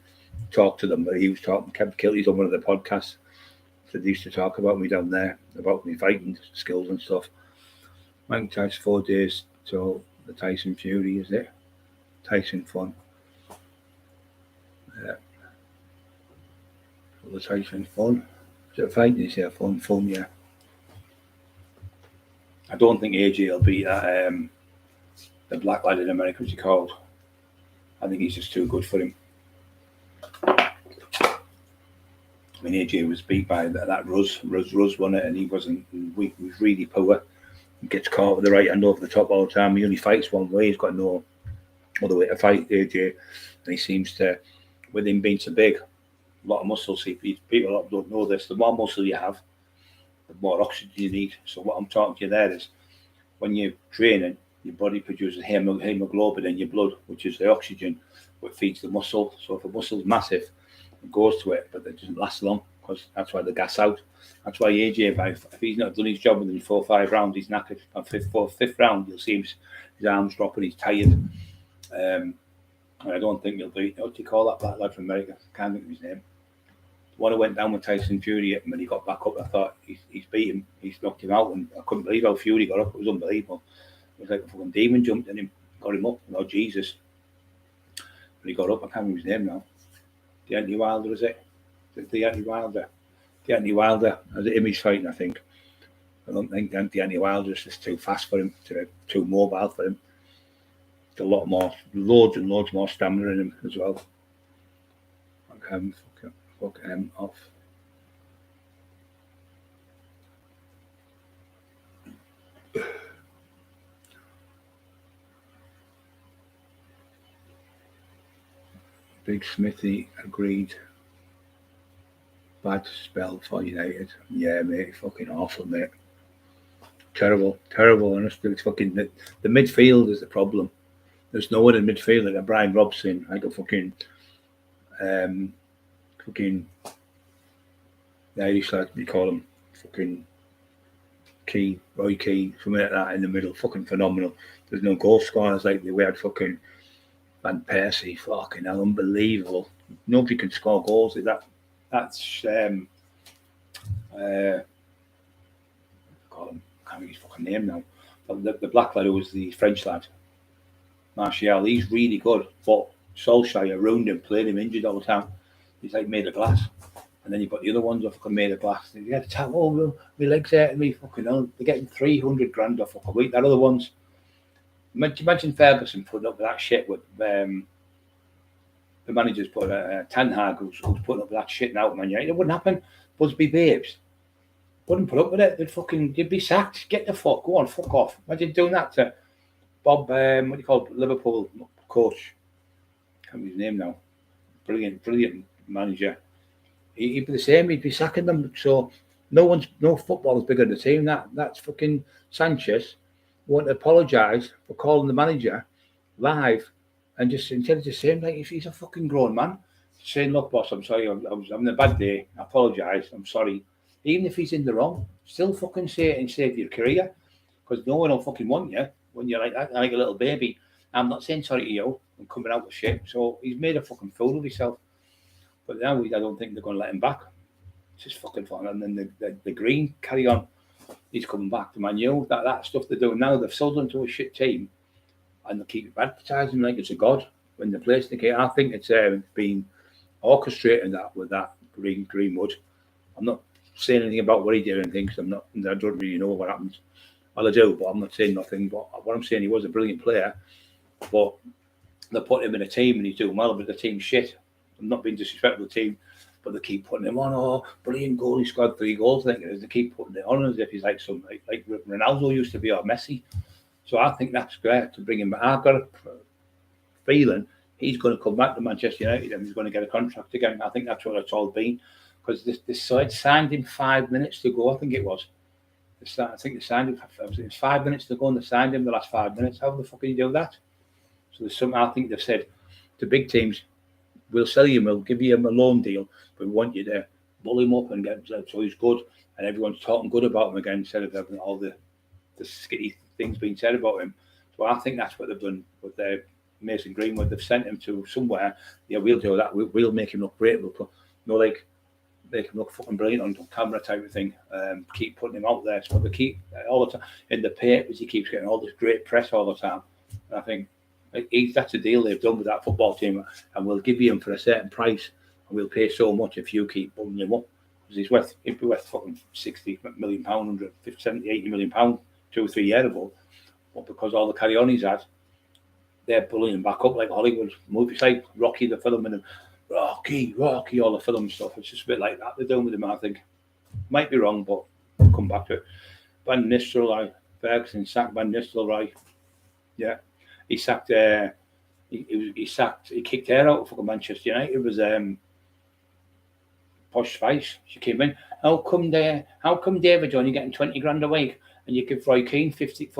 talked to them, but he was talking. Kevin Kilty's on one of the podcasts. So they used to talk about me down there, about my fighting skills and stuff. Mike Tyson 4 days till the Tyson Fury, is it? Tyson fun. Yeah. The Tyson fun. Is it fighting? Is it fun? Fun, yeah. I don't think AJ will beat that. The black lad in America, what's he called? I think he's just too good for him. I mean, AJ was beat by that Ruz won it, and he wasn't weak. He was really poor. He gets caught with the right hand over the top all the time. He only fights one way. He's got no other way to fight, AJ. And he seems to, with him being so big, a lot of muscle. See, people don't know this. The more muscle you have, the more oxygen you need. So what I'm talking to you there is, when you're training, your body produces hemoglobin in your blood, which is the oxygen that feeds the muscle. So if a muscle's massive, it goes to it, but it doesn't last long, because that's why they gas out. That's why AJ, if he's not done his job within 4 or 5 rounds, he's knackered. On fifth round, you'll see his arms dropping, he's tired. And I don't think he'll beat, what do you call that black lad from America? I can't think of his name. When I went down with Tyson Fury and when he got back up, I thought he's beat him, he's knocked him out, and I couldn't believe how Fury got up. It was unbelievable. It was like a fucking demon jumped in him, got him up. Jesus. When he got up, I can't remember his name now. Deontay Wilder, is it? Deontay Wilder. Deontay Wilder as an image fighting, I think. I don't think Deontay Wilder is just too fast for him, too mobile for him. There's a lot more, loads and loads more stamina in him as well. Fuck him off. Big Smithy agreed. Bad spell for United. Yeah, mate, fucking awful, mate. Terrible. Honestly, it's fucking the midfield is the problem. There's no one in midfield like a Brian Robson, like a fucking the Irish lad, we call him fucking Roy Key, something like that in the middle, fucking phenomenal. There's no goal scorers like we had fucking Van Persie, fucking hell, unbelievable. Nobody can score goals like that. That's call him, I can't remember his fucking name now. But the black lad who was the French lad, Martial, he's really good, but Solskjaer ruined him, playing him injured all the time. He's like made of glass. And then you've got the other ones that are fucking made of glass. You get to tell, oh, well, my legs hurting me, fucking hell. They're getting 300 grand off a week. That other ones. Imagine Ferguson putting up with that shit with the managers put Ten Hag who's putting up with that shit now, man. It wouldn't happen. Busby Babes wouldn't put up with it. They'd be sacked. Get the fuck, go on, fuck off. Imagine doing that to Bob, what do you call it, Liverpool coach? I can't remember his name now. Brilliant manager. He'd be the same. He'd be sacking them. So no football is bigger than the team. That's fucking Sanchez won't apologise for calling the manager live and just instead of just saying like if he's a fucking grown man, saying look boss, I'm sorry, I was having a bad day. I apologise. I'm sorry. Even if he's in the wrong, still fucking say it and save your career because no one will fucking want you when you're like that, like a little baby. I'm not saying sorry to you. I'm coming out with shit. So he's made a fucking fool of himself. But now I don't think they're going to let him back. It's just fucking fun. And then the Green carry on. He's coming back to Man U. That stuff they're doing now, they've sold him to a shit team, and they keep advertising like it's a god when they're placing the game. I think it's been orchestrating that with that Greenwood. I'm not saying anything about what he did or anything because I don't really know what happens. Well, I do, but I'm not saying nothing. But what I'm saying, he was a brilliant player, but they put him in a team and he's doing well, but the team's shit. I'm not being disrespectful to the team, but they keep putting him on. Oh, brilliant goal! He scored 3 goals. I think it is. They keep putting it on as if he's like some like Ronaldo used to be or Messi. So I think that's great to bring him back. I've got a feeling he's going to come back to Manchester United and he's going to get a contract again. I think that's what it's all been because this side signed him 5 minutes to go. I think it was. I think they signed him. It was 5 minutes to go and they signed him the last 5 minutes. How the fuck can you do that? So there's something I think they've said to big teams. We'll sell him, we'll give you him a loan deal, but we want you to bull him up and get him so he's good. And everyone's talking good about him again instead of having all the skitty things being said about him. So I think that's what they've done with their Mason Greenwood. They've sent him to somewhere. Yeah, we'll do that. We'll make him look great. We'll put, make him look fucking brilliant on camera type of thing. Keep putting him out there. So they keep all the time in the papers. He keeps getting all this great press all the time. And I think that's a deal they've done with that football team, and we'll give you him for a certain price, and we'll pay so much if you keep building him up. Because he'd be worth fucking £60 million, 150, 70, 80 million pounds 2 or 3 years ago. But because all the carry-on he's had, they're pulling him back up like Hollywood movies, like Rocky, the film, and Rocky, all the film stuff. It's just a bit like that they're doing with him, I think. Might be wrong, but I'll come back to it. Van Nistelrooy, Ferguson sacked Van Nistelrooy. Yeah. He sacked. He kicked her out of Manchester United. It was Posh Spice. She came in. How come David John, you're getting 20 grand a week, and you give Roy Keane 50,000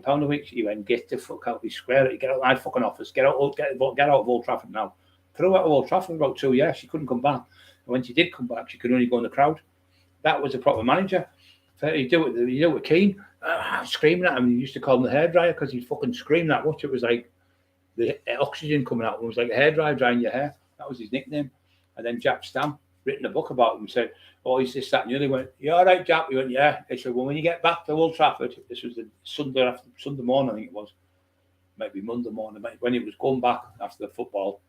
pound a week? He went, get the fuck out of his square. Get out of my fucking office. Get out of Old Trafford now. Threw out of Old Trafford for about 2 years. She couldn't come back. And when she did come back, she could only go in the crowd. That was a proper manager. You do it with Keane. Screaming at him. He used to call him the hairdryer because he'd fucking scream that much. It was like the oxygen coming out. It was like a hairdryer drying your hair. That was his nickname. And then Jack Stam written a book about him and said, oh, he's this, that, and the other. He went, you all right, Jack? He went, yeah. He said, well, when you get back to Old Trafford, this was the Sunday morning, I think it was. Maybe Monday morning. When he was going back after the football.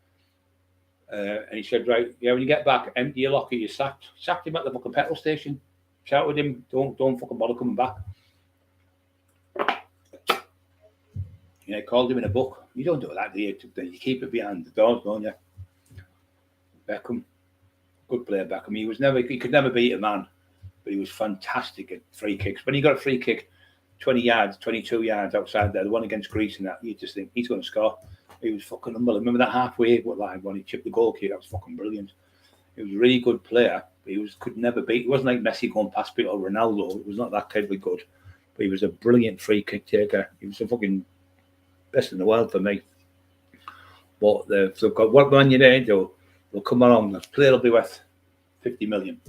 And he said, right, yeah, when you get back, empty your locker, you're sacked. Sacked him at the fucking petrol station. Shouted him, don't fucking bother coming back. Yeah, called him in a book. You don't do that, do you? You keep it behind the doors, don't you? Beckham, good player, Beckham. He could never beat a man, but he was fantastic at free kicks. When he got a free kick, 20 yards, 22 yards outside there, the one against Greece and that, you just think he's going to score. He was fucking unbelievable. Remember that halfway line when he chipped the goal kick? That was fucking brilliant. He was a really good player, but could never beat. It wasn't like Messi going past people or Ronaldo. It was not that terribly good, but he was a brilliant free kick taker. He was a fucking best in the world for me. But they've got what Man United do? They'll come along. The player will be worth 50 million.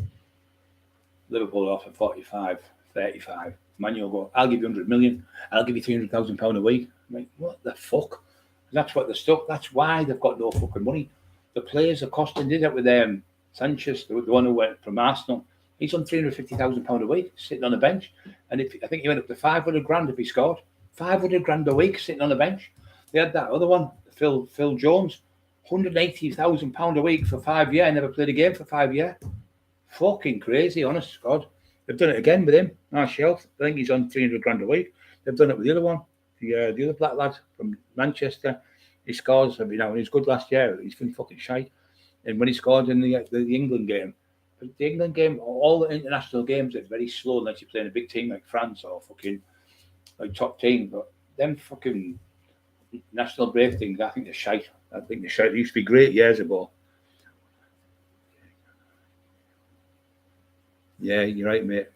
Liverpool offer 45, 35. Man U will go, I'll give you 100 million. I'll give you £300,000 a week. I'm like, what the fuck? That's what they're stuck. That's why they've got no fucking money. The players are costing. Did it with Sanchez, the one who went from Arsenal. He's on £350,000 a week sitting on the bench, and I think he went up to 500 grand if he scored. 500 grand a week sitting on the bench. They had that other one, Phil Jones, £180,000 a week for 5 years. Never played a game for 5 years. Fucking crazy, honest to God. They've done it again with him. Shelf. I think he's on 300 grand a week. They've done it with the other one, the other black lad from Manchester. He scores every now and he's good last year. He's been fucking shite. And when he scored in the England game, but the England game, all the international games, it's very slow unless you're playing a big team like France or fucking like top team. But them fucking national break things, I think they're shite. They used to be great years ago. Yeah, you're right, mate.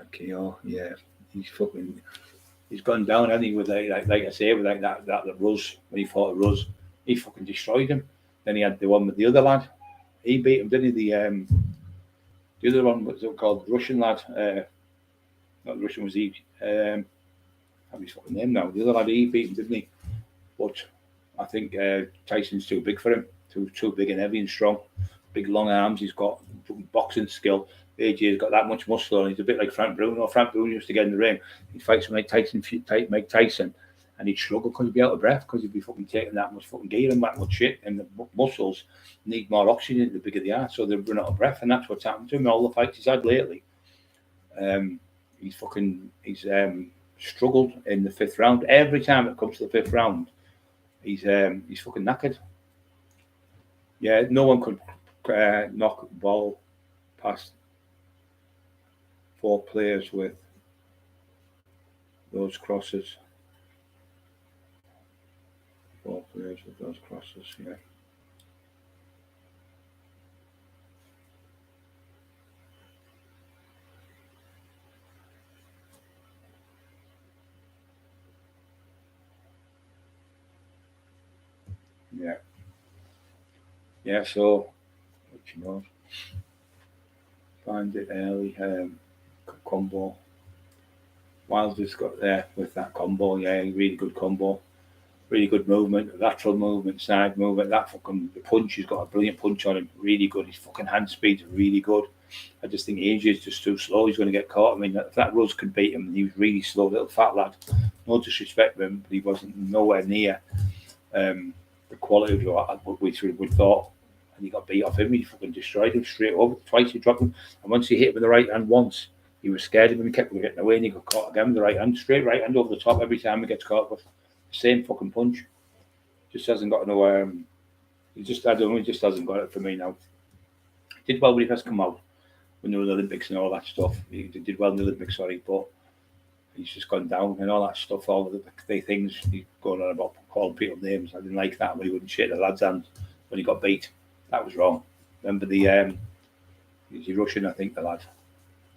Okay, yeah, he's gone down, hasn't he? With like I say, with like that Ruz, when he fought Ruz, he fucking destroyed him. Then he had the one with the other lad. He beat him, didn't he? The other one was called Russian lad. Not Russian, was he? I have his fucking name now. The other lad, he beat him, didn't he? But I think Tyson's too big for him. Too big and heavy and strong. Big long arms. He's got boxing skill. AJ's got that much muscle on. He's a bit like Frank Bruno. Frank Bruno used to get in the ring. He'd fight some Mike Tyson, and he'd struggle because he'd be out of breath because he'd be fucking taking that much fucking gear and that much shit. And the muscles need more oxygen the bigger they are, so they run out of breath. And that's what's happened to him. All the fights he's had lately, he's struggled in the 5th round. Every time it comes to the 5th round, he's fucking knackered. Yeah, no one could knock a ball past 4 players with those crosses. 4 players with those crosses, yeah. Yeah, so what you know, find it early, combo. Wilder's got there with that combo, yeah, really good combo, really good movement, lateral movement, side movement. That fucking the punch, he's got a brilliant punch on him, really good. His fucking hand speed's really good. I just think AJ is just too slow. He's going to get caught. I mean, if that Ruz could beat him, he was really slow, little fat lad. No disrespect to him, but he wasn't nowhere near the quality of what we thought. And he got beat off him. He fucking destroyed him straight over. Twice he dropped him, and once he hit him with the right hand once, he was scared of him. He kept getting away, and he got caught again with the right hand, straight right hand over the top every time he gets caught with the same fucking punch. Just hasn't got no. He just hasn't got it for me now. He did well when he first come out, when there were the Olympics and all that stuff. He did well in the Olympics, but he's just gone down and all that stuff. All the things he's going on about calling people names. I didn't like that when he wouldn't shake the lad's hand when he got beat. That was wrong. Remember he's a Russian, I think, the lad.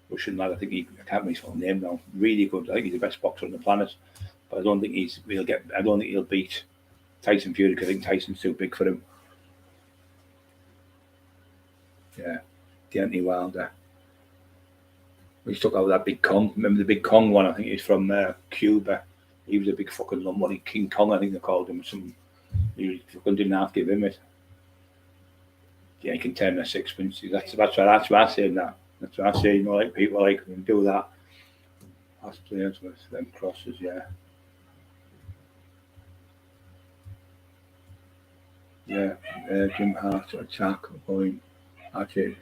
Russian lad, I think I can't remember his full name now. Really good. I think he's the best boxer on the planet. But I don't think he'll beat Tyson Fury because I think Tyson's too big for him. Yeah. Deontay Wilder. We took out that big Kong. Remember the big Kong one? I think he's from Cuba. He was a big fucking lump. King Kong, I think they called him. You fucking didn't have to give him it. Yeah, he can turn a sixpence. That's what I say. That's what I say. Like people like do that. Last players with them crosses, yeah. Yeah, Jim Hart attack going. Actually,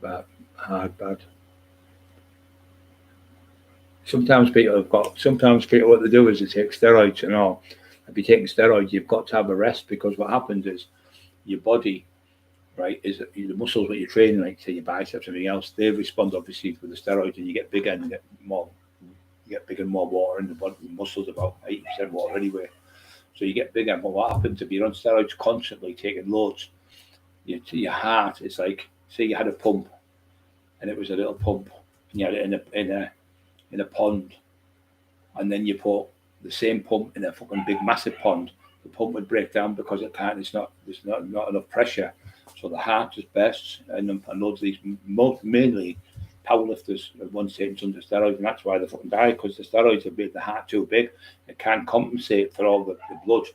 bad. Sometimes people what they do is they take steroids and all. If you're taking steroids, you've got to have a rest because what happens is your body, right, is the muscles that you're training, like say your biceps and everything else, they respond obviously with the steroids and you get bigger and you get bigger and more water in the body. The muscles about 80% water anyway. So you get bigger, but what happens if you're on steroids constantly taking loads? Your heart, it's like, say you had a pump and it was a little pump and you had it in a pond, and then you put the same pump in a fucking big massive pond, the pump would break down because there's not enough pressure. So the heart just bursts, and loads of these, mainly powerlifters, once taken under steroids, and that's why they fucking die, because the steroids have made the heart too big. It can't compensate for all the blood.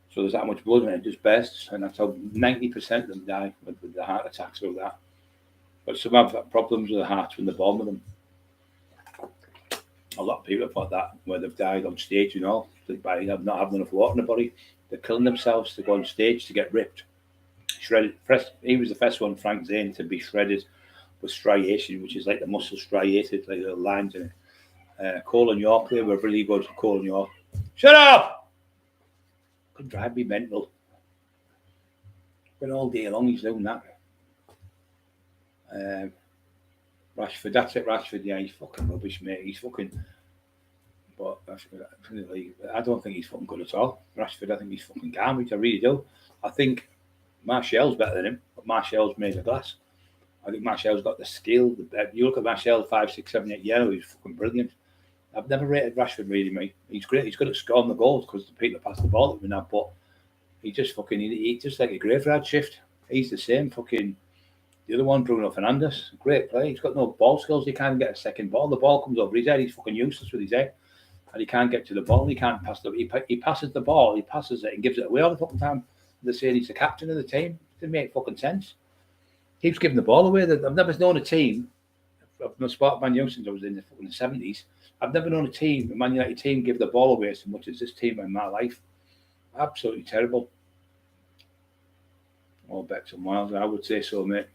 So there's that much blood and it just bursts, and that's how 90% of them die with the heart attacks through that. But some have problems with the heart when they're born with them. A lot of people have got that where they've died on stage, by not having enough water in the body. They're killing themselves to go on stage to get ripped, shredded. He was the first one, Frank Zane, to be shredded with striation, which is like the muscle striated, like little lines in it. Colin York, they were really good for Colin York. Shut up! Could drive me mental. Been all day long, he's doing that. Rashford, that's it, Rashford. Yeah, he's fucking rubbish, mate. He's fucking. But I don't think he's fucking good at all. Rashford, I think he's fucking garbage. I really do. I think Martial's better than him, but Martial's made of glass. I think Martial's got the skill. You look at Martial 5, 6, 7, 8 years, he's fucking brilliant. I've never rated Rashford really, mate. He's great. He's good at scoring the goals because the people pass the ball to him now. But he just fucking, he's just like a graveyard shift. He's the same fucking. The other one, Bruno Fernandes, great play. He's got no ball skills. He can't get a second ball. The ball comes over his head. He's fucking useless with his head. And he can't get to the ball. He can't pass he passes the ball. He passes it and gives it away all the fucking time. They're saying he's the captain of the team. It doesn't make fucking sense. Keeps giving the ball away. I've never known a team. I've been a sport Man United since I was in the 70s. I've never known a Man United team, give the ball away so much as this team in my life. Absolutely terrible. All bets and miles, I would say so, mate.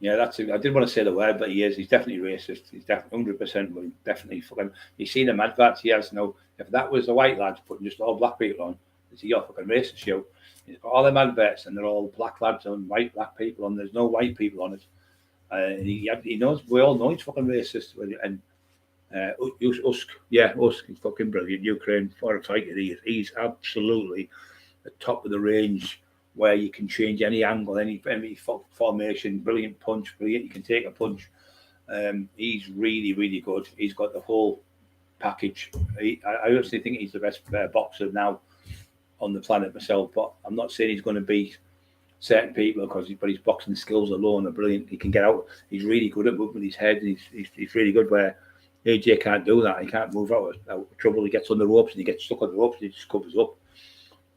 Yeah, that's it. I didn't want to say the word, but he is. He's definitely racist. He's definitely 100%. Definitely fucking. You see them adverts he has now. If that was the white lads putting just all black people on, it's your fucking racist show. He's got all them adverts and they're all black lads and white black people on. There's no white people on it. He knows. We all know he's fucking racist. And Usk, he's fucking brilliant. Ukraine for a fighter. He's absolutely the top of the range. Where you can change any angle, any formation, brilliant punch, brilliant. You can take a punch. He's really, really good. He's got the whole package. I honestly think he's the best boxer now on the planet myself. But I'm not saying he's going to beat certain people but his boxing skills alone are brilliant. He can get out. He's really good at moving his head. He's really good where AJ can't do that. He can't move out of trouble. He gets on the ropes and he gets stuck on the ropes and he just covers up.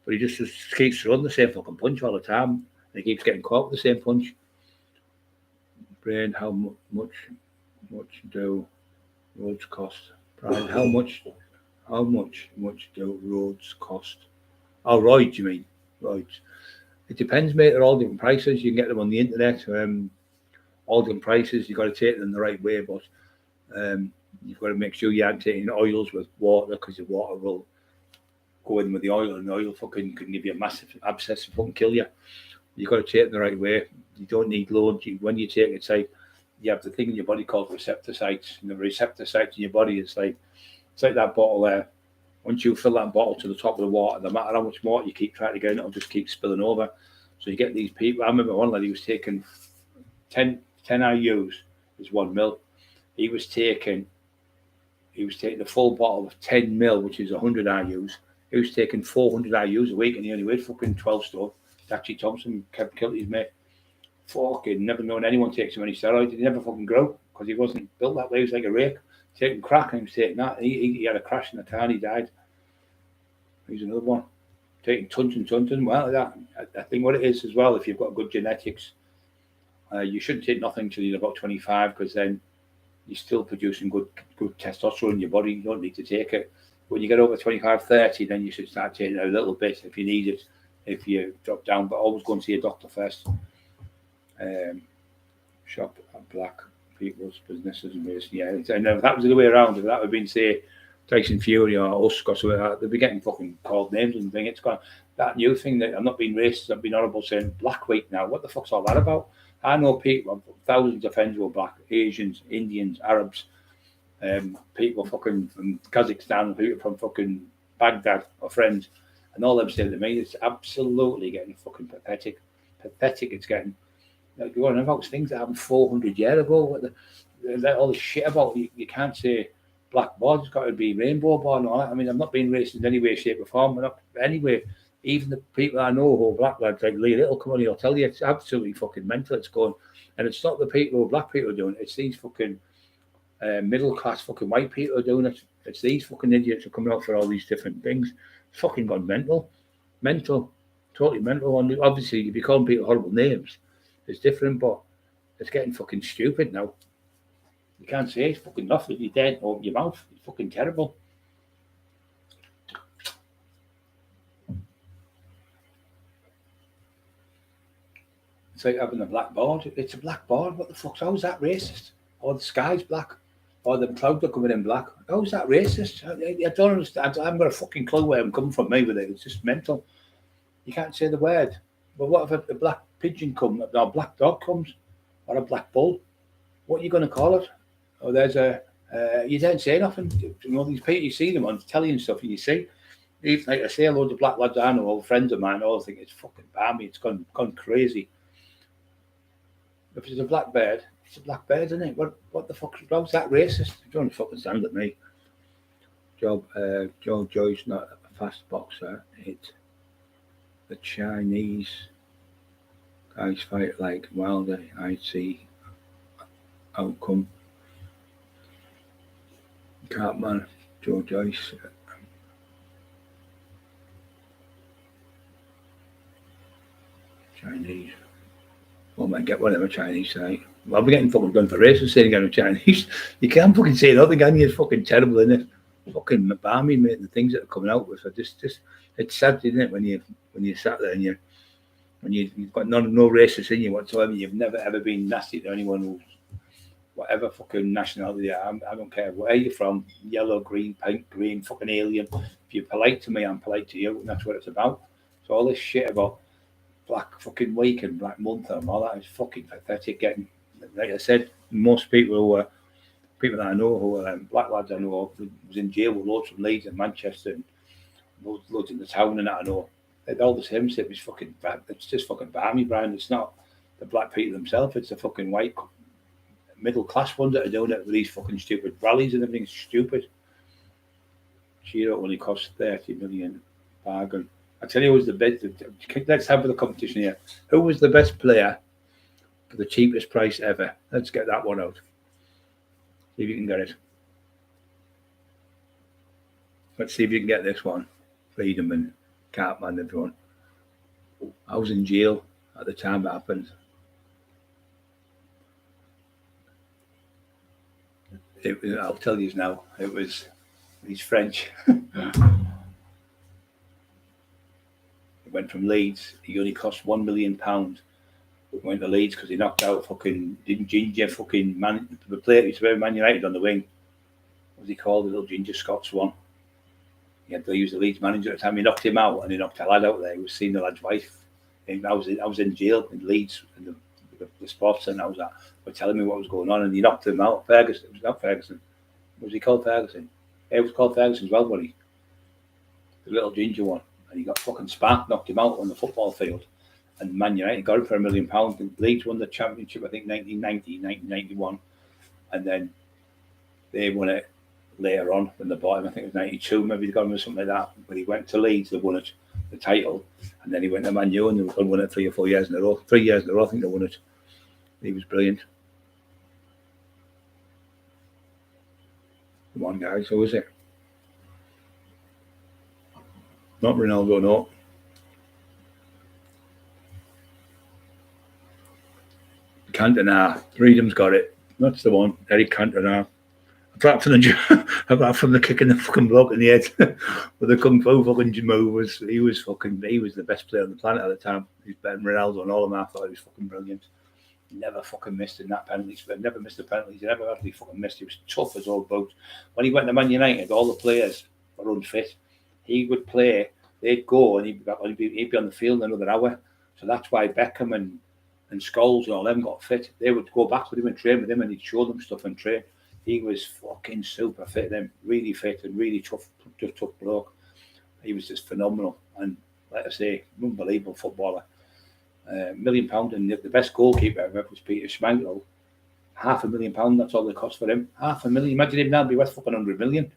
But he just keeps throwing the same fucking punch all the time. And he keeps getting caught with the same punch. Brain, how much do roads cost? Brian, how much do roads cost? Oh, roids, you mean? Roids. It depends, mate. They're all different prices. You can get them on the internet. All different prices. You've got to take them the right way. But you've got to make sure you aren't taking oils with water because the water will go in with the oil, and the oil fucking can give you a massive abscess and fucking kill you. You've got to take it the right way. You don't need loads. When you take it, it's like you have the thing in your body called receptor sites. And the receptor sites in your body is like it's like that bottle there. Once you fill that bottle to the top of the water, no matter how much water you keep trying to get in, it'll just keep spilling over. So you get these people. I remember one lady was taking 10 IUs is 1 mil. He was taking the full bottle of 10 mil, which is 100 IUs. He was taking 400 IUs a week and he only weighed fucking 12 stone. Dachy Thompson killed his mate. Fucking never known anyone take so many steroids. He never fucking grew because he wasn't built that way. He was like a rake. Taking crack and he was taking that. He had a crash in the car and he died. He's another one. Taking tons and tons. Well, I think what it is as well, if you've got good genetics, you shouldn't take nothing until you're about 25 because then you're still producing good testosterone in your body. You don't need to take it. When you get over 25, 30, then you should start taking it a little bit if you need it, if you drop down. But always go and see a doctor first. Shop at black people's businesses and ways. Yeah, and if that was the way around, if that had been, say, Tyson Fury or Usk or something like that, they'd be getting fucking called names and things. It's got that new thing that I'm not being racist, I'm being horrible saying Black Week now. What the fuck's all that about? I know people, thousands of friends who are black, Asians, Indians, Arabs. People fucking from Kazakhstan, people from fucking Baghdad or friends, and all them say to me, it's absolutely getting fucking pathetic. It's getting like you're going about things that happened 400 years ago. All this shit about you can't say black boys, it's got to be rainbow boy and all that. I mean, I'm not being racist in any way, shape, or form, but not anyway. Even the people I know who are black lads like Lee Little come on, he'll tell you it's absolutely fucking mental. It's going, and it's not the people who black people are doing it, it's these fucking middle class fucking white people are doing it. It's these fucking idiots who are coming out for all these different things. It's fucking gone mental, totally mental. And obviously, if you call people horrible names, it's different, but it's getting fucking stupid now. You can't say it's fucking nothing. You're dead. Open your mouth. It's fucking terrible. It's like having a black board. It's a black board. What the fuck? How's that racist? Or the sky's black. Or the clouds are coming in black. How's that racist? I don't understand. I haven't got a fucking clue where I'm coming from, with it. It's just mental. You can't say the word. But what if a black pigeon comes, or a black dog comes, or a black bull? What are you going to call it? Or there's a, you don't say nothing. You know, these people, you see them on telly and stuff, and you see, like I say, loads of black lads I know, all friends of mine, all think it's fucking balmy, it's gone crazy. If it's a black bird, it's a black bird, isn't it? What the fuck? How's that racist? Don't fucking stand at me. Joe Joyce, not a fast boxer. It's the Chinese guys fight like Wilder. I see outcome. Cartman, Joe Joyce. Chinese. Well, man, get one of them Chinese side. I'll be getting fucking done for racist saying again with Chinese. You can't fucking say nothing, can you? It's fucking terrible, isn't it? Fucking balmy, mate. The things that are coming out with are just it's sad, isn't it? When you sat there and you've got no racist in you whatsoever. You've never ever been nasty to anyone who's whatever fucking nationality. I don't care where you're from. Yellow, green, pink, green, fucking alien. If you're polite to me, I'm polite to you, and that's what it's about. So all this shit about Black fucking week and Black month and all that is fucking pathetic. Getting, like I said, most people that I know who are black lads I know was in jail with loads from Leeds and Manchester and loads in the town and that I know. They're all the same. It was fucking bad. It's just fucking balmy, Brian. It's not the black people themselves. It's the fucking white middle class ones that are doing it with these fucking stupid rallies and everything. Stupid. Shiro only cost 30 million bargain. I tell you, who was the best. Let's have the competition here. Who was the best player for the cheapest price ever? Let's get that one out. See if you can get it. Let's see if you can get this one. Freedom and Cartman, everyone. I was in jail at the time it happened. I'll tell you now. He's French. He went from Leeds. He only cost £1 million. He went to Leeds because he knocked out fucking ginger fucking man. The player used to be Man United on the wing. What was he called? The little ginger Scots one. He had to use the Leeds manager at the time. He knocked him out and he knocked a lad out there. He was seeing the lad's wife. And I was in jail in Leeds in the sports centre. I was at. Were telling me what was going on, and he knocked him out. Ferguson. It was not Ferguson. Was he called Ferguson? Yeah, it was called Ferguson as well, wasn't he? The little ginger one. And he got fucking sparked, knocked him out on the football field. And Man United got him for £1 million. And Leeds won the championship, I think, 1990, 1991. And then they won it later on when they bought him. I think it was 92, maybe they got him or something like that. When he went to Leeds, they won it, the title. And then he went to Man U and they won it 3 or 4 years in a row. 3 years in a row, I think they won it. He was brilliant. Come on, guys, who is it? Not Ronaldo, no. Cantona. Freedom's got it. That's the one. Eric Cantona. Apart from the kicking the fucking bloke in the head with the kung fu fucking move, he was the best player on the planet at the time. He's better than Ronaldo and all of them. I thought he was fucking brilliant. He never fucking missed in that penalty. Never missed the penalties. He never actually fucking missed. He was tough as all boats. When he went to Man United, all the players were unfit. He would play. They'd go and he'd be on the field in another hour. So that's why Beckham and Scholes and all them got fit. They would go back with him and train with him, and he'd show them stuff and train. He was fucking super fit, then really fit and really tough bloke. He was just phenomenal, and like I say, unbelievable footballer. £1 million, and the best goalkeeper ever was Peter Schmeichel. £500,000. That's all they cost for him. £500,000. Imagine him now be worth fucking 100 million.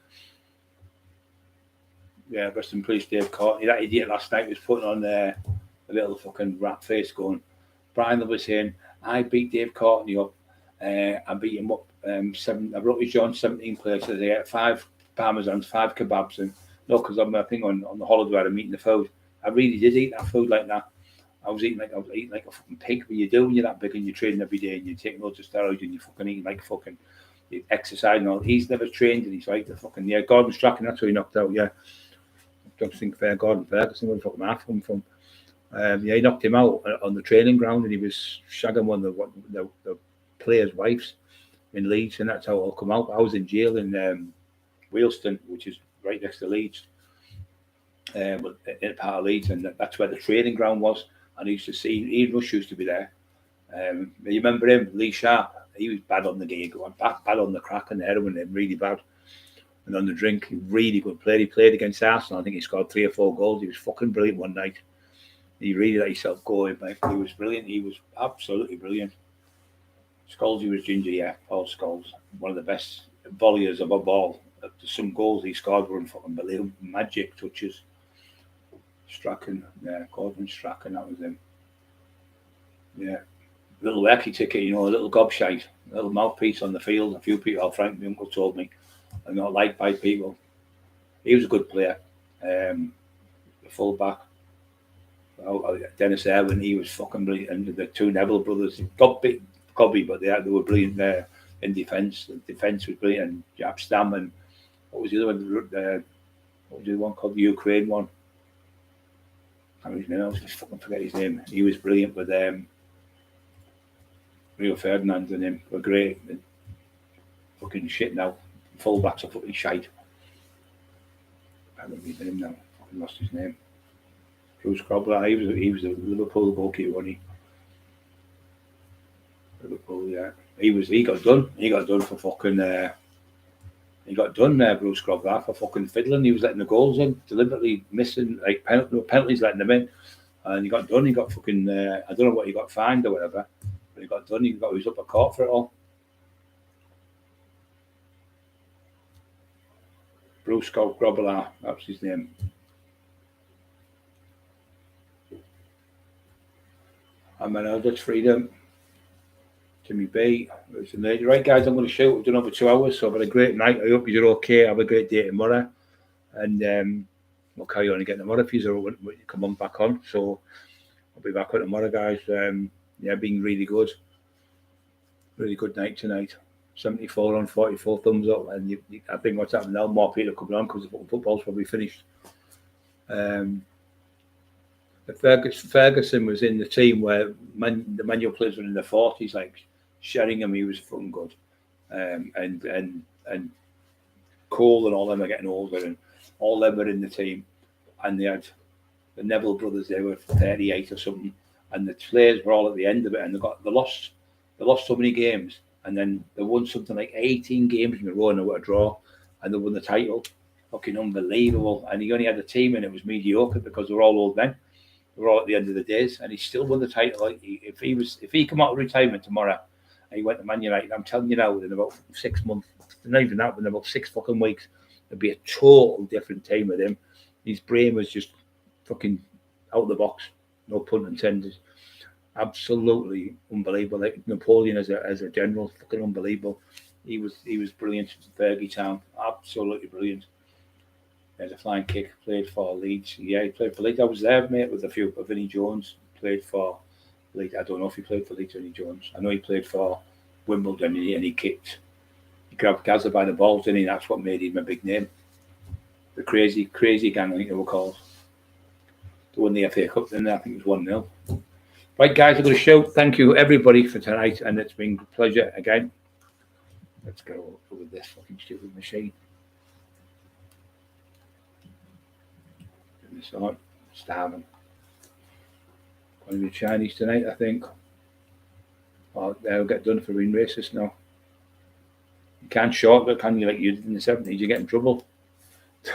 Yeah, rest in peace, Dave Courtney. That idiot last night was putting on a little fucking rat face going. Brian was saying, I beat Dave Courtney up. I beat him up 7. I wrote his John 17 places. They ate 5 parmesans, 5 kebabs, and no, because I'm I think on the holiday where I'm eating the food. I really did eat that food like that. I was eating like a fucking pig. When you do when you're that big and you're training every day and you're taking loads of steroids and you're fucking eating like fucking exercise and all. He's never trained in his life. The fucking Gordon Strachan, that's who he knocked out. Yeah, I don't think Gordon Ferguson, where the fuck half come from. He knocked him out on the training ground, and he was shagging one of the players' wives in Leeds, and that's how it all come out. I was in jail in Wealdstone, which is right next to Leeds, but in a part of Leeds, and that's where the training ground was. And I used to see Ian Rush used to be there. You remember him, Lee Sharp? He was bad on the gig, bad on the crack and the heroin, really bad. And on the drink, he really good player. He played against Arsenal. I think he scored 3 or 4 goals. He was fucking brilliant one night. He really let himself go. He was brilliant. He was absolutely brilliant. Scholes, he was ginger, yeah. Paul Scholes, one of the best volleyers of a ball. Some goals he scored were fucking brilliant. Magic touches. Strachan, yeah, Gordon Strachan, that was him. Yeah. Little wacky ticket, a little gobshite, a little mouthpiece on the field. A few people, Frank, my uncle, told me, are not liked by people. He was a good player. The full back. Dennis Irwin, he was fucking brilliant. And the 2 Neville brothers, Gobby, but they were brilliant there in defence. The defence was brilliant. And Jap Stam, and what was the other one? What was the other one called? The Ukraine one. I just fucking forget his name. He was brilliant with Rio Ferdinand and him were great. Fucking shit now. Fullbacks are fucking shite. I don't remember him now. Fucking lost his name. Bruce Grobbelaar. He was a Liverpool goalkeeper, wasn't he? Liverpool, yeah. He got done. He got done for fucking. He got done there, Bruce Grobbelaar, for fucking fiddling. He was letting the goals in, deliberately missing like penalties, letting them in, and he got done. He got fucking. I don't know what he got fined or whatever, but he got done. He was up at court for it all. Bruce Grobbelaar, that's his name. I'm an Eldritch Freedom. Jimmy B. Right, guys, I'm going to shoot. We've done over 2 hours, so I've had a great night. I hope you're okay. Have a great day tomorrow. And we'll carry on again tomorrow if you come on back on. So I'll be back on tomorrow, guys. Being really good. Really good night tonight. 74 on 44 thumbs up. And I think what's happening now, more people coming on because the football's probably finished. Ferguson was in the team where the manual players were in their 40s, like Sheringham, he was fucking good. And Cole and all them are getting older, and all them were in the team. And they had the Neville brothers, they were 38 or something, and the players were all at the end of it, and they lost so many games, and then they won something like 18 games in a row and they were a draw, and they won the title. Fucking unbelievable. And he only had a team and it was mediocre because they were all old men. They were all at the end of the days, and he still won the title. Like if he come out of retirement tomorrow and he went to Man United, I'm telling you now, in about 6 months, not even that, in about 6 fucking weeks, there'd be a total different team with him. His brain was just fucking out of the box, no pun intended. Absolutely unbelievable. Like Napoleon as a general, fucking unbelievable. He was brilliant. Fergie Town, absolutely brilliant. He had a flying kick. Played for Leeds. Yeah, he played for Leeds. I was there, mate, with a few. Vinnie Jones played for Leeds. I don't know if he played for Leeds, Vinnie Jones. I know he played for Wimbledon, and he kicked. He grabbed Gaza by the balls, and that's what made him a big name. The crazy gang, I think they were called. They won the FA Cup, then I think it was 1-0. Right, guys, I'm going to show. Thank you, everybody, for tonight, and it's been a pleasure again. Let's go with this fucking stupid machine. This on, starving. Going to be Chinese tonight, I think. Oh, they'll get done for being racist now. You can't shortcut, can you? Like you did in the 70s, you get in trouble.